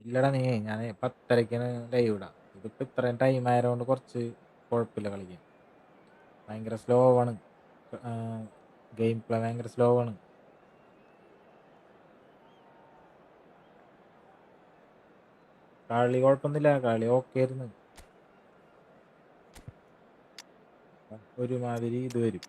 ഇല്ലടാ നീ, ഞാൻ 10:30 ലൈവ് ഇടാം. ഇതിപ്പോൾ ഇത്രയും ടൈം ആയതുകൊണ്ട് കുറച്ച് കുഴപ്പമില്ല കളിക്കാൻ. ഭയങ്കര സ്ലോ ആണ്, ഗെയിം പ്ലേ ഭയങ്കര സ്ലോ ആണ്. കളി കുഴപ്പമൊന്നുമില്ല, കളി ഓക്കെ ആയിരുന്നു. ഒരുമാതിരി ഇത് വരും.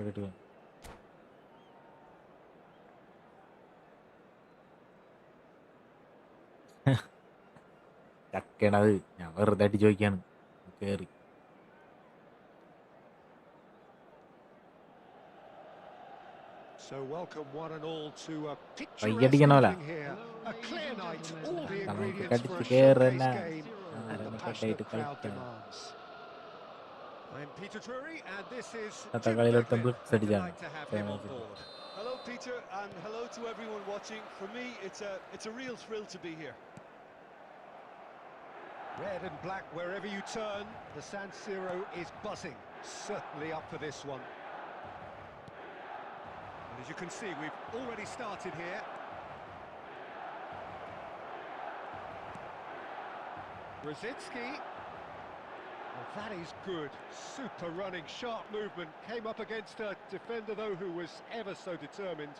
കിട്ടുക ചക്കണത് ഞാൻ വെറുതെ അടി ചോദിക്കാണ്. കേറി So welcome one and all to a picturesque കയ്യടിക്കണോല evening here. A clear night, all the നമുക്ക് ingredients കടിച്ച് for a കയറി showcase തന്നെ game and the ആരൊക്കെ passionate ആയിട്ട് crowd കളിക്കണം. demands. I'm Peter Drury and this is ഇന്നത്തെ Jim കളിയിലൊരുത്തൻ Radcliffe. Blitz A അടിച്ചാണ്. delight to have him on board. Hello, Peter, and hello to everyone watching. For me, it's a real thrill to be here. Red and black wherever you turn, the San Siro is buzzing. Certainly up for this one. And as you can see, we've already started here. Rosicki. Well, that is good. Super running, sharp movement. Came up against a defender, though, who was ever so determined.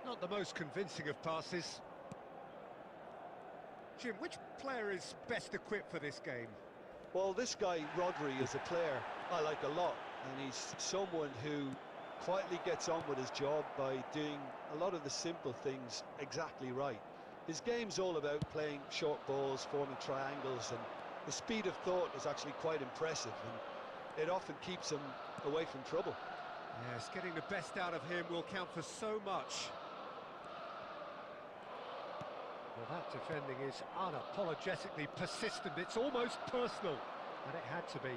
Not the most convincing of passes. Jim, which player is best equipped for this game? Well, this guy, Rodri, is a player I like a lot, and he's someone who quietly gets on with his job by doing a lot of the simple things exactly right. His game's all about playing short balls, forming triangles, and the speed of thought is actually quite impressive, and it often keeps him away from trouble. Yes, getting the best out of him will count for so much. Well, that defending is unapologetically persistent. It's almost personal, and it had to be.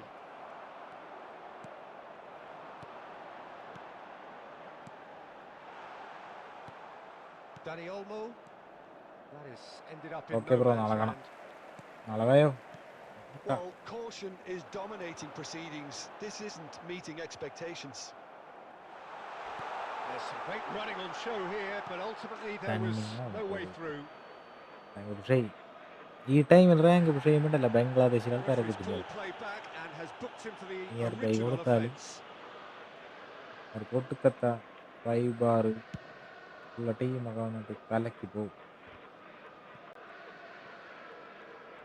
Dani Olmo. That is ended up in Okay, no bro, man's നാളെ കാണാം. land. നാളെ വായോ. Well, caution is dominating proceedings. This isn't meeting expectations. There's some great running on show here, but ultimately there was no way through. പക്ഷേ ഈ ടൈമിൽ rank push ചെയ്യുമ്പോഴല്ല ബംഗ്ലാദേശിൽ ആൾക്കാരെ Referee's കിട്ടില്ല. call play back and has booked him for the Near by original കൊടുത്താൽ offence. അവർക്ക് ഒട്ടുക്കത്ത 5 bar ഉള്ള ടീമൊക്കെ വന്നിട്ട് കലക്കി പോകും.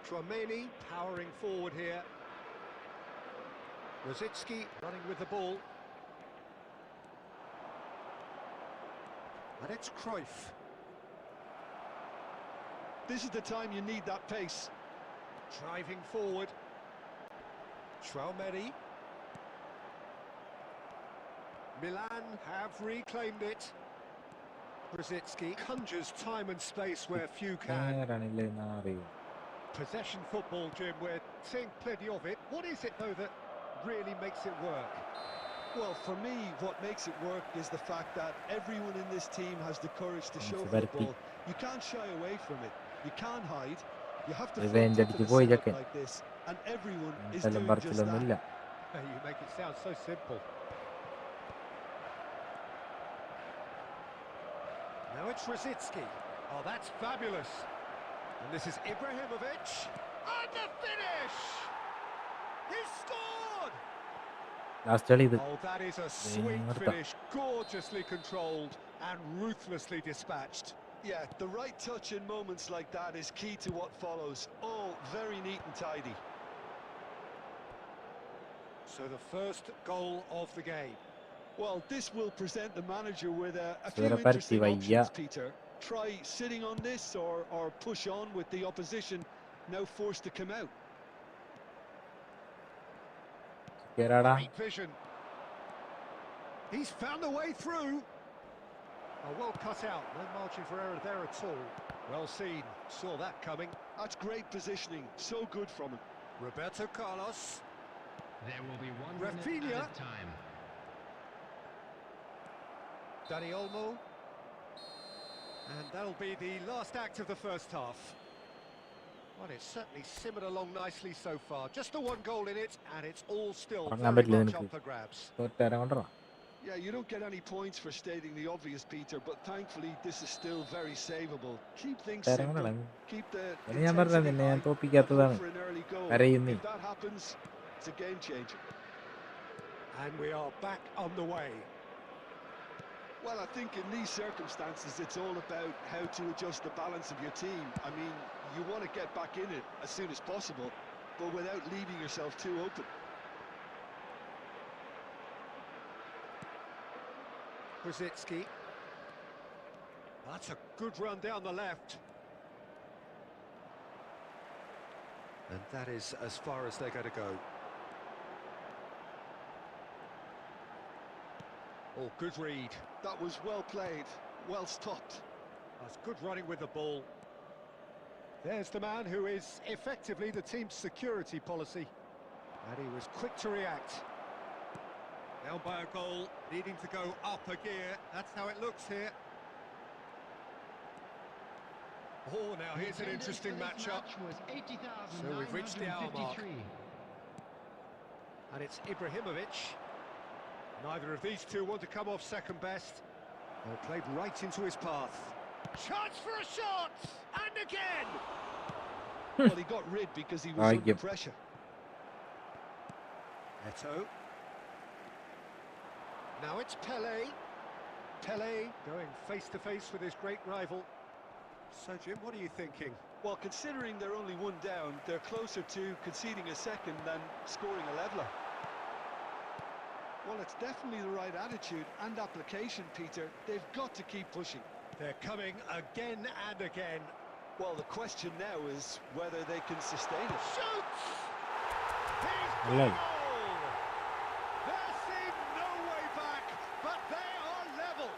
Tromeni powering forward here. Rosicki running with the ball. And it's Cruyff. This is the time you need that pace. Driving forward. Tromeni. Milan have reclaimed it. Rosicki conjures time and space where few can. നേരാണില്ലെന്ന് അറിയൂ. Possession football, Jim, we're seeing plenty of it. What is it, though, that really makes it work? Well, for me, what makes it work is the fact that everyone in this team has the courage to show Severity. football. You can't shy away from it. You can't hide. You have to Revenge front up to അടിച്ച് the പോയി setup ചെക്കൻ. like this, and everyone is സ്ഥലം doing just പറച്ചിലൊന്നുമില്ല. that. You make it sound so simple. Now it's Rosicki. Oh, that's fabulous. And this is Ibrahimovic. And the finish! He's scored! Last കളി ഇത്. Oh, that is a sweet finish. Gorgeously controlled and ruthlessly dispatched. Yeah, the right touch in moments like that is key to what follows. All very neat and tidy. So the first goal of the game. Well, this will present the manager with a few Sera interesting parti options, vaya. Peter. Try sitting on this or push on with the opposition now forced to come out. കേറാടാ. Great vision. He's found a way through. Oh, well cut out. No margin for error there at all. Well seen. Saw that coming. That's great positioning. So good from him. Roberto Carlos. There will be 1 Rafinha. minute added time. Dani Olmo. And that'll be the last act of the first half. Well, it's certainly simmered along nicely so far. Just the one goal in it, and it's all still ഉറങ്ങാൻ very പറ്റില്ല much നിനക്ക്. up for grabs. തോറ്റേരം കൊണ്ടോ. Yeah, you don't get any points for stating the obvious, Peter, but thankfully this is still very savable. Keep things തോറ്റേരം simple. കൊണ്ടാണ്. Keep the ഇനി ഞാൻ പറഞ്ഞത് intensity നിന്നെ ഞാൻ high, but തോപ്പിക്കാത്തതാണ്. hope for an early goal. കരയുന്നേ. If that happens, it's a game changer. And we are back on the way. Well, I think in these circumstances, it's all about how to adjust the balance of your team. I mean, you want to get back in it as soon as possible, but without leaving yourself too open. Rosicki. That's a good run down the left. And that is as far as they're going to go. Oh, good read. That was well played, well stopped. That's good running with the ball. There's the man who is effectively the team's security policy. And he was quick to react. Down by a goal, needing to go up a gear. That's how it looks here. Oh, now here's an interesting matchup. So we've reached the hour mark. And it's Ibrahimovic. Neither of these two want to come off second best. They played right into his path. Chance for a shot! And again! Well, he got rid because he was under pressure. Eto. Now it's Pele. Pele going face-to-face with his great rival. So, Jim, what are you thinking? Well, considering they're only one down, they're closer to conceding a second than scoring a leveller. Well, it's definitely the right attitude and application, Peter. They've got to keep pushing. They're coming again and again. Well, the question now is whether they can sustain it. Shoots! He's Hello. goal! There seemed no way back, but they are level.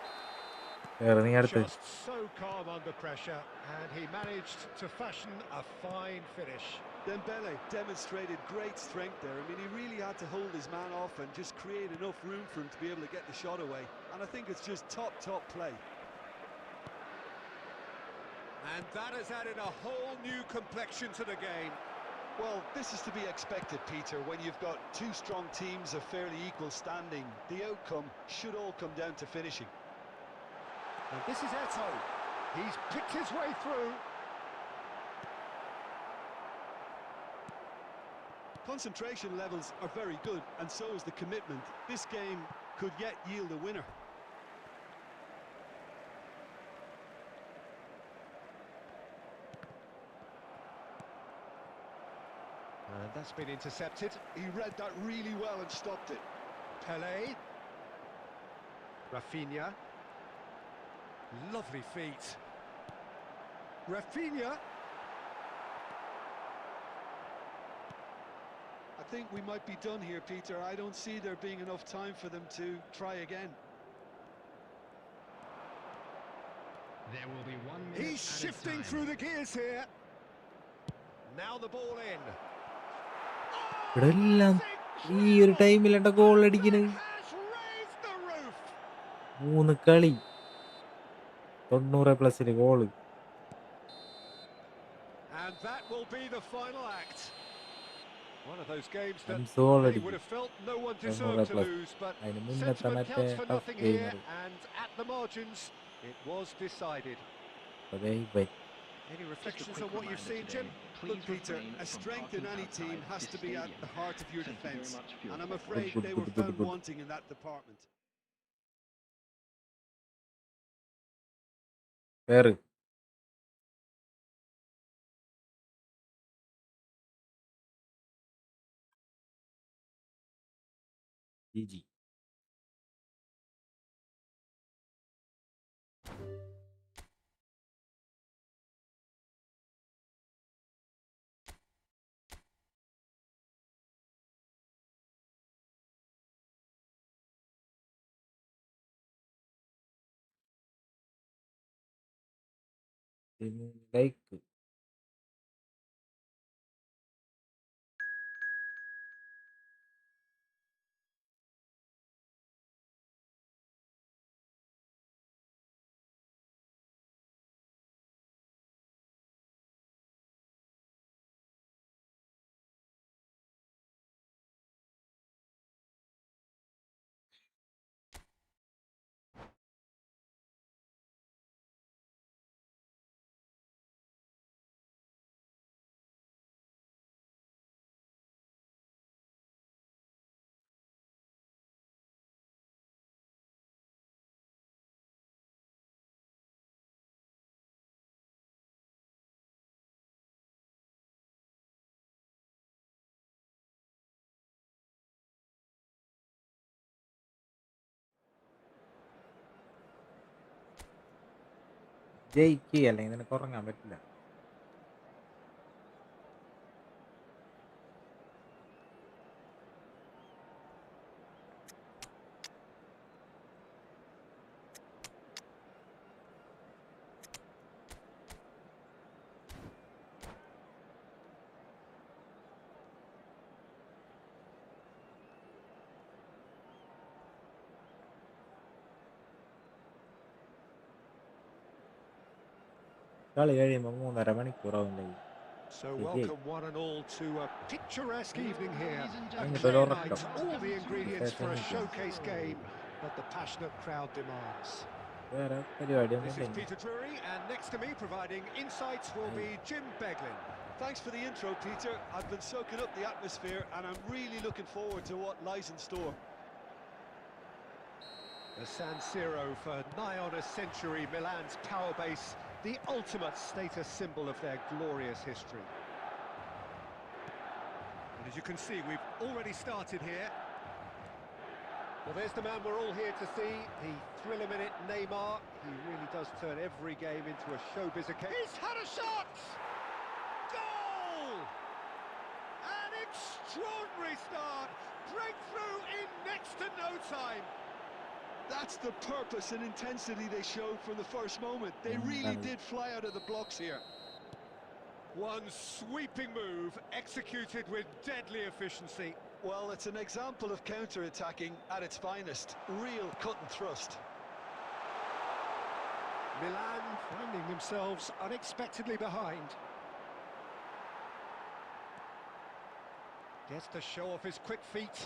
ഇറങ്ങി അടുത്ത്. Just so calm under pressure, and he managed to fashion a fine finish. Dembele demonstrated great strength there. I mean, he really had to hold his man off and just create enough room for him to be able to get the shot away. And I think it's just top play. And that has added a whole new complexion to the game. Well, this is to be expected, Peter. When you've got two strong teams of fairly equal standing, the outcome should all come down to finishing. And this is Eto. He's picked his way through. Concentration levels are very good, and so is the commitment. This game could yet yield a winner. And that's been intercepted. He read that really well and stopped it. Pele. Rafinha. Lovely feet. Rafinha. I think we might be done here, Peter. I don't see there being enough time for them to try again. There will be 1 minute He's added shifting time. through the gears here. Now the ball in. ഇവിടെ എല്ലാം ഈ ഒരു ടൈമിലാണ് goal അടിക്കുന്നത്. Has raised the roof. 3 കളി 90+ goal. And that will be the final act. One of those games that Runs goal many അടിക്കും. would have felt no one 90+. deserved to lose, but അതിന് മുന്നത്തെ sentiment മറ്റേ counts for tough nothing game here, and at the margins, it was decided. അതേ ഇവൻ Any Just a reflections quick on what you've reminder seen, today, Jim? please Look, Peter, refrain a from strength in parking any team outside has this to be at stadium. the heart of your Thank you very defence, much for your and I'm cooperation. afraid Good, they good, were good, found good. wanting in that department. വേറെ G like ജയിക്കുക അല്ലെങ്കിൽ നിനക്ക് ഉറങ്ങാൻ പറ്റില്ല. കളി കഴിയുമ്പോൾ 3.5 മണിക്കൂറാവും live. So welcome one and all to a picturesque evening here. Ladies and A gentlemen, clear ഉറക്കം. night, all the ingredients for a Session. showcase game that the passionate crowd demands. വേറെ പരിപാടിയൊന്നും This is ഇല്ല. Peter Drury, and next to me providing insights will be Jim Beglin. Thanks for the intro, Peter. I've been soaking up the atmosphere, and I'm really looking forward to what lies in store. The San Siro for nigh on a century, Milan's power base, the ultimate status symbol of their glorious history. And as you can see, we've already started here. Well, there's the man we're all here to see, the thriller-minute Neymar. He really does turn every game into a showbiz occasion. He's had a shot! Goal! An extraordinary start! Breakthrough in next to no time. That's the purpose and intensity they showed from the first moment. They really did fly out of the blocks here. One sweeping move executed with deadly efficiency. Well, it's an example of counter-attacking at its finest. Real cut and thrust. Milan finding themselves unexpectedly behind. Gets to show off his quick feet.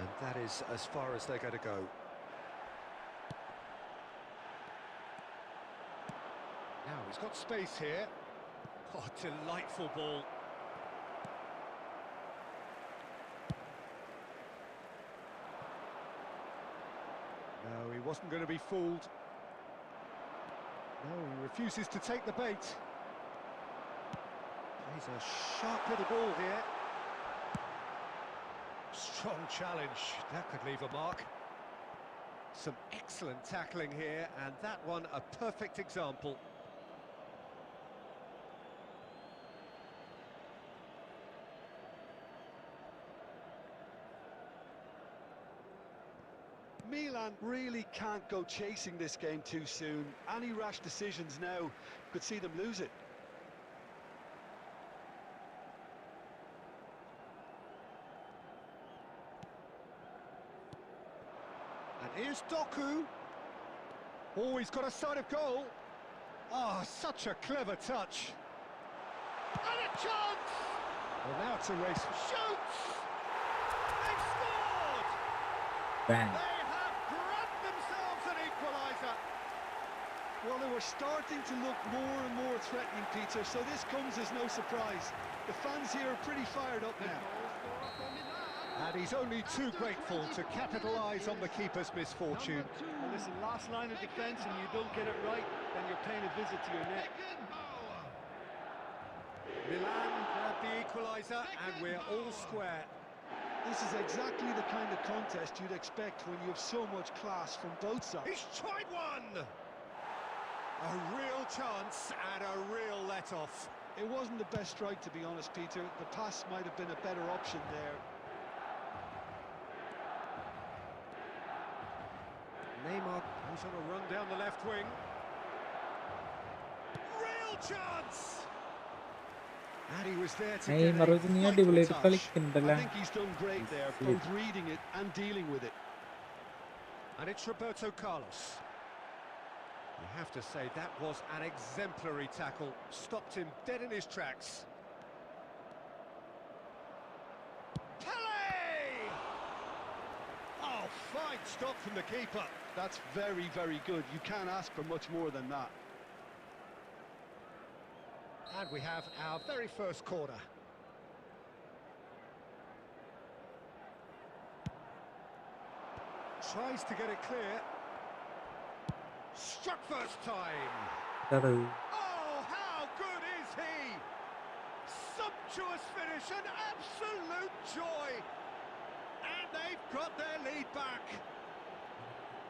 And that is as far as they're going to go. Now he's got space here. Oh, delightful ball. No, he wasn't going to be fooled. No, he refuses to take the bait. He's a sharp little ball here. Strong challenge, that could leave a mark. Some excellent tackling here, and that one a perfect example. Milan really can't go chasing this game too soon. Any rash decisions now could see them lose it. And here's Doku. Oh, he's got a sight of goal. Oh, such a clever touch. And a chance! Well, now it's a race. Shoots! They've scored! Bang. They have grabbed themselves an equaliser. Well, they were starting to look more and more threatening, Peter, so this comes as no surprise. The fans here are pretty fired up now. And he's only too grateful to capitalise on the keeper's misfortune. Well, listen, last line of defence and you don't get it right, then you're paying a visit to your net. Milan grabbed the equaliser and we're all square. This is exactly the kind of contest you'd expect when you have so much class from both sides. He's tried one! A real chance and a real let-off. It wasn't the best strike, to be honest, Peter. The pass might have been a better option there. Neymar goes on a run down the left wing. Real chance! And he was there to get Neymar a ഒരു നീ vital അടിപൊളിയായിട്ട് touch. കളിക്കുന്നുണ്ടല്ലേ? I think he's done great there, He's both reading it and dealing with it. And it's Roberto Carlos. You have to say that was an exemplary tackle. Stopped him dead in his tracks. Pele! Oh, fine stop from the keeper. That's very, very good. You can't ask for much more than that. And we have our very first corner. Tries to get it clear. Struck first time. ഇതാ Oh, how good is he? Sumptuous finish, an absolute joy. And they've got their lead back.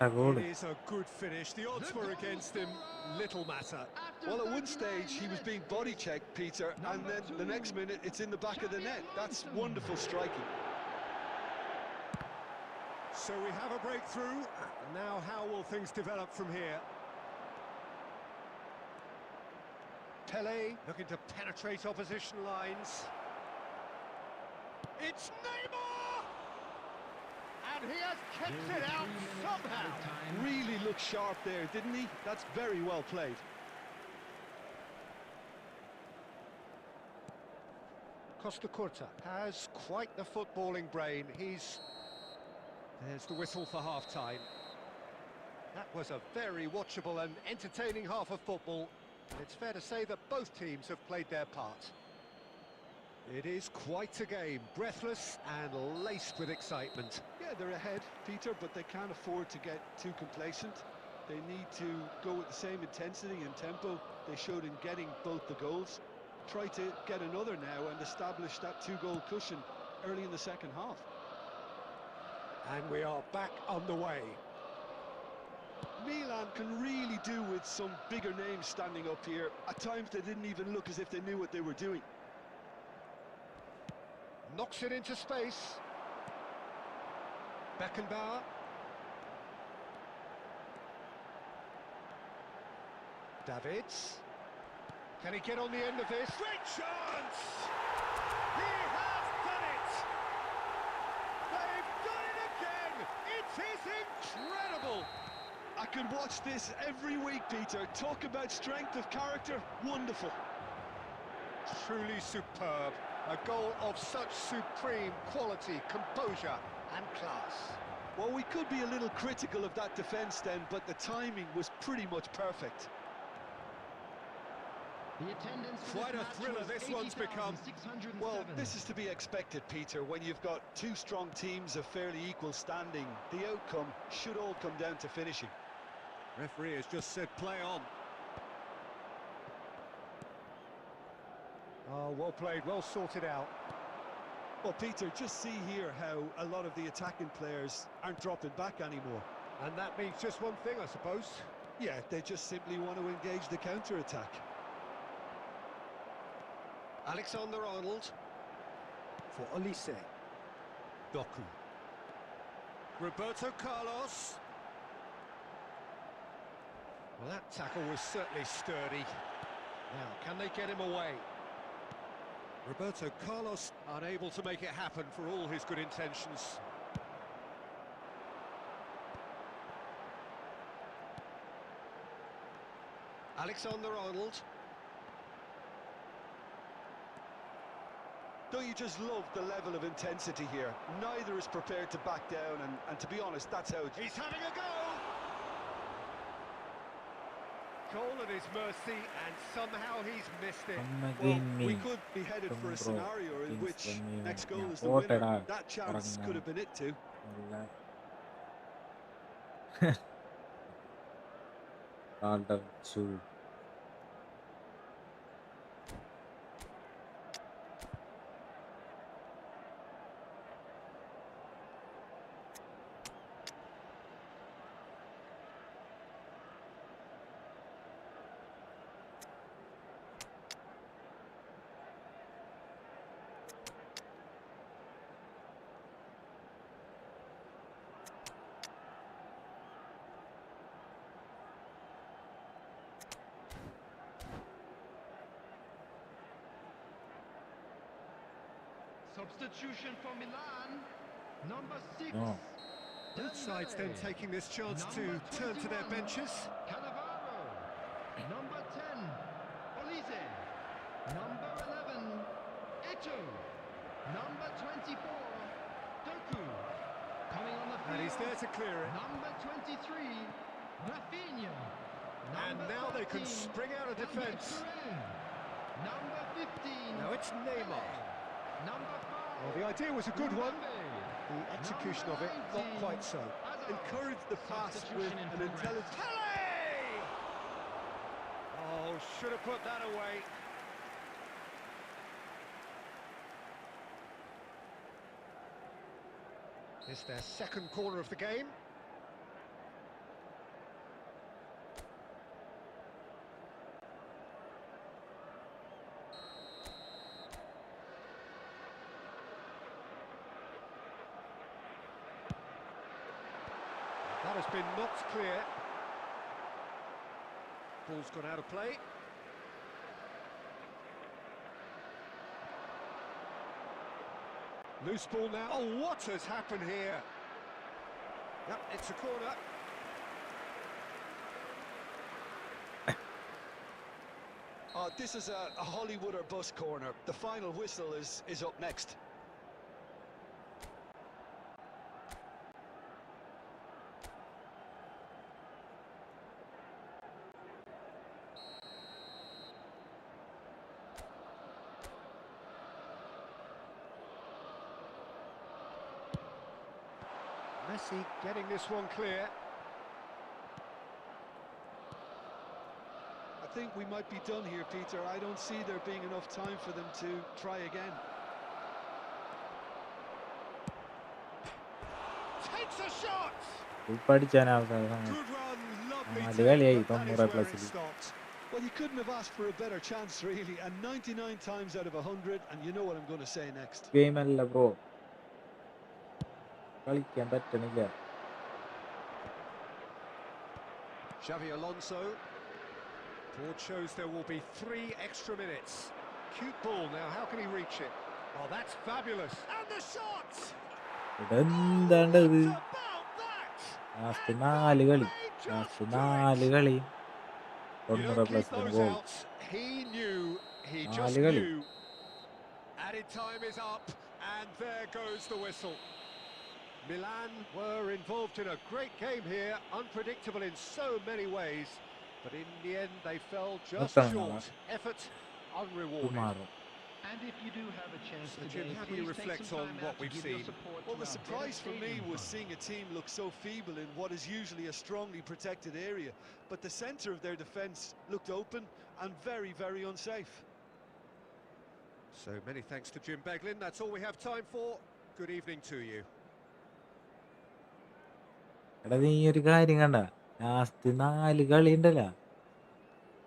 goal. It is a good finish. The odds were against him. Little matter. Well, at one stage, he was being body checked, Peter, and then the next minute, it's in the back of the net. That's wonderful striking. So we have a breakthrough. Now how will things develop from here? Pele looking to penetrate opposition lines. It's Neymar! And he has kept it out somehow. Really looked sharp there, didn't he? That's very well played. Costa Curta has quite the footballing brain. There's the whistle for half-time. That was a very watchable and entertaining half of football. And it's fair to say that both teams have played their part. It is quite a game, breathless and laced with excitement. Yeah, they're ahead, Peter, but they can't afford to get too complacent. They need to go with the same intensity and tempo they showed in getting both the goals. Try to get another now and establish that two-goal cushion early in the second half. And we are back on the way. Milan can really do with some bigger names standing up here. At times they didn't even look as if they knew what they were doing. Knocks it into space. Beckenbauer. Davids. Can he get on the end of this? Great chance! He has done it! They've done it again! It is incredible! I could watch this every week, Peter. Talk about strength of character. Wonderful. Truly superb. A goal of such supreme quality, composure and class. Well, we could be a little critical of that defence then, but the timing was pretty much perfect. The attendance for Quite this a match thriller was this one's become. 80,607. Well, this is to be expected, Peter. When you've got two strong teams of fairly equal standing, the outcome should all come down to finishing. Referee has just said play on. Oh, well played, well sorted out. Well, Peter, just see here how a lot of the attacking players aren't dropping back anymore. And that means just one thing, I suppose. Yeah, they just simply want to engage the counter-attack. Alexander-Arnold for Olise. Doku. Roberto Carlos. Well, that tackle was certainly sturdy. Now, can they get him away? Roberto Carlos unable to make it happen for all his good intentions. Alexander-Arnold. Don't you just love the level of intensity here? Neither is prepared to back down, and to be honest, that's how it's... He's having a go! Goal at his mercy, and somehow he's missed it. Come Well, again we me. could be headed for a Tomorrow scenario in against which Birmingham. next goal Yeah, is the what winner. a- That chance could have been it too. Called out shoe. Substitution for Milan, number 6. No. Both sides then taking this chance to turn to their benches. Cannavaro, number 10, Olise, number 11, Ito, number 24, Doku, coming on the field. And he's there to clear it. Number 23, Rafinha. And Number now they can 13, spring out of defence. Thuram. Number 15. Now it's Neymar. Number 5. Well, the idea was a good one. The execution of it, not quite so. Encourage the pass with an intelligent... Kelly! Oh, should have put that away. It's their second corner of the game. That has been knocked clear. Ball's gone out of play. Loose ball now. Oh, what has happened here? Yep, it's a corner. This is a Hollywood or bust corner. The final whistle is up next. Messi getting this one clear. I think we might be done here, Peter. I don't see there being enough time for them to try again. Takes a shot! ഉൾപ്പടിച്ചാൻ അവസാനം Good run, lovely Ah, turn, കളിയായി but that is 90 where it പ്ലസിൽ stopped. Well, you couldn't have asked for a better chance, really. And 99 times out of 100, and you know what I'm going to say next. Game അല്ല bro കളിക്കാൻ പറ്റണില്ല Xavi Alonso. Board shows there will be 3 extra minutes. Cute ball now, how can he reach it? Oh, that's fabulous. And the shot! ഇതെന്താണ്ടത് What about that? Last 4 കളി last 4 കളി You 90 don't keep പ്ലസിന് those goal out. He knew, he just നാല് കളി. knew. Added time is up, and there goes the whistle. Milan were involved in a great game here, unpredictable in so many ways, but in the end they fell just Nothing, short. Effort unrewarded. മാറും And if you do have a chance So, today, Jim, how do you please take reflect some on time what out to we've give your seen? support Well, to the our surprise for me stadium was fund. seeing a team look so feeble in what is usually a strongly protected area. But the centre of their defence looked open and very, very unsafe. So many thanks to Jim Beglin. That's all we have time for. Good evening to you. എടാ നീ ഒരു കാര്യം കണ്ട, last 4 കളി ഉണ്ടല്ലോ,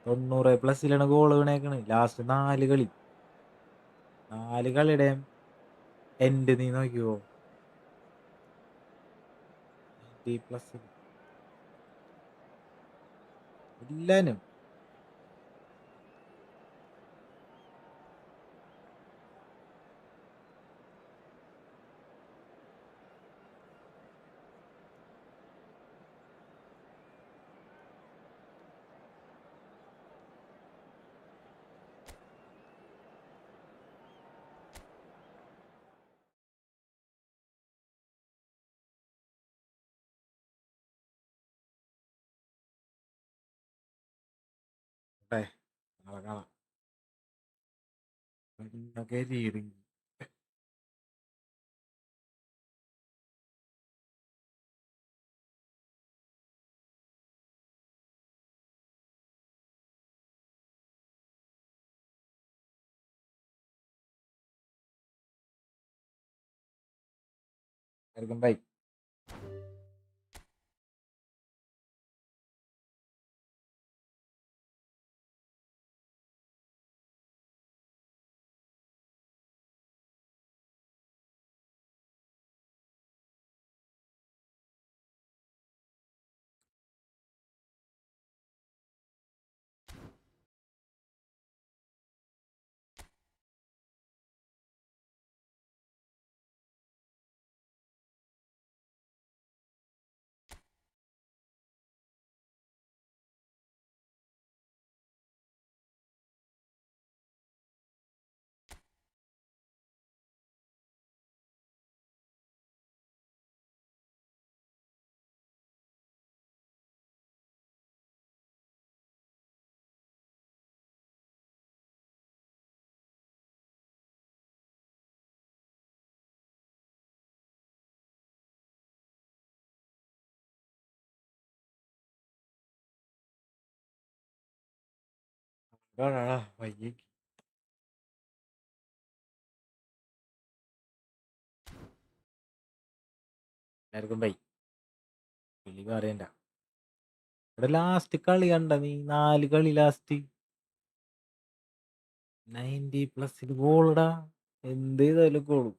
90+ goal വീണേക്കണ്. Last 4 കളി, 4 കളിയുടെയും end നീ നോക്കിയോ, 90+ എല്ലാനും. നാളെ കാണാം. എന്നൊക്കെ ചെയ്ത് ബൈ. വയ്യ. എല്ലാവർക്കും ബൈ. വലിയ പറയണ്ട. ഇവിടെ ലാസ്റ്റ് കളി കണ്ട നീ, 4 കളി ലാസ്റ്റ് 90+ ഗോളിടാ. എന്ത് ചെയ്താലും ഗോളും.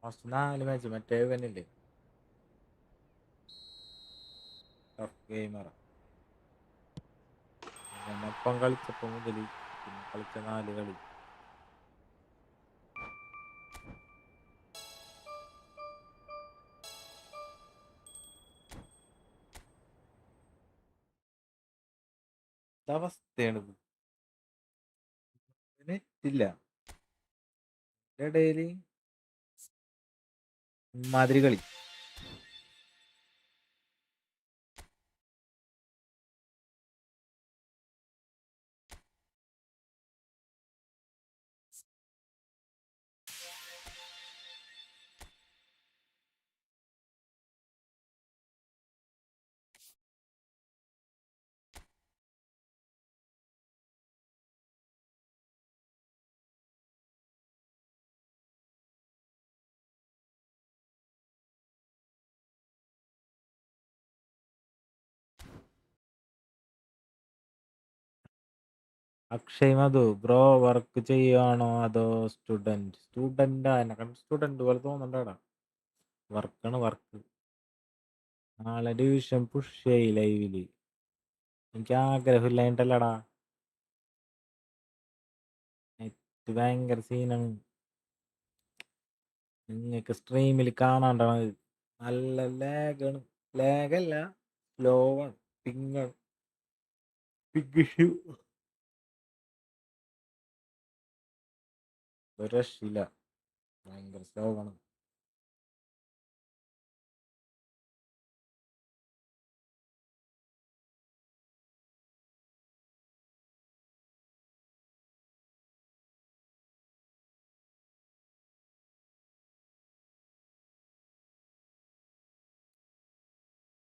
ലാസ്റ്റ് 4 മാച്ച് മറ്റേ ഇവനില്ലേ, ടഫ് ഗെയിമറ, ഒപ്പം കളിച്ചപ്പോ മുതൽ പിന്നെ കളിച്ച 4 കളി. അവസ്ഥയാണിത്. നെറ്റില്ല ഇടയില് മാതിരി കളി. അക്ഷയ് മധു ബ്രോ വർക്ക് ചെയ്യുവാണോ അതോ സ്റ്റുഡൻറ്? സ്റ്റുഡൻ്റാ, എന്നെ കണ്ട് സ്റ്റുഡൻറ് പോലെ തോന്നണ്ടാടാ. വർക്കാണ് വർക്ക്. നാളെ ഡിവിഷൻ പുഷ് ചെയ്യ് ലൈവില്. എനിക്ക് ആഗ്രഹമില്ലായിട്ടല്ലടാ, നെറ്റ് ഭയങ്കര സീനാണ്. നിങ്ങൾക്ക് സ്ട്രീമിൽ കാണാണ്ടാണ്. നല്ല ലാഗാണ്. ലാഗല്ല, സ്ലോ ആണ്. പിങ് പിഗ് ഇഷ്യൂ ഒരു രക്ഷയില്ല, ഭയങ്കര സ്ലോ ആണ്.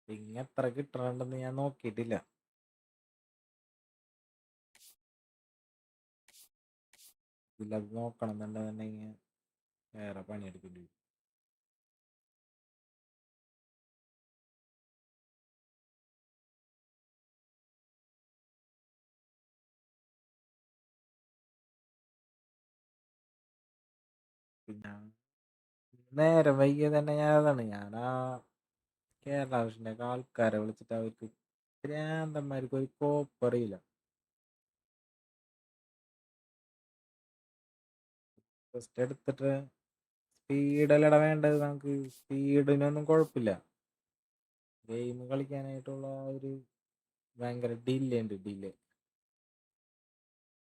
പിങ് എത്ര കിട്ടണമെന്ന് ഞാൻ നോക്കിയിട്ടില്ല. ഇതിലത് നോക്കണം എന്നുണ്ടെന്നുണ്ടെങ്കിൽ വേറെ പണിയെടുക്കേണ്ടി വരും. പിന്നെ നേരം വൈകിയ തന്നെ ഞാൻ കേരള വിഷൻ്റെ ആൾക്കാരെ വിളിച്ചിട്ട് അവർക്ക് ഭ്രാന്തന്മാർക്ക് ഒരു കോപ്പറിയില്ല. ഫസ്റ്റ് എടുത്തിട്ട് സ്പീഡല്ലട വേണ്ടത്, നമുക്ക് സ്പീഡിനൊന്നും കുഴപ്പമില്ല. ഗെയിം കളിക്കാനായിട്ടുള്ള ഒരു ഭയങ്കര ഡിലേ ഉണ്ട്,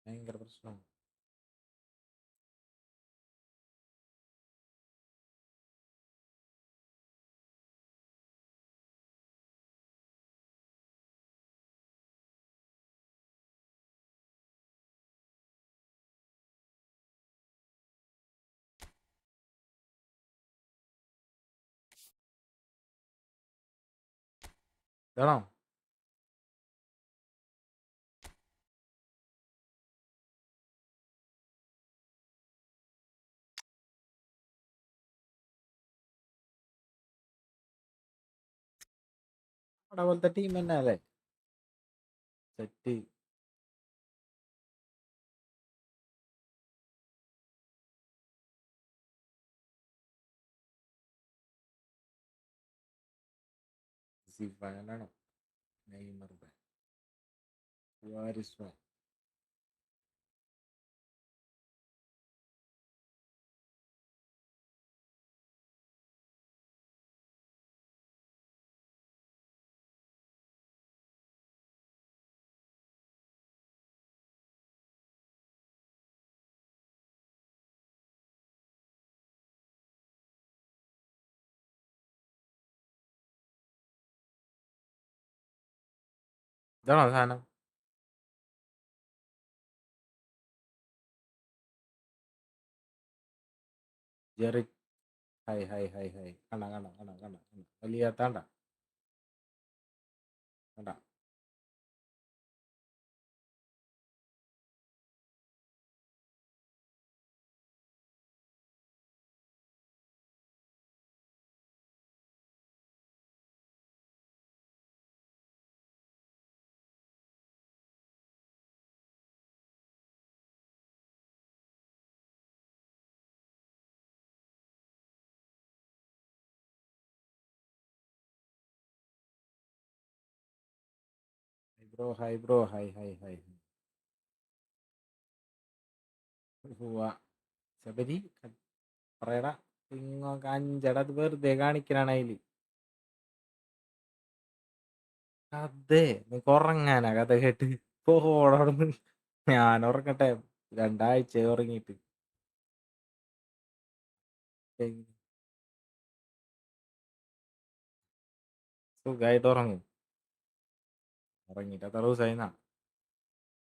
ഭയങ്കര പ്രശ്നമാണ്. ഇതാണോ അവിടെ പോലത്തെ ടീം തന്നെ അല്ലേ സെറ്റ്? സിഫാനാണോ നെയ്മർ വാരിസ് ഫാൻ? ഇതാണോ സാധനം? Jerry hi hi hi hi കണ്ട കണ്ട കണ്ട കണ്ട കണ്ട വലിയ താണ്ട കണ്ട. Hi bro hi hi hi. Sabari പറയടാ, ഇങ്ങോട്ട് അഞ്ചട അത് വെറുതെ കാണിക്കലാണ് അതില്. അതെ, നിനക്ക് ഉറങ്ങാനാ കഥ കേട്ട് പോടന്ന്. ഞാൻ ഉറങ്ങട്ടെ, 2 ആഴ്ച ഉറങ്ങിയിട്ട്. സുഖമായിട്ട് ഉറങ്ങും. ഉറങ്ങിയിട്ട് എത്ര ദിവസമായിന്നാ,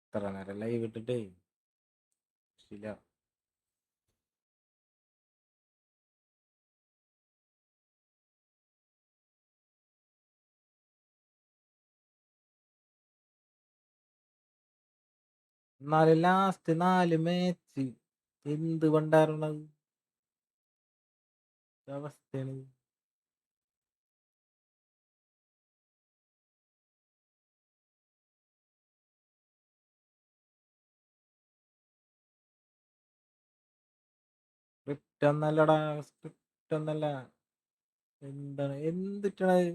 ഇത്ര നേരം ലൈവ് ഇട്ടിട്ടേ ശരിയാ. എന്നാലും ലാസ്റ്റ് 4 മാച്ച് എന്ത് കൊണ്ടായിരുന്നത് അവസ്ഥയാണ്. സ്ക്രിപ്റ്റ് ഒന്നല്ലടാ, സ്ക്രിപ്റ്റ് ഒന്നല്ല. എന്താണ് എന്തിട്ടാണ്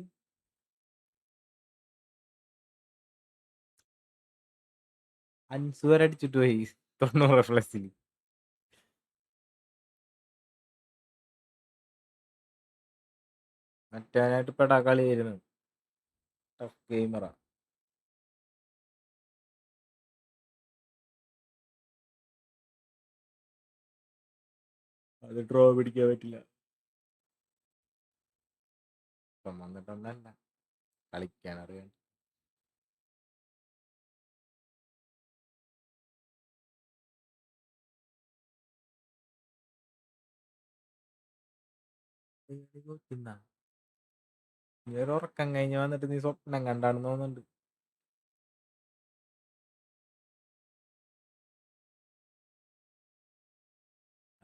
അൻസു വരെ അടിച്ചിട്ട് പോയി 90+. മറ്റേനായിട്ട് പെടാ കളിയായിരുന്നു, ടഫ് ഗെയിമറാ. അത് ഡ്രോ പിടിക്കാൻ പറ്റില്ല. ഇപ്പം വന്നിട്ടൊന്നല്ല, കളിക്കാൻ അറിയാം. നീ ഒരു ഉറക്കം കഴിഞ്ഞ് വന്നിട്ട് നീ സ്വപ്നം കണ്ടാണെന്ന് തോന്നുന്നുണ്ട്.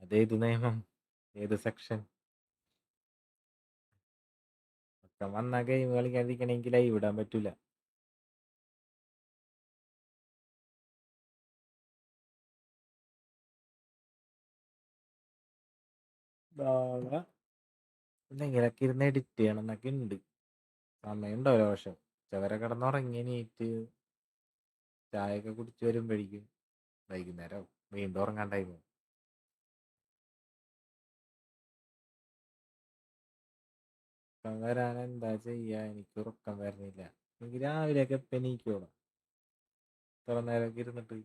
അതേത് നിയമം, ഏത് സെക്ഷൻ? ഉറക്കം വന്നാ ഗെയിം കളിക്കാതിരിക്കണമെങ്കിൽ ലൈവ് ഇടാൻ പറ്റൂല. നാളെ എന്തെങ്കിലൊക്കെ ഇരുന്ന് എഡിറ്റ് ചെയ്യണം എന്നൊക്കെ ഉണ്ട്. സമയം ഉണ്ടാവില്ല. പക്ഷെ ഉച്ചവരെ കിടന്നുറങ്ങി നീറ്റ് ചായയൊക്കെ കുടിച്ച് വരുമ്പോഴേക്കും വൈകുന്നേരം വീണ്ടും ഉറങ്ങാൻ ടൈം. ഉറക്കം വരാൻ എന്താ ചെയ്യാ? എനിക്ക് ഉറക്കം വരുന്നില്ല. എനിക്ക് രാവിലെയൊക്കെ എപ്പം എണീക്കോളാം ഇത്ര നേരമൊക്കെ ഇരുന്നിട്ട്.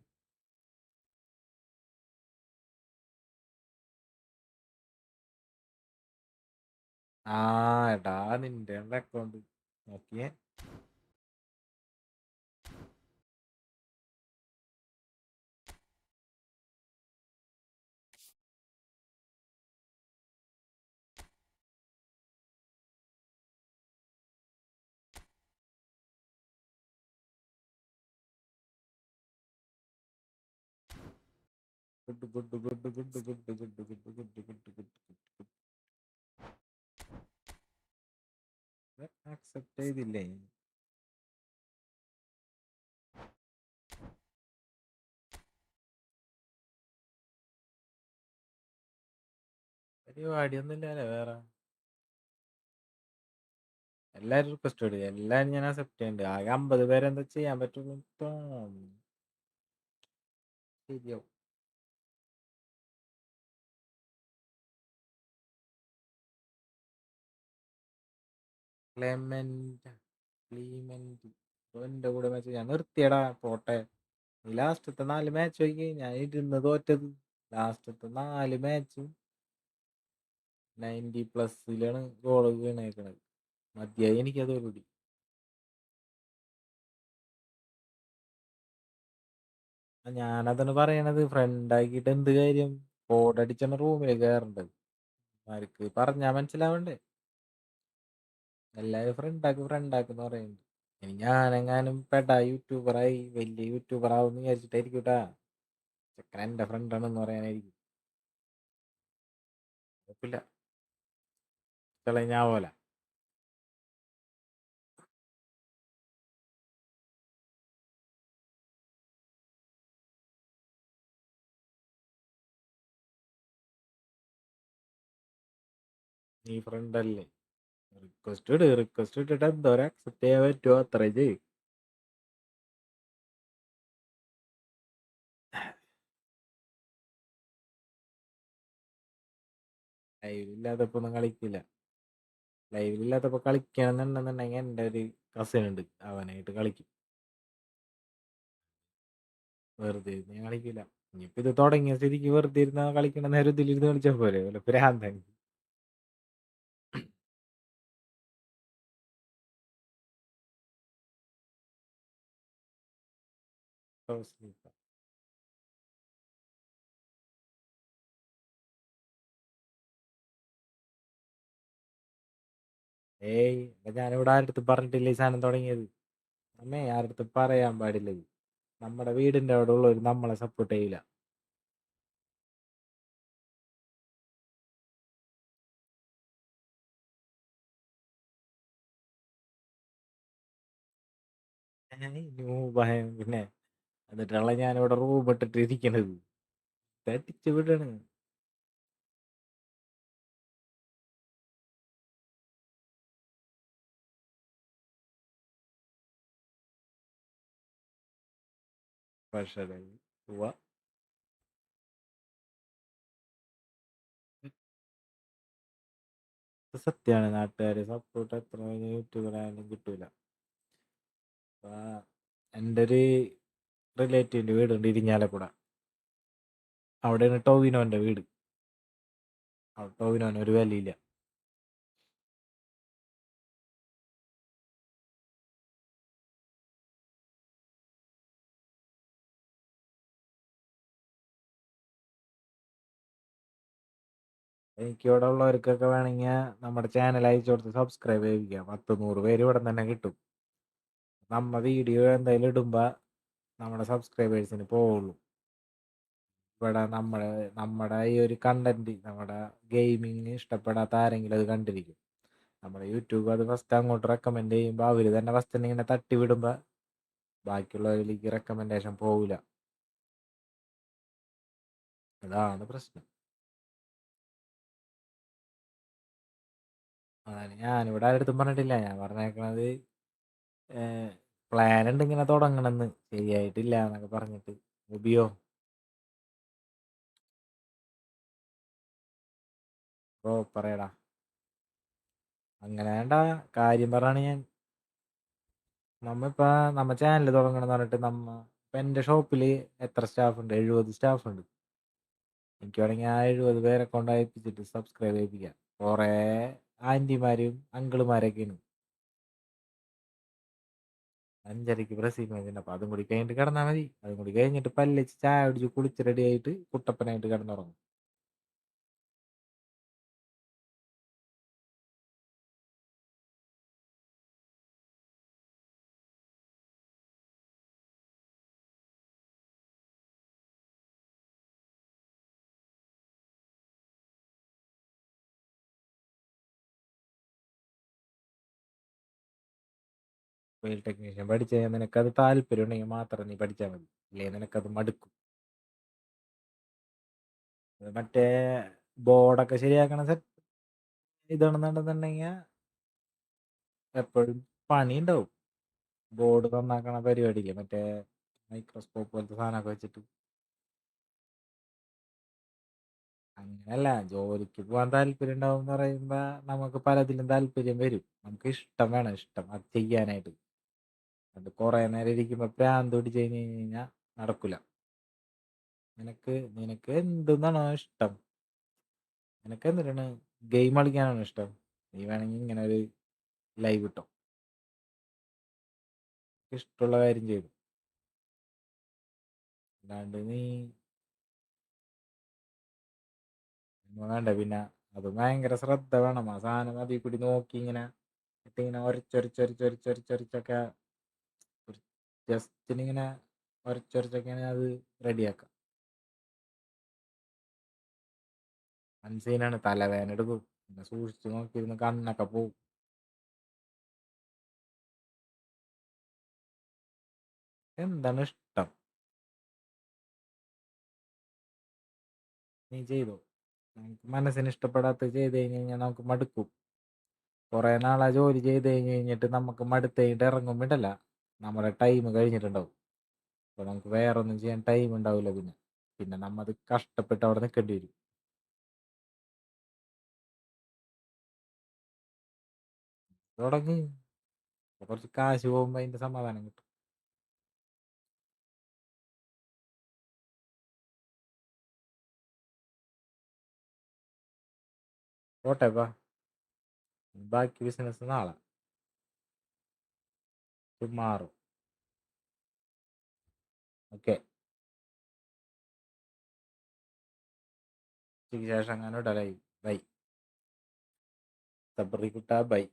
ആ എടാ, നിന്റെ അക്കൗണ്ട് നോക്കിയേ. Good good good good good good good good good good good. Accept ചെയ്തില്ലേ? പരിപാടിയൊന്നും ഇല്ലല്ലേ വേറെ? എല്ലാരും റിക്വസ്റ്റ് ഇടുക, എല്ലാരും ഞാൻ അക്സെപ്റ്റ് ചെയ്യുന്നുണ്ട്. ആകെ 50 പേരെന്താ ചെയ്യാൻ പറ്റുള്ളൂ തോന്നുന്നു. ശരിയാവും. എന്റെ കൂടെ മാച്ച് ഞാൻ നിർത്തിയടാ, പോട്ടെ. ലാസ്റ്റത്തെ 4 മാച്ച് നോക്കി, ഞാൻ ഇരുന്ന് തോറ്റത്. ലാസ്റ്റത്തെ 4 മാച്ചും 90+ലാണ് ഗോള് വീണേക്കണത്. മതിയായി എനിക്കതോടുകൂടി. ഞാനതാണ് പറയണത്, ഫ്രണ്ട് ആക്കിയിട്ട് എന്ത് കാര്യം? കോഡടിച്ചാണ് റൂമിൽ കയറേണ്ടത്. ആർക്ക് പറഞ്ഞാ മനസ്സിലാവണ്ടേ? എല്ലാരും ഫ്രണ്ടാക്കെന്ന് പറയുന്നുണ്ട്. ഇനി ഞാനെങ്ങാനും പെടാ യൂട്യൂബറായി വലിയ യൂട്യൂബർ ആവും വിചാരിച്ചിട്ടായിരിക്കൂട്ടാ ചെക്കൻ എന്റെ ഫ്രണ്ടാണെന്ന് പറയാനായിരിക്കും. കുഴപ്പമില്ല, ഞാൻ പോലെ. നീ ഫ്രണ്ടല്ലേ, റിക്വസ്റ്റ് ഇട്ടിട്ട് എന്തോരം അക്സെപ്റ്റ് ചെയ്യാൻ പറ്റുമോ അത്ര ചെയ്യും. ലൈവില്ലാത്തപ്പോ ഒന്നും കളിക്കില്ല. ലൈവിലില്ലാത്തപ്പോ കളിക്കണമെന്നുണ്ടെന്നുണ്ടെങ്കിൽ എൻ്റെ ഒരു കസിൻ ഉണ്ട്, അവനായിട്ട് കളിക്കും. വെറുതെ ഇരുന്ന് ഞാൻ കളിക്കില്ല. ഇനിയിപ്പോ ഇത് തുടങ്ങിയ സ്ഥിതിക്ക് വെറുതെ ഇരുന്ന കളിക്കണ നേരം ഇതിലിരുന്ന് കളിച്ചാൽ പോരെ, വല്ല ഭ്രാന്തൻ. ഏയ്, ഞാനിവിടെ ആരടുത്ത് പറഞ്ഞിട്ടില്ല ഈ സാധനം തുടങ്ങിയത്. അമ്മേ, ആരടുത്ത് പറയാൻ പാടില്ല ഇത്. നമ്മുടെ വീടിന്റെ അവിടെ ഉള്ളവർ നമ്മളെ സപ്പോർട്ട് ചെയ്യില്ല. പിന്നെ എന്നിട്ടുള്ള ഞാനിവിടെ റൂം ഇട്ടിട്ട് ഇരിക്കണത് തട്ടിച്ചു വിടണ്. പക്ഷേ സത്യമാണ്, നാട്ടുകാരെ സപ്പോർട്ട് എത്ര യൂട്യൂബർ ആയാലും കിട്ടൂല. എൻ്റെ ഒരു റിലേറ്റീവിന്റെ വീടുണ്ട് ഇരിഞ്ഞാലക്കുട. അവിടെയാണ് ടോവിനോന്റെ വീട്. ടോവിനോന് ഒരു വിലയില്ല. എനിക്ക് ഇവിടെ ഉള്ളവർക്കൊക്കെ വേണമെങ്കിൽ നമ്മുടെ ചാനൽ അയച്ചു കൊടുത്ത് സബ്സ്ക്രൈബ് ചെയ്യിപ്പിക്കാം. 100 പേര് ഇവിടെ തന്നെ കിട്ടും. നമ്മ വീഡിയോ എന്തായാലും ഇടുമ്പോൾ നമ്മുടെ സബ്സ്ക്രൈബേഴ്സിന് പോവുള്ളൂ. ഇവിടെ നമ്മുടെ ഈ ഒരു കണ്ടന്റ്, നമ്മുടെ ഗെയിമിങ് ഇഷ്ടപ്പെടാത്ത ആരെങ്കിലും അത് കണ്ടിരിക്കും. നമ്മുടെ യൂട്യൂബ് അത് ഫസ്റ്റ് അങ്ങോട്ട് റെക്കമെൻഡ് ചെയ്യുമ്പോൾ അവർ തന്നെ ഫസ്റ്റ് തന്നെ ഇങ്ങനെ തട്ടി വിടുമ്പോൾ ബാക്കിയുള്ളവരിലേക്ക് റെക്കമെൻഡേഷൻ പോവില്ല. അതാണ് പ്രശ്നം. അതാണ് ഞാനിവിടെ ആരടുത്തും പറഞ്ഞിട്ടില്ല. ഞാൻ പറഞ്ഞേക്കണത് പ്ലാൻ ഉണ്ട് ഇങ്ങനെ തുടങ്ങണമെന്ന്, ശരിയായിട്ടില്ല എന്നൊക്കെ പറഞ്ഞിട്ട്. ഉബിയോ പറയടാ. അങ്ങനെ വേണ്ട കാര്യം പറയാണ് ഞാൻ. നമ്മ ചാനൽ തുടങ്ങണം എന്ന് പറഞ്ഞിട്ട് ഇപ്പം എൻ്റെ ഷോപ്പിൽ എത്ര സ്റ്റാഫ് ഉണ്ട്? 70 സ്റ്റാഫ് ഉണ്ട്. എനിക്ക് വേണമെങ്കിൽ ആ 70 പേരെ കൊണ്ട് അയപ്പിച്ചിട്ട് സബ്സ്ക്രൈബ് ചെയ്യിപ്പിക്കാം. കുറേ ആൻറ്റിമാരും അങ്കിളുമാരൊക്കെയാണ്. 5:30 ബ്രസീൽ മാച്ചിൻ്റെ. അപ്പം അതും കൂടി കഴിഞ്ഞിട്ട് കിടന്നാൽ മതി. അതും കൂടി കഴിഞ്ഞിട്ട് പല്ലിച്ച് ചായ അടിച്ച് കുളിച്ച് റെഡി ആയിട്ട് കുട്ടപ്പനായിട്ട് കിടന്നുറങ്ങും. ഫീൽഡ് ടെക്നീഷ്യൻ പഠിച്ചു കഴിഞ്ഞാൽ നിനക്കത് താല്പര്യം ഉണ്ടെങ്കിൽ മാത്രം നീ പഠിച്ചാൽ മതി. ഇല്ലേ നിനക്കത് മടുക്കും. മറ്റേ ബോർഡൊക്കെ ശരിയാക്കണ സെറ്റ് ഇതാണെന്നുണ്ടെന്നുണ്ടെങ്കിൽ എപ്പോഴും പണി ഉണ്ടാവും. ബോർഡ് നന്നാക്കണ പരിപാടിയില്ലേ, മറ്റേ മൈക്രോസ്കോപ്പ് പോലത്തെ സാധനമൊക്കെ വെച്ചിട്ട്. അങ്ങനെയല്ല, ജോലിക്ക് പോകാൻ താല്പര്യം ഉണ്ടാവും എന്ന് പറയുമ്പോൾ നമുക്ക് പലതിലും താല്പര്യം വരും. നമുക്ക് ഇഷ്ടം വേണം, ഇഷ്ടം അത് ചെയ്യാനായിട്ട്. അത് കുറേ നേരം ഇരിക്കുമ്പോൾ പ്രാന്ത് പിടിച്ച് കഴിഞ്ഞ് കഴിഞ്ഞാൽ നടക്കില്ല. നിനക്ക് എന്തെന്നാണോ ഇഷ്ടം? നിനക്ക് എന്തിനാണ് ഗെയിം കളിക്കാനാണോ ഇഷ്ടം? നീ വേണമെങ്കിൽ ഇങ്ങനെ ഒരു ലൈവ് ഇട്ടോ, ഇഷ്ടമുള്ള കാര്യം ചെയ്തു. അല്ലാണ്ട് നീ വേണ്ട. പിന്നെ അത് ഭയങ്കര ശ്രദ്ധ വേണം. ആ സാധനം അതിൽ കൂടി നോക്കി ഇങ്ങനെ ഇങ്ങനെ ഒരച്ചൊരച്ചൊരച്ചൊരച്ചൊരച്ചൊക്കെ ജസ്റ്റിനിങ്ങനെ ഒരച്ചൊരച്ചൊക്കെയാണ് അത് റെഡിയാക്കാം. അൻസീനാണ്, തലവേദന എടുക്കും. പിന്നെ സൂക്ഷിച്ച് നോക്കിയിരുന്ന് കണ്ണൊക്കെ പോവും. എന്താണ് ഇഷ്ടം നീ ചെയ്തോ. നമുക്ക് മനസ്സിന് ഇഷ്ടപ്പെടാത്ത ചെയ്ത് കഴിഞ്ഞ് കഴിഞ്ഞാൽ നമുക്ക് മടുക്കും. കുറേ നാളാ ജോലി ചെയ്ത് കഴിഞ്ഞിട്ട് നമുക്ക് മടുത്ത് കഴിഞ്ഞിട്ട് ഇറങ്ങുമ്പോണ്ടല്ല നമ്മുടെ ടൈം കഴിഞ്ഞിട്ടുണ്ടാവും. അപ്പോൾ നമുക്ക് വേറെ ഒന്നും ചെയ്യാൻ ടൈം ഉണ്ടാവില്ല. പിന്നെ നമ്മ അത് കഷ്ടപ്പെട്ട് അവിടെ നിൽക്കേണ്ടി വരും. തുടങ്ങി കുറച്ച് കാശ് പോകുമ്പോൾ അതിന്റെ സമാധാനം കിട്ടും. പോട്ടെപ്പാ, ബാക്കി ബിസിനസ് നാളെ മാറും. ഓക്കെ, ഉച്ചയ്ക്ക് ശേഷം അങ്ങനെ ഇടലായി. ബൈ സബറി കുട്ട, ബൈ.